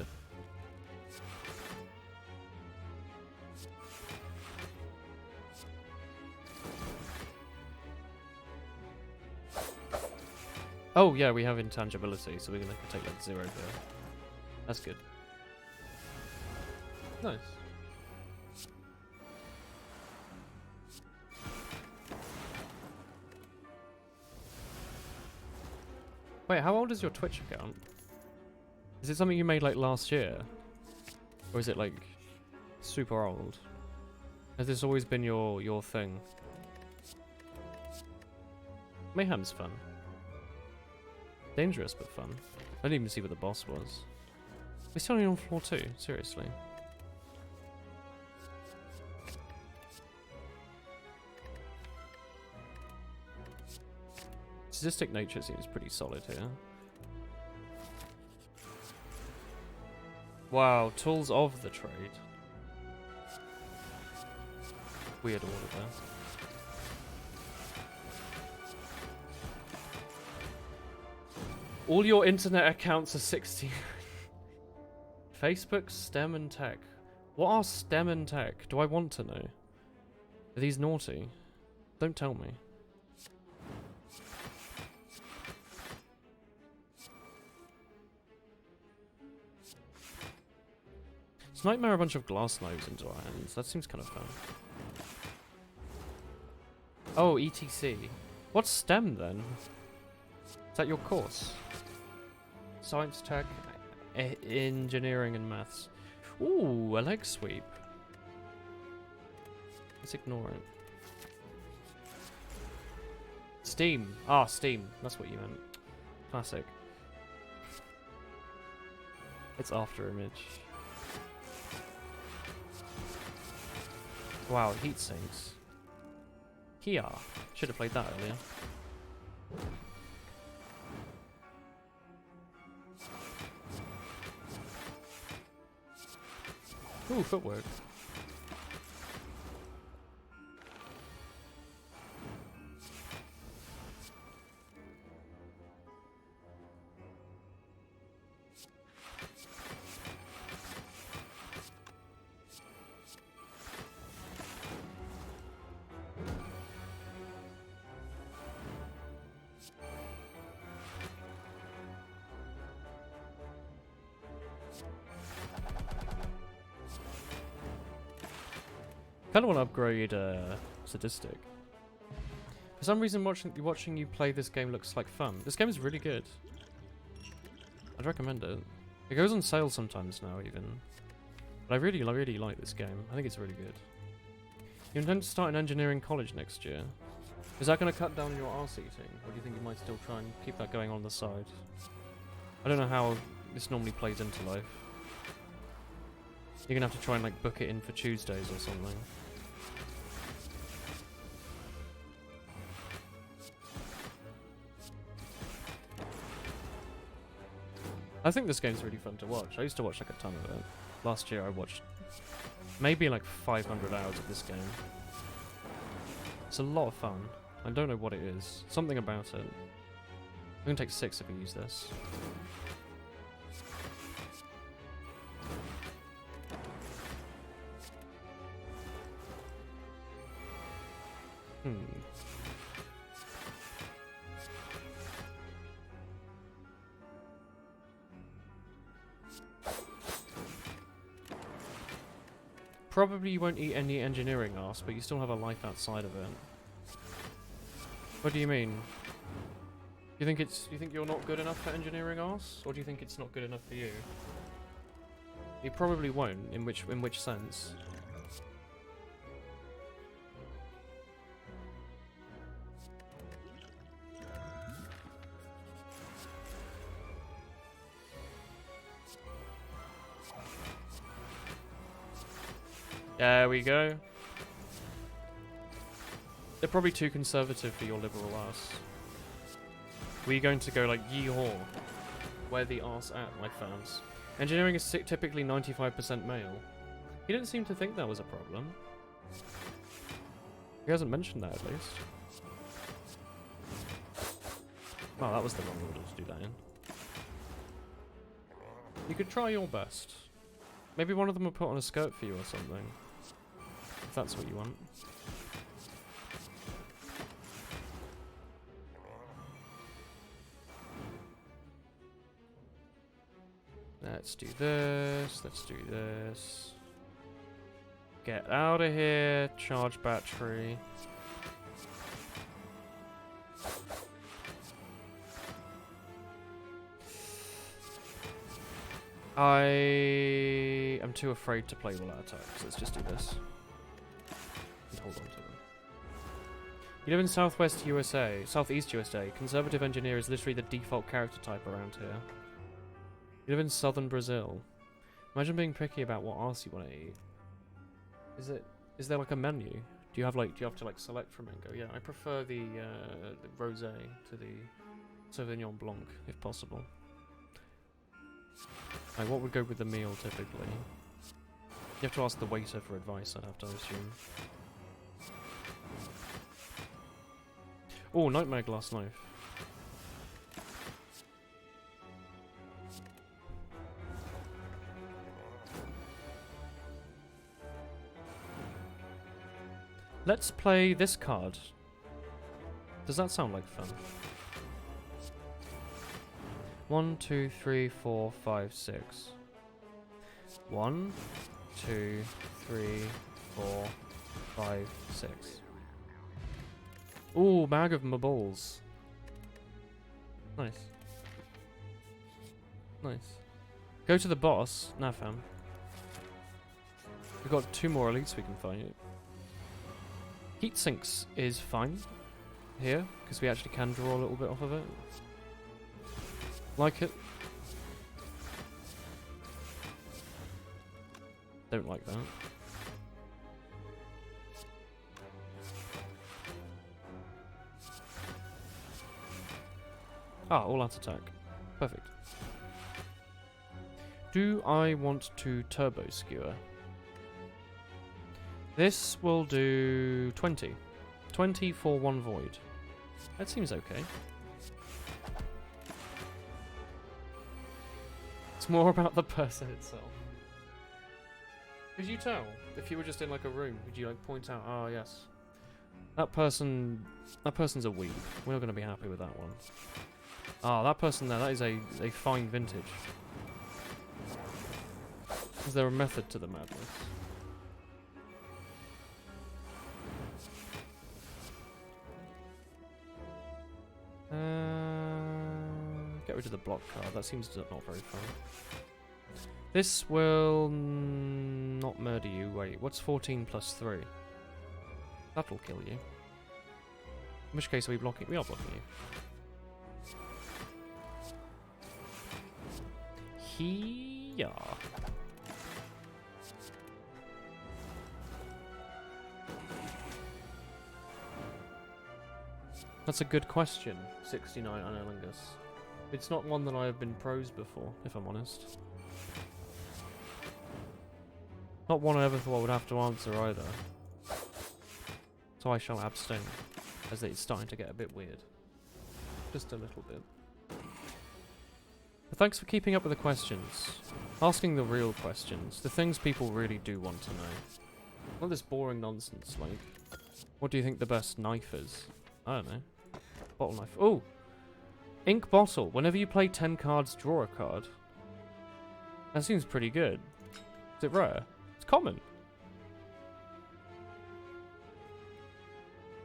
Oh, yeah, we have intangibility, so we're gonna take like 0 there. That's good. Nice. Wait, how old is your Twitch account? Is it something you made like last year? Or is it like super old? Has this always been your thing? Mayhem's fun. Dangerous but fun. I didn't even see what the boss was. We're still only on floor 2, seriously. Sadistic nature seems pretty solid here. Wow, tools of the trade. Weird order there. All your internet accounts are 60. Facebook, STEM and Tech. What are STEM and Tech? Do I want to know? Are these naughty? Don't tell me. Let's nightmare a bunch of glass knives into our hands. That seems kind of fun. Oh, ETC. What's STEM then? Is that your course? Science, tech, engineering and maths. Ooh, a leg sweep. Let's ignore it. Steam. Ah, Steam. That's what you meant. Classic. It's after image. Wow, heat sinks. Here. Should have played that earlier. Ooh, footwork. Kind of want to upgrade Sadistic. For some reason, watching you play this game looks like fun. This game is really good. I'd recommend it. It goes on sale sometimes now, even. But I really like this game. I think it's really good. You intend to start in engineering college next year. Is that going to cut down your arse eating, or do you think you might still try and keep that going on the side? I don't know how this normally plays into life. You're gonna have to try and like book it in for Tuesdays or something. I think this game's really fun to watch. I used to watch like a ton of it. Last year I watched maybe like 500 hours of this game. It's a lot of fun. I don't know what it is. Something about it. I'm gonna take 6 if we use this. Probably you won't eat any engineering arse, but you still have a life outside of it. What do you mean? You think you're not good enough for engineering arse, or do you think it's not good enough for you? You probably won't. In which sense? There we go. They're probably too conservative for your liberal ass. Were you going to go like, yeehaw? Where the arse at, my fans? Engineering is typically 95% male. He didn't seem to think that was a problem. He hasn't mentioned that, at least. Oh, that was the wrong order to do that in. You could try your best. Maybe one of them will put on a skirt for you or something. If that's what you want. Let's do this. Let's do this. Get out of here. Charge battery. I am too afraid to play all out attacks. Let's just do this. And hold on to them. You live in Southwest USA, Southeast USA. Conservative engineer is literally the default character type around here. You live in southern Brazil. Imagine being picky about what arse you want to eat. Is there like a menu? Do you have to like select from it and go, yeah, I prefer the rosé to the Sauvignon Blanc, if possible. Like, what would go with the meal typically? You have to ask the waiter for advice, I'd have to assume. Oh, nightmare glass knife. Let's play this card. Does that sound like fun? 1, 2, 3, 4, 5, 6. 1, 2, 3, 4, 5, 6. Ooh, bag of marbles. Nice. Nice. Go to the boss. Nah, fam. We've got 2 more elites we can fight. Heat sinks is fine here, because we actually can draw a little bit off of it. Like it. Don't like that. Ah, all out attack. Perfect. Do I want to turbo skewer? This will do 20. 20 for 1 void. That seems okay. It's more about the person itself. Could you tell? If you were just in like a room, could you like point out, oh yes, that person's a weeb. We're not going to be happy with that one. Ah, that person there, that is a fine vintage. Is there a method to the madness? Get rid of the block card. That seems not very fun. This will not murder you. Wait, what's 14 plus 3? That'll kill you. In which case are we blocking? We are blocking you. Here. That's a good question, 69 Analingus. It's not one that I have been prosed before, if I'm honest. Not one I ever thought I would have to answer either. So I shall abstain, as it's starting to get a bit weird. Just a little bit. But thanks for keeping up with the questions. Asking the real questions. The things people really do want to know. Not this boring nonsense, like... What do you think the best knife is? I don't know. Bottle knife. Oh! Ink bottle. Whenever you play 10 cards, draw a card. That seems pretty good. Is it rare? It's common.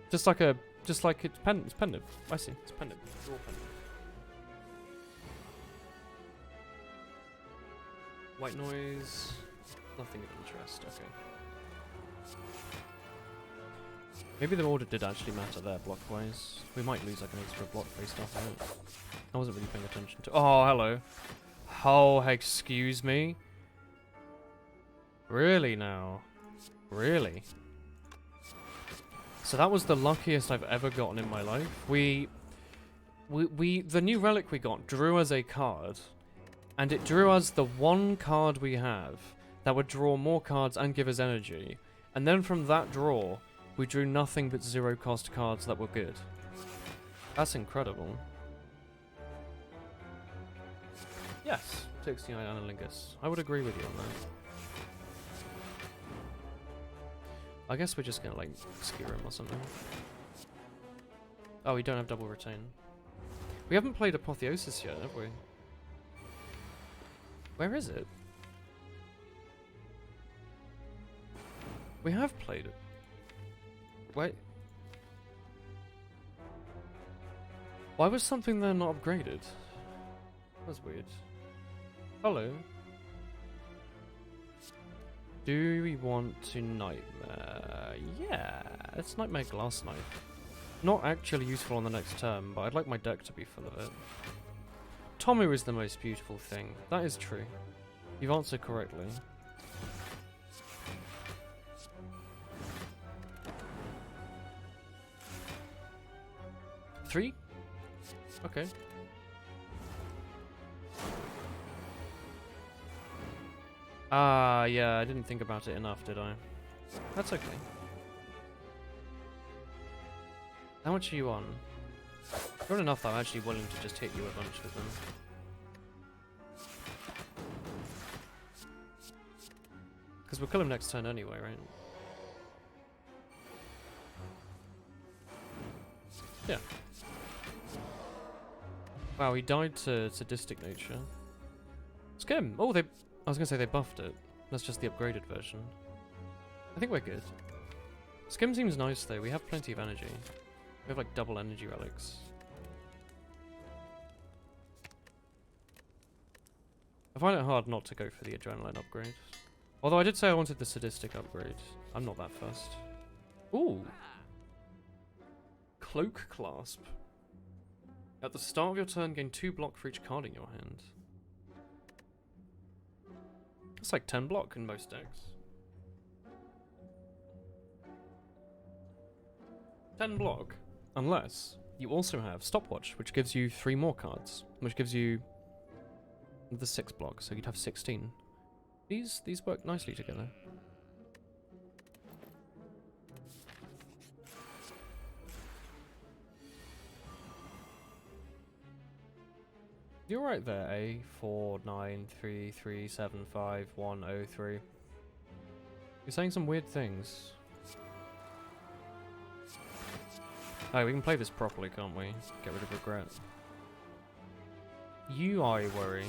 Just like it's pendant. It's pendant. I see. It's pendant. Draw pendant. White noise. Nothing of interest. Okay. Maybe the order did actually matter there, block-wise. We might lose like an extra block based off of it. I wasn't really paying attention to. Oh, hello. Oh, excuse me. Really now? Really? So that was the luckiest I've ever gotten in my life. The new relic we got drew as a card, And it drew us the one card we have that would draw more cards and give us energy. And then from that draw, we drew nothing but 0 cost cards that were good. That's incredible. Yes, 69 Analingus. I would agree with you on that. I guess we're just gonna like skewer him or something. Oh, we don't have double retain. We haven't played Apotheosis yet, have we? Where is it? We have played it. Wait. Why was something there not upgraded? That's weird. Hello. Do we want to Nightmare? Yeah, it's Nightmare Glass Knife. Not actually useful on the next turn, but I'd like my deck to be full of it. Tomu is the most beautiful thing. That is true. You've answered correctly. Three? Okay. Ah, yeah, I didn't think about it enough, did I? That's okay. How much are you on? Not enough that I'm actually willing to just hit you a bunch with them. Because we'll kill him next turn anyway, right? Yeah. Wow, he died to Sadistic Nature. Skim! Oh, I was gonna say they buffed it. That's just the upgraded version. I think we're good. Skim seems nice though, we have plenty of energy. We have like double energy relics. I find it hard not to go for the adrenaline upgrade. Although I did say I wanted the sadistic upgrade. I'm not that fussed. Ooh! Cloak Clasp. At the start of your turn, gain 2 block for each card in your hand. That's like 10 block in most decks. 10 block. Unless you also have Stopwatch, which gives you 3 more cards. Which gives you the 6 block, so you'd have 16. These work nicely together. You're right there, A49337510 You're saying some weird things. Oh, we can play this properly, can't we? Get rid of regret. You, I worry.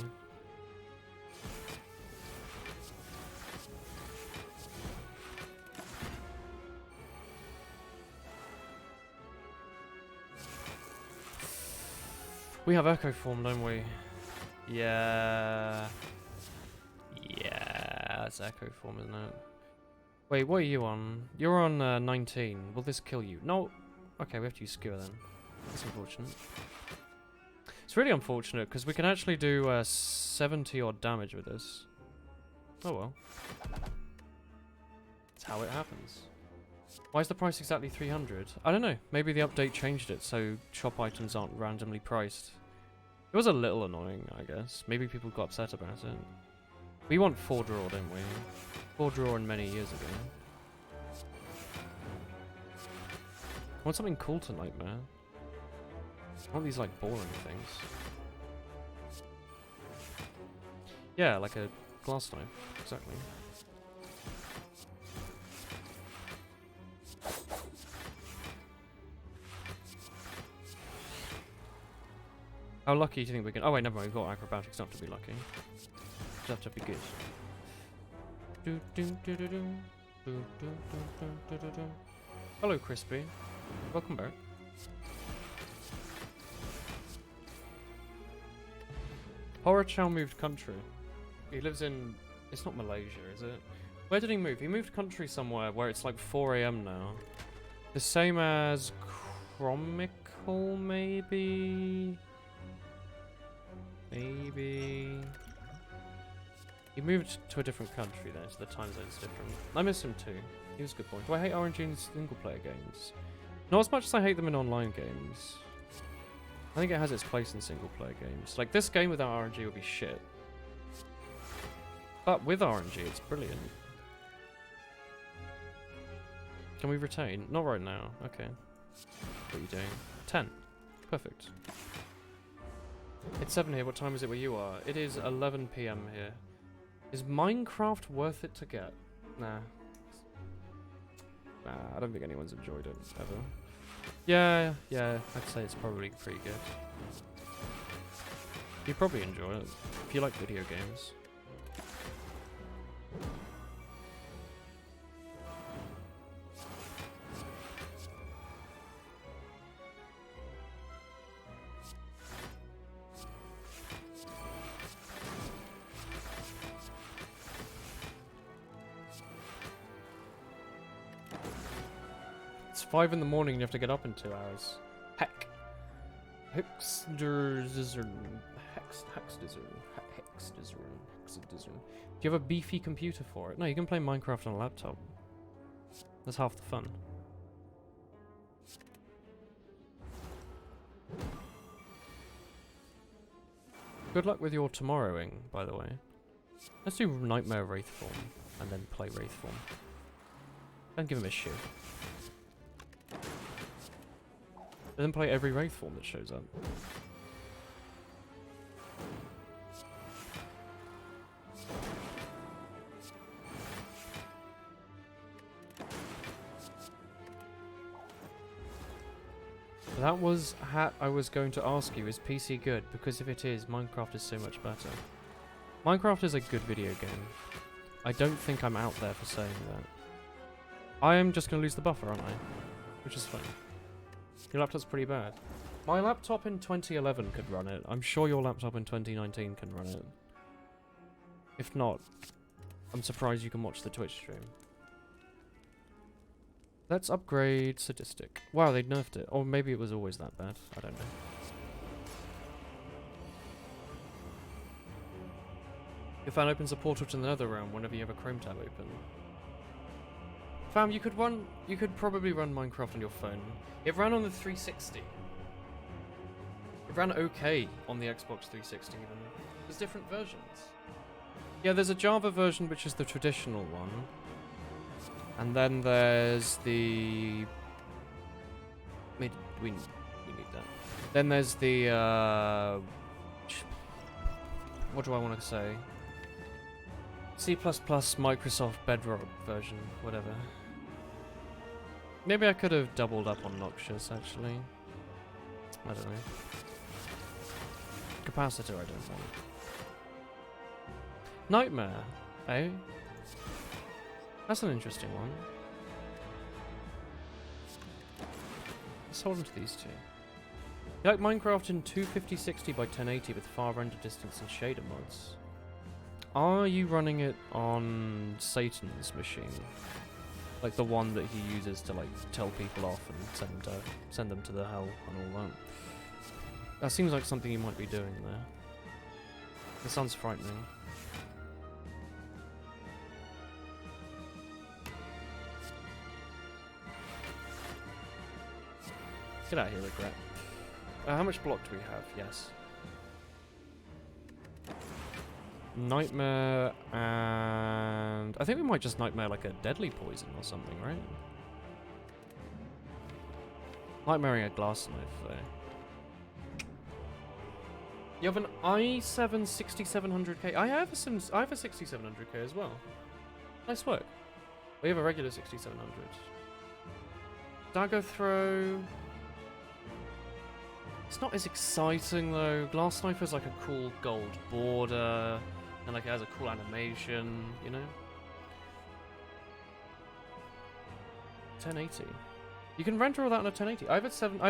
We have Echo Form, don't we? Yeah. Yeah, that's Echo Form, isn't it? Wait, what are you on? You're on 19. Will this kill you? No. Okay, we have to use Skewer then. That's unfortunate. It's really unfortunate, because we can actually do 70 odd damage with this. Oh well. That's how it happens. Why is the price exactly 300? I don't know. Maybe the update changed it so shop items aren't randomly priced. It was a little annoying, I guess. Maybe people got upset about it. We want 4 draw, don't we? 4 draw in many years ago. I want something cool to Nightmare. I want these, like, boring things. Yeah, like a glass knife. Exactly. How lucky do you think we can... Oh wait, never mind, we've got acrobatics not to be lucky. Just have to be good. Hello, Crispy. Welcome back. Horror Chow moved country. He lives in... It's not Malaysia, is it? Where did he move? He moved country somewhere where it's like 4 AM now. The same as... Chromical, maybe? Maybe... He moved to a different country then, so the time zone's different. I miss him too. He was a good point. Do I hate RNG in single-player games? Not as much as I hate them in online games. I think it has its place in single-player games. Like, this game without RNG would be shit. But with RNG, it's brilliant. Can we retain? Not right now. Okay. What are you doing? 10. Perfect. It's 7 here. What time is it where you are? It is 11 PM here. Is Minecraft worth it to get? Nah. Nah, I don't think anyone's enjoyed it, ever. Yeah, I'd say it's probably pretty good. You probably enjoy it, if you like video games. It's 5 in the morning and you have to get up in 2 hours. Heck. Hexdizern. Do you have a beefy computer for it? No, you can play Minecraft on a laptop. That's half the fun. Good luck with your tomorrowing, by the way. Let's do Nightmare Wraithform and then play Wraithform. Don't give him a shit. And then play every Wraithform that shows up. That was hat I was going to ask you, is PC good? Because if it is, Minecraft is so much better. Minecraft is a good video game. I don't think I'm out there for saying that. I am just going to lose the buffer, aren't I? Which is fine. Your laptop's pretty bad. My laptop in 2011 could run it. I'm sure your laptop in 2019 can run it. If not, I'm surprised you can watch the Twitch stream. Let's upgrade Sadistic. Wow, they nerfed it. Or maybe it was always that bad. I don't know. Your fan opens a portal to the nether realm whenever you have a Chrome tab open. Fam, you could probably run Minecraft on your phone. It ran on the 360. It ran okay on the Xbox 360 even. There's different versions. Yeah, there's a Java version which is the traditional one. And then there's the... We need that. Then there's the... what do I want to say? C++ Microsoft Bedrock version, whatever. Maybe I could have doubled up on Noxious, actually. I don't know. Capacitor I don't want. Nightmare, eh? That's an interesting one. Let's hold on to these two. You like Minecraft in 250/60 by 1080 with far render distance and shader mods? Are you running it on Satan's machine? Like the one that he uses to like tell people off and send them to the hell and all that. That seems like something you might be doing there. That sounds frightening. Get out of here, regret. How much block do we have? Yes. Nightmare and... I think we might just nightmare like a deadly poison or something, right? Nightmaring a glass knife, though. You have an i7 6700K. I have a 6700K as well. Nice work. We have a regular 6700. Dagger throw... It's not as exciting though. Glass Sniper is like a cool gold border, and like it has a cool animation, you know? 1080. You can render all that on a 1080. I have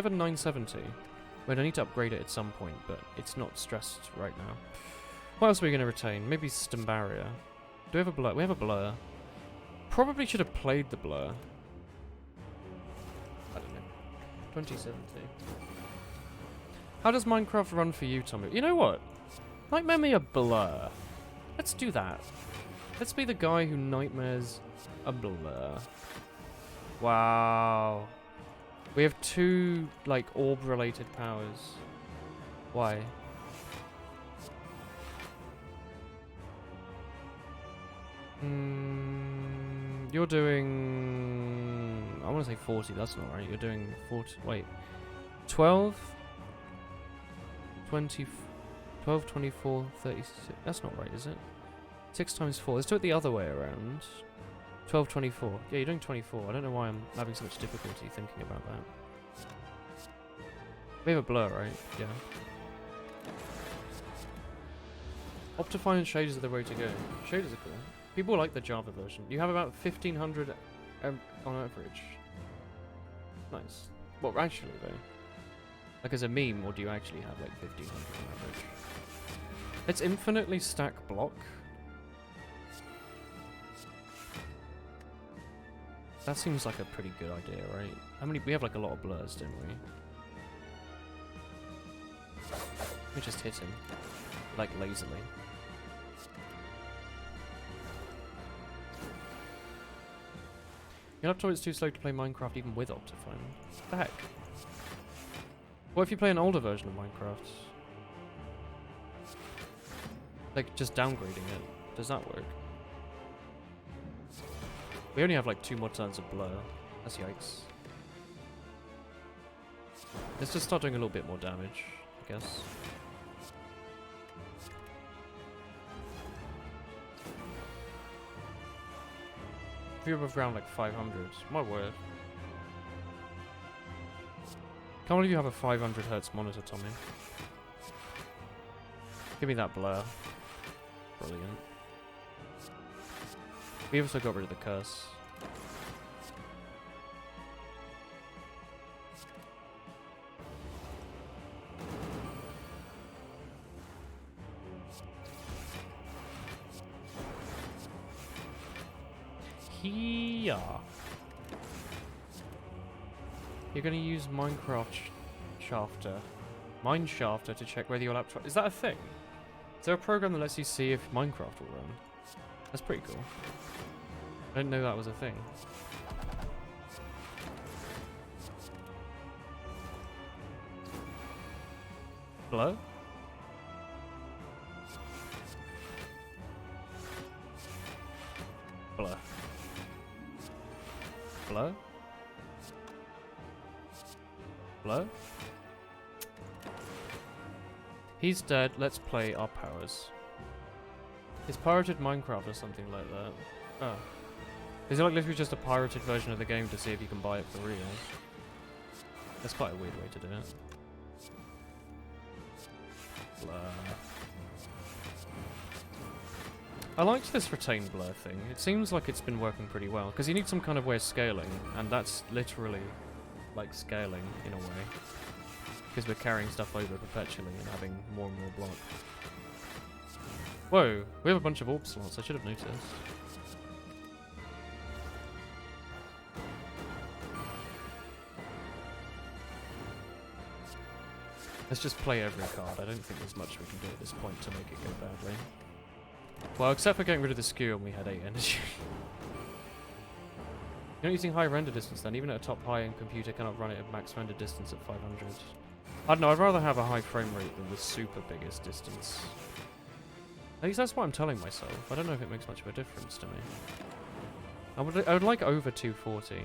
a 970. Wait, I need to upgrade it at some point, but it's not stressed right now. What else are we going to retain? Maybe System Barrier. Do we have a blur? We have a blur. Probably should have played the blur. I don't know. 2070. How does Minecraft run for you, Tommy? You know what? Nightmare me a blur. Let's do that. Let's be the guy who nightmares a blur. Wow. We have 2, like, orb-related powers. Why? You're doing... I want to say 40, that's not right. You're doing 40... Wait. 12? 20... 12, 24, 36... That's not right, is it? 6 times 4. Let's do it the other way around. 12, 24. Yeah, you're doing 24. I don't know why I'm having so much difficulty thinking about that. We have a blur, right? Yeah. Optifine and shaders are the way to go. Shaders are cool. People like the Java version. You have about 1500 on average. Nice. Well, actually, though. Like as a meme, or do you actually have like 1500 on average? Let's infinitely stack block. That seems like a pretty good idea, right? How many? We have like a lot of blurs, didn't we? We just hit him. Like lazily. Your laptop is too slow to play Minecraft even with Optifine. What the heck? What if you play an older version of Minecraft? Like just downgrading it. Does that work? We only have like 2 more turns of blur. That's yikes. Let's just start doing a little bit more damage, I guess. If you're around like 500, my word. Can't believe you have a 500 Hz monitor, Tommy. Give me that blur. Brilliant. We also got rid of the curse. Here. You're gonna use Minecraft Shafter. Mineshafter to check whether your laptop... Is that a thing? Is there a program that lets you see if Minecraft will run? That's pretty cool. I didn't know that was a thing. Hello? Hello? Hello? Hello? He's dead, let's play our powers. It's pirated Minecraft or something like that. Oh. Is it like literally just a pirated version of the game to see if you can buy it for real? That's quite a weird way to do it. Blur. I liked this retained blur thing. It seems like it's been working pretty well, because you need some kind of way of scaling, and that's literally like scaling in a way. Because we're carrying stuff over perpetually and having more and more block. Whoa, we have a bunch of AWP slots, I should have noticed. Let's just play every card. I don't think there's much we can do at this point to make it go badly. Well, except for getting rid of the skew and we had 8 energy. You're not using high render distance then. Even at a top high-end computer cannot run it at max render distance at 500. I don't know, I'd rather have a high frame rate than the super biggest distance. At least that's what I'm telling myself. I don't know if it makes much of a difference to me. I would like over 240.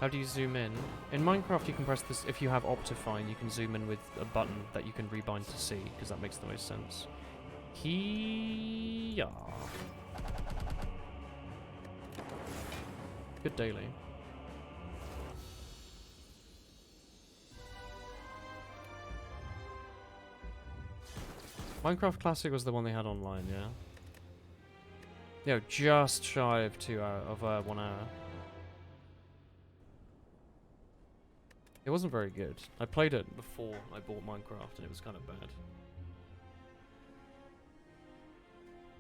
How do you zoom in? In Minecraft you can press this, if you have Optifine, you can zoom in with a button that you can rebind to C, because that makes the most sense. Here. Good daily. Minecraft Classic was the one they had online, yeah? Yo, just shy of 1 hour. It wasn't very good. I played it before I bought Minecraft and it was kind of bad.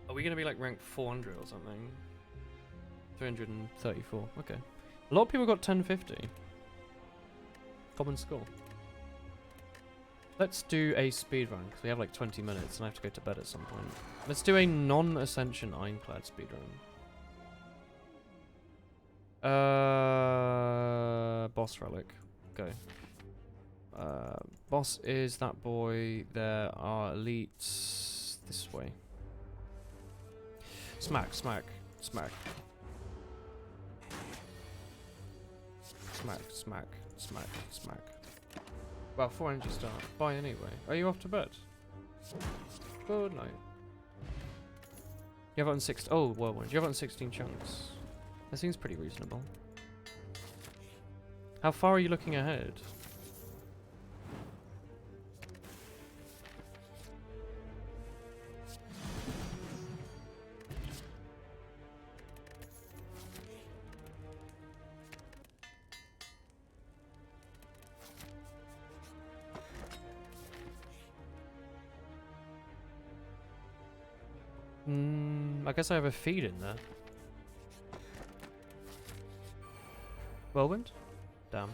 Are we gonna be like ranked 400 or something? 334, okay. A lot of people got 1050. Common score. Let's do a speedrun, because we have like 20 minutes and I have to go to bed at some point. Let's do a non-Ascension Ironclad speedrun. Boss relic. Go. Boss is that boy. There are elites this way. Smack, smack, smack. Smack, smack, smack, smack. Well, 4 energy star. Bye anyway. Are you off to bed? Good night. You have it on 6. Oh, whirlwind. You have it on 16 chunks. That seems pretty reasonable. How far are you looking ahead? I guess I have a feed in there. Whirlwind? Damn.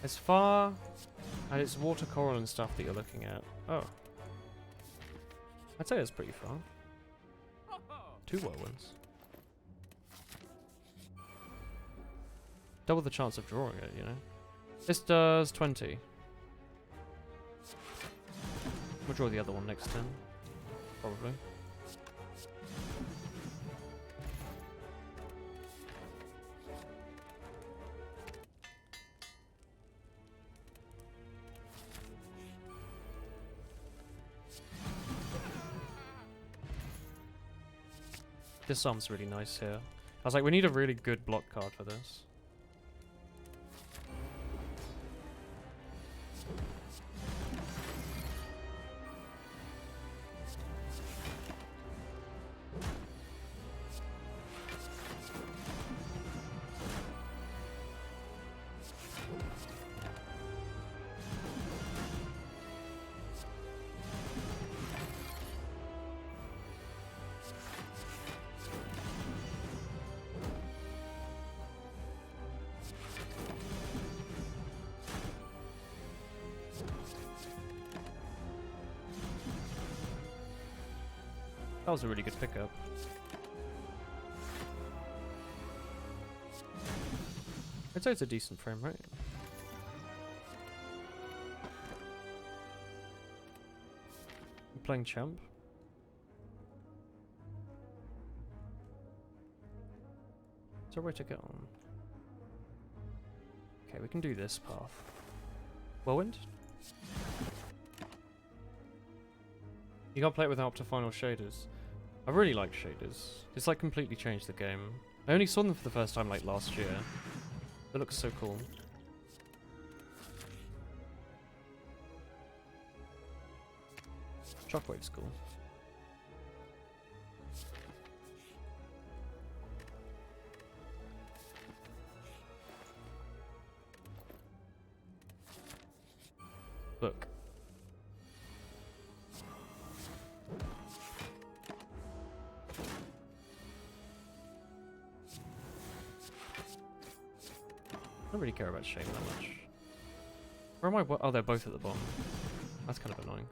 As far as it's water coral and stuff that you're looking at. Oh. I'd say it's pretty far. 2 whirlwinds. Double the chance of drawing it, you know. This does 20. We'll draw the other one next turn. Probably. This arm's really nice here. I was like, we need a really good block card for this. That was a really good pickup. I'd say it's a decent frame rate. I'm playing champ. Is there a way to get on? Okay, we can do this path. Whirlwind? You can't play it without Optifinal shaders. I really like shaders. It's like completely changed the game. I only saw them for the first time like last year. They look so cool. Shockwave's cool. Look. I don't really care about shade that much. Where am I? Oh, they're both at the bottom. That's kind of annoying.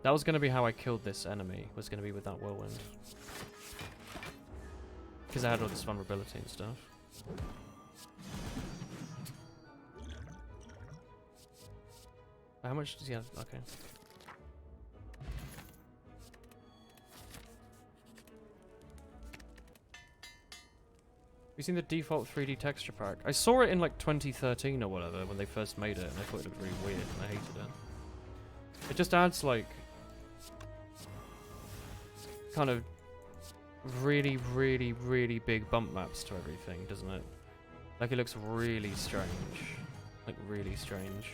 That was going to be how I killed this enemy, was going to be with that whirlwind. Because I had all this vulnerability and stuff. How much does he have? Okay. You seen the default 3D texture pack? I saw it in like 2013 or whatever when they first made it, and I thought it looked really weird and I hated it. It just adds like kind of really, really, really big bump maps to everything, doesn't it? Like it looks really strange. Like really strange.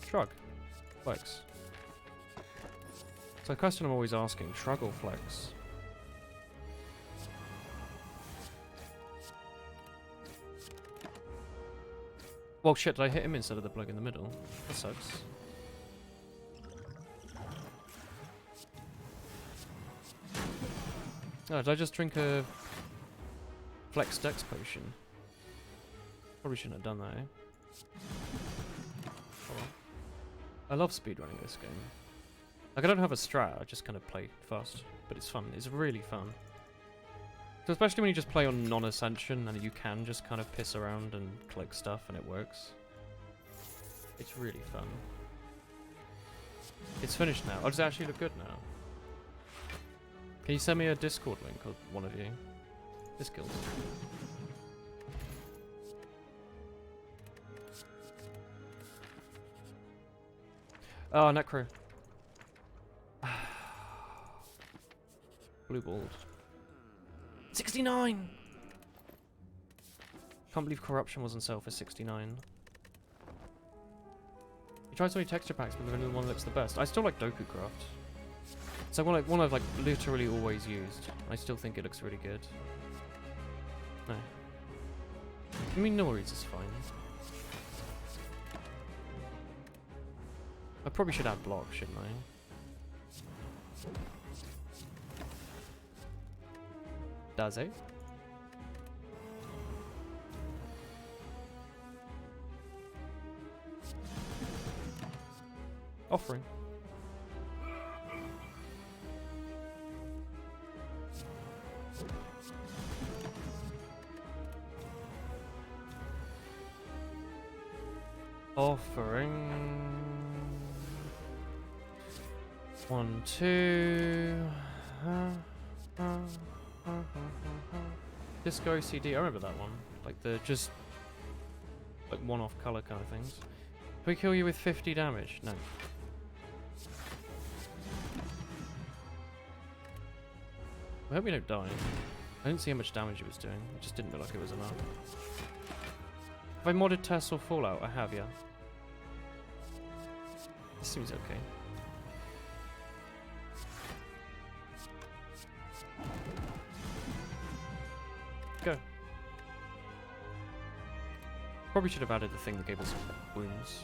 Shrug. Flex. It's a question I'm always asking. Shrug or flex? Well, shit, did I hit him instead of the plug in the middle? That sucks. Oh, did I just drink a Flex Dex potion? Probably shouldn't have done that, eh? Oh well. I love speedrunning this game. Like, I don't have a strat, I just kind of play fast. But it's fun, it's really fun. So especially when you just play on non-ascension and you can just kind of piss around and click stuff and it works. It's really fun. It's finished now. Oh, does it actually look good now? Can you send me a Discord link, or one of you? This kills. Oh, Necro. Blue balled. 69! Can't believe corruption was on sale for 69. You tried so many texture packs, but the vanilla one looks the best. I still like Dokucraft. It's like one I've like literally always used. I still think it looks really good. No. I mean, Norries is fine. I probably should add blocks, shouldn't I? Does it? Offering. Offering. 1, 2. Disco CD. I remember that one. Like the just like one-off color kind of things. Can we kill you with 50 damage? No. I hope we don't die. I didn't see how much damage it was doing. It just didn't look like it was enough. Have I modded Tess or Fallout? I have, yeah. This seems okay. Go. Probably should have added the thing that gave us wounds.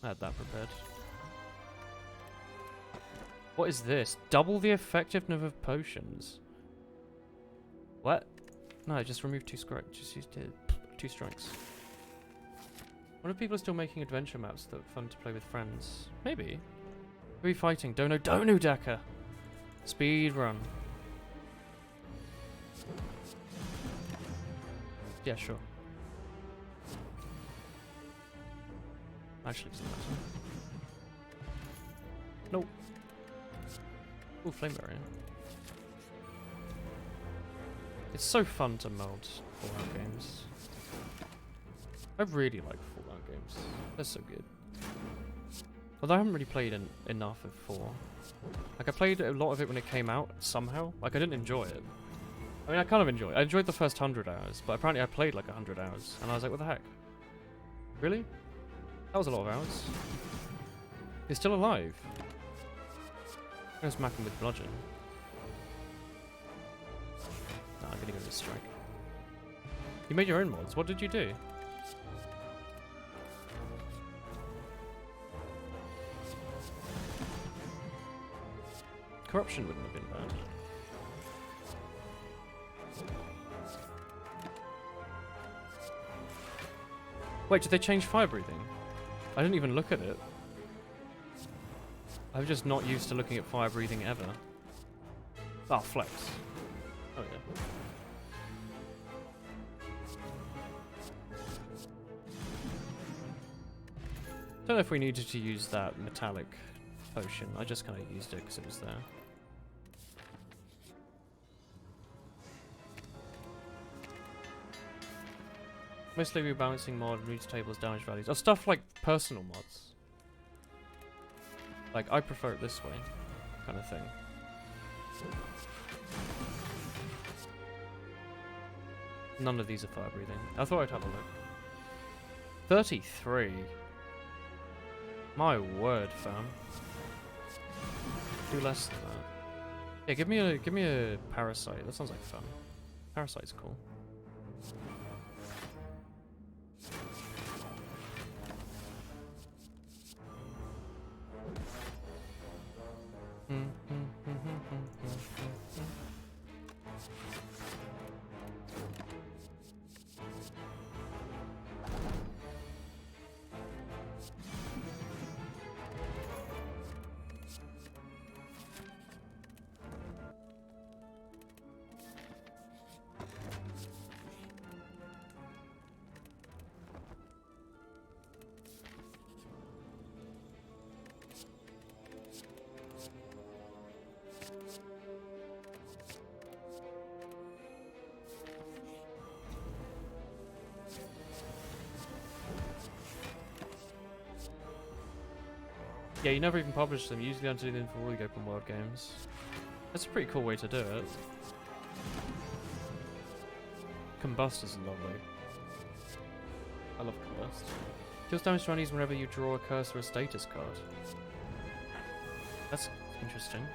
I had that prepared. What is this? Double the effectiveness of potions. What? No, just remove 2 strikes. Just used 2 strikes. What if people are still making adventure maps that are fun to play with friends? Maybe. Who are we fighting? Dono Decker! Speedrun. Yeah, sure. Actually, doesn't matter. Nope. Ooh, flame barrier. It's so fun to mod Fallout games. I really like Fallout games. They're so good. Although I haven't really played enough of 4. Like, I played a lot of it when it came out, somehow. Like, I didn't enjoy it. I mean, I kind of enjoyed it. I enjoyed the first 100 hours, but apparently I played like 100 hours. And I was like, what the heck? Really? That was a lot of hours. He's still alive. I'm gonna smack him with bludgeon. Nah, I'm gonna go with strike. You made your own mods. What did you do? Corruption wouldn't have been bad. Wait, did they change fire breathing? I didn't even look at it. I'm just not used to looking at fire breathing ever. Ah, flex. Oh yeah. Don't know if we needed to use that metallic potion. I just kind of used it because it was there. Mostly rebalancing mod, reads tables, damage values. Oh, stuff like personal mods. Like, I prefer it this way, kind of thing. None of these are fire breathing. I thought I'd have a look. 33. My word, fam. Do less than that. Yeah, give me a parasite. That sounds like fun. Parasite's cool. Yeah, you never even publish them. You usually don't do them for all the open world games. That's a pretty cool way to do it. Combust is lovely. I love Combust. Deals damage to enemies whenever you draw a curse or a status card. That's interesting.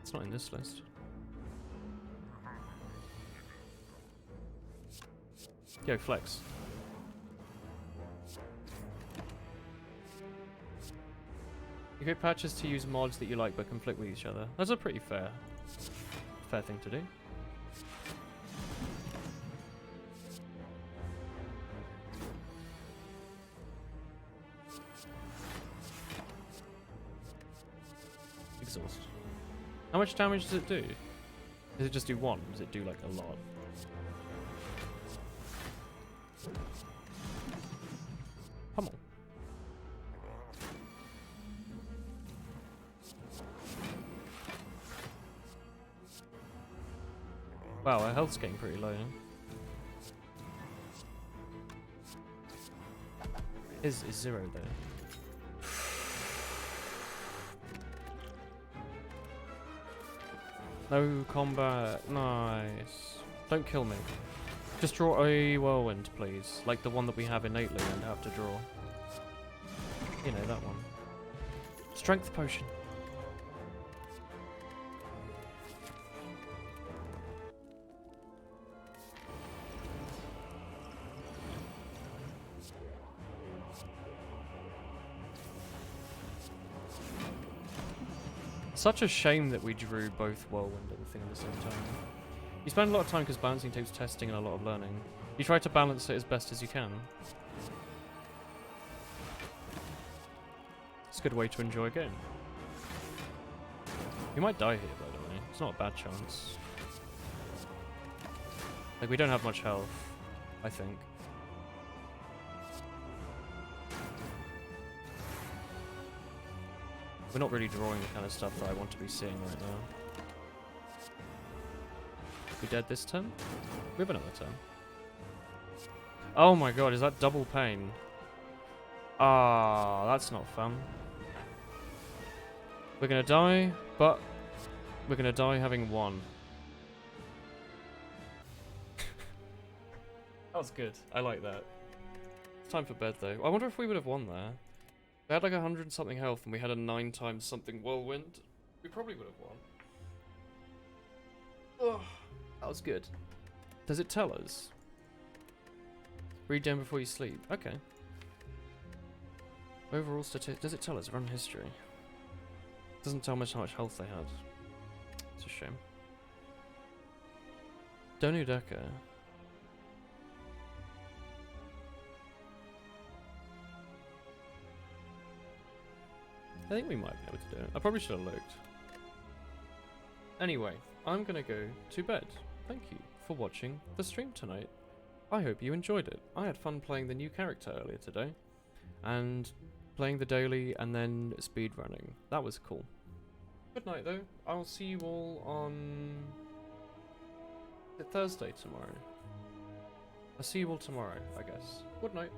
It's not in this list. Yo, flex. You get patches to use mods that you like but conflict with each other. That's a pretty fair thing to do. Exhaust. How much damage does it do? Does it just do one? Does it do like a lot? Pummel. Wow, our health's getting pretty low now. Is zero there? No combat. Nice. Don't kill me. Just draw a whirlwind, please. Like the one that we have innately and have to draw. You know, that one. Strength potion. Such a shame that we drew both whirlwind and the thing at the same time. You spend a lot of time because balancing takes testing and a lot of learning. You try to balance it as best as you can. It's a good way to enjoy a game. We might die here, by the way. It's not a bad chance. Like, we don't have much health, I think. We're not really drawing the kind of stuff that I want to be seeing right now. We dead this turn? We have another turn. Oh my god, is that double pain? Ah, that's not fun. We're gonna die, but we're gonna die having won. That was good. I like that. It's time for bed though. I wonder if we would have won there. We had like 100 something health and we had a 9 times something whirlwind. We probably would have won. Ugh, that was good. Does it tell us? Read down before you sleep. Okay. Overall statistics. Does it tell us? Run history. Doesn't tell much how much health they had. It's a shame. Donu Deka. I think we might be able to do it. I probably should have looked. Anyway, I'm gonna go to bed. Thank you for watching the stream tonight. I hope you enjoyed it. I had fun playing the new character earlier today. And playing the daily and then speedrunning. That was cool. Good night though. I'll see you all on Thursday tomorrow. I'll see you all tomorrow, I guess. Good night.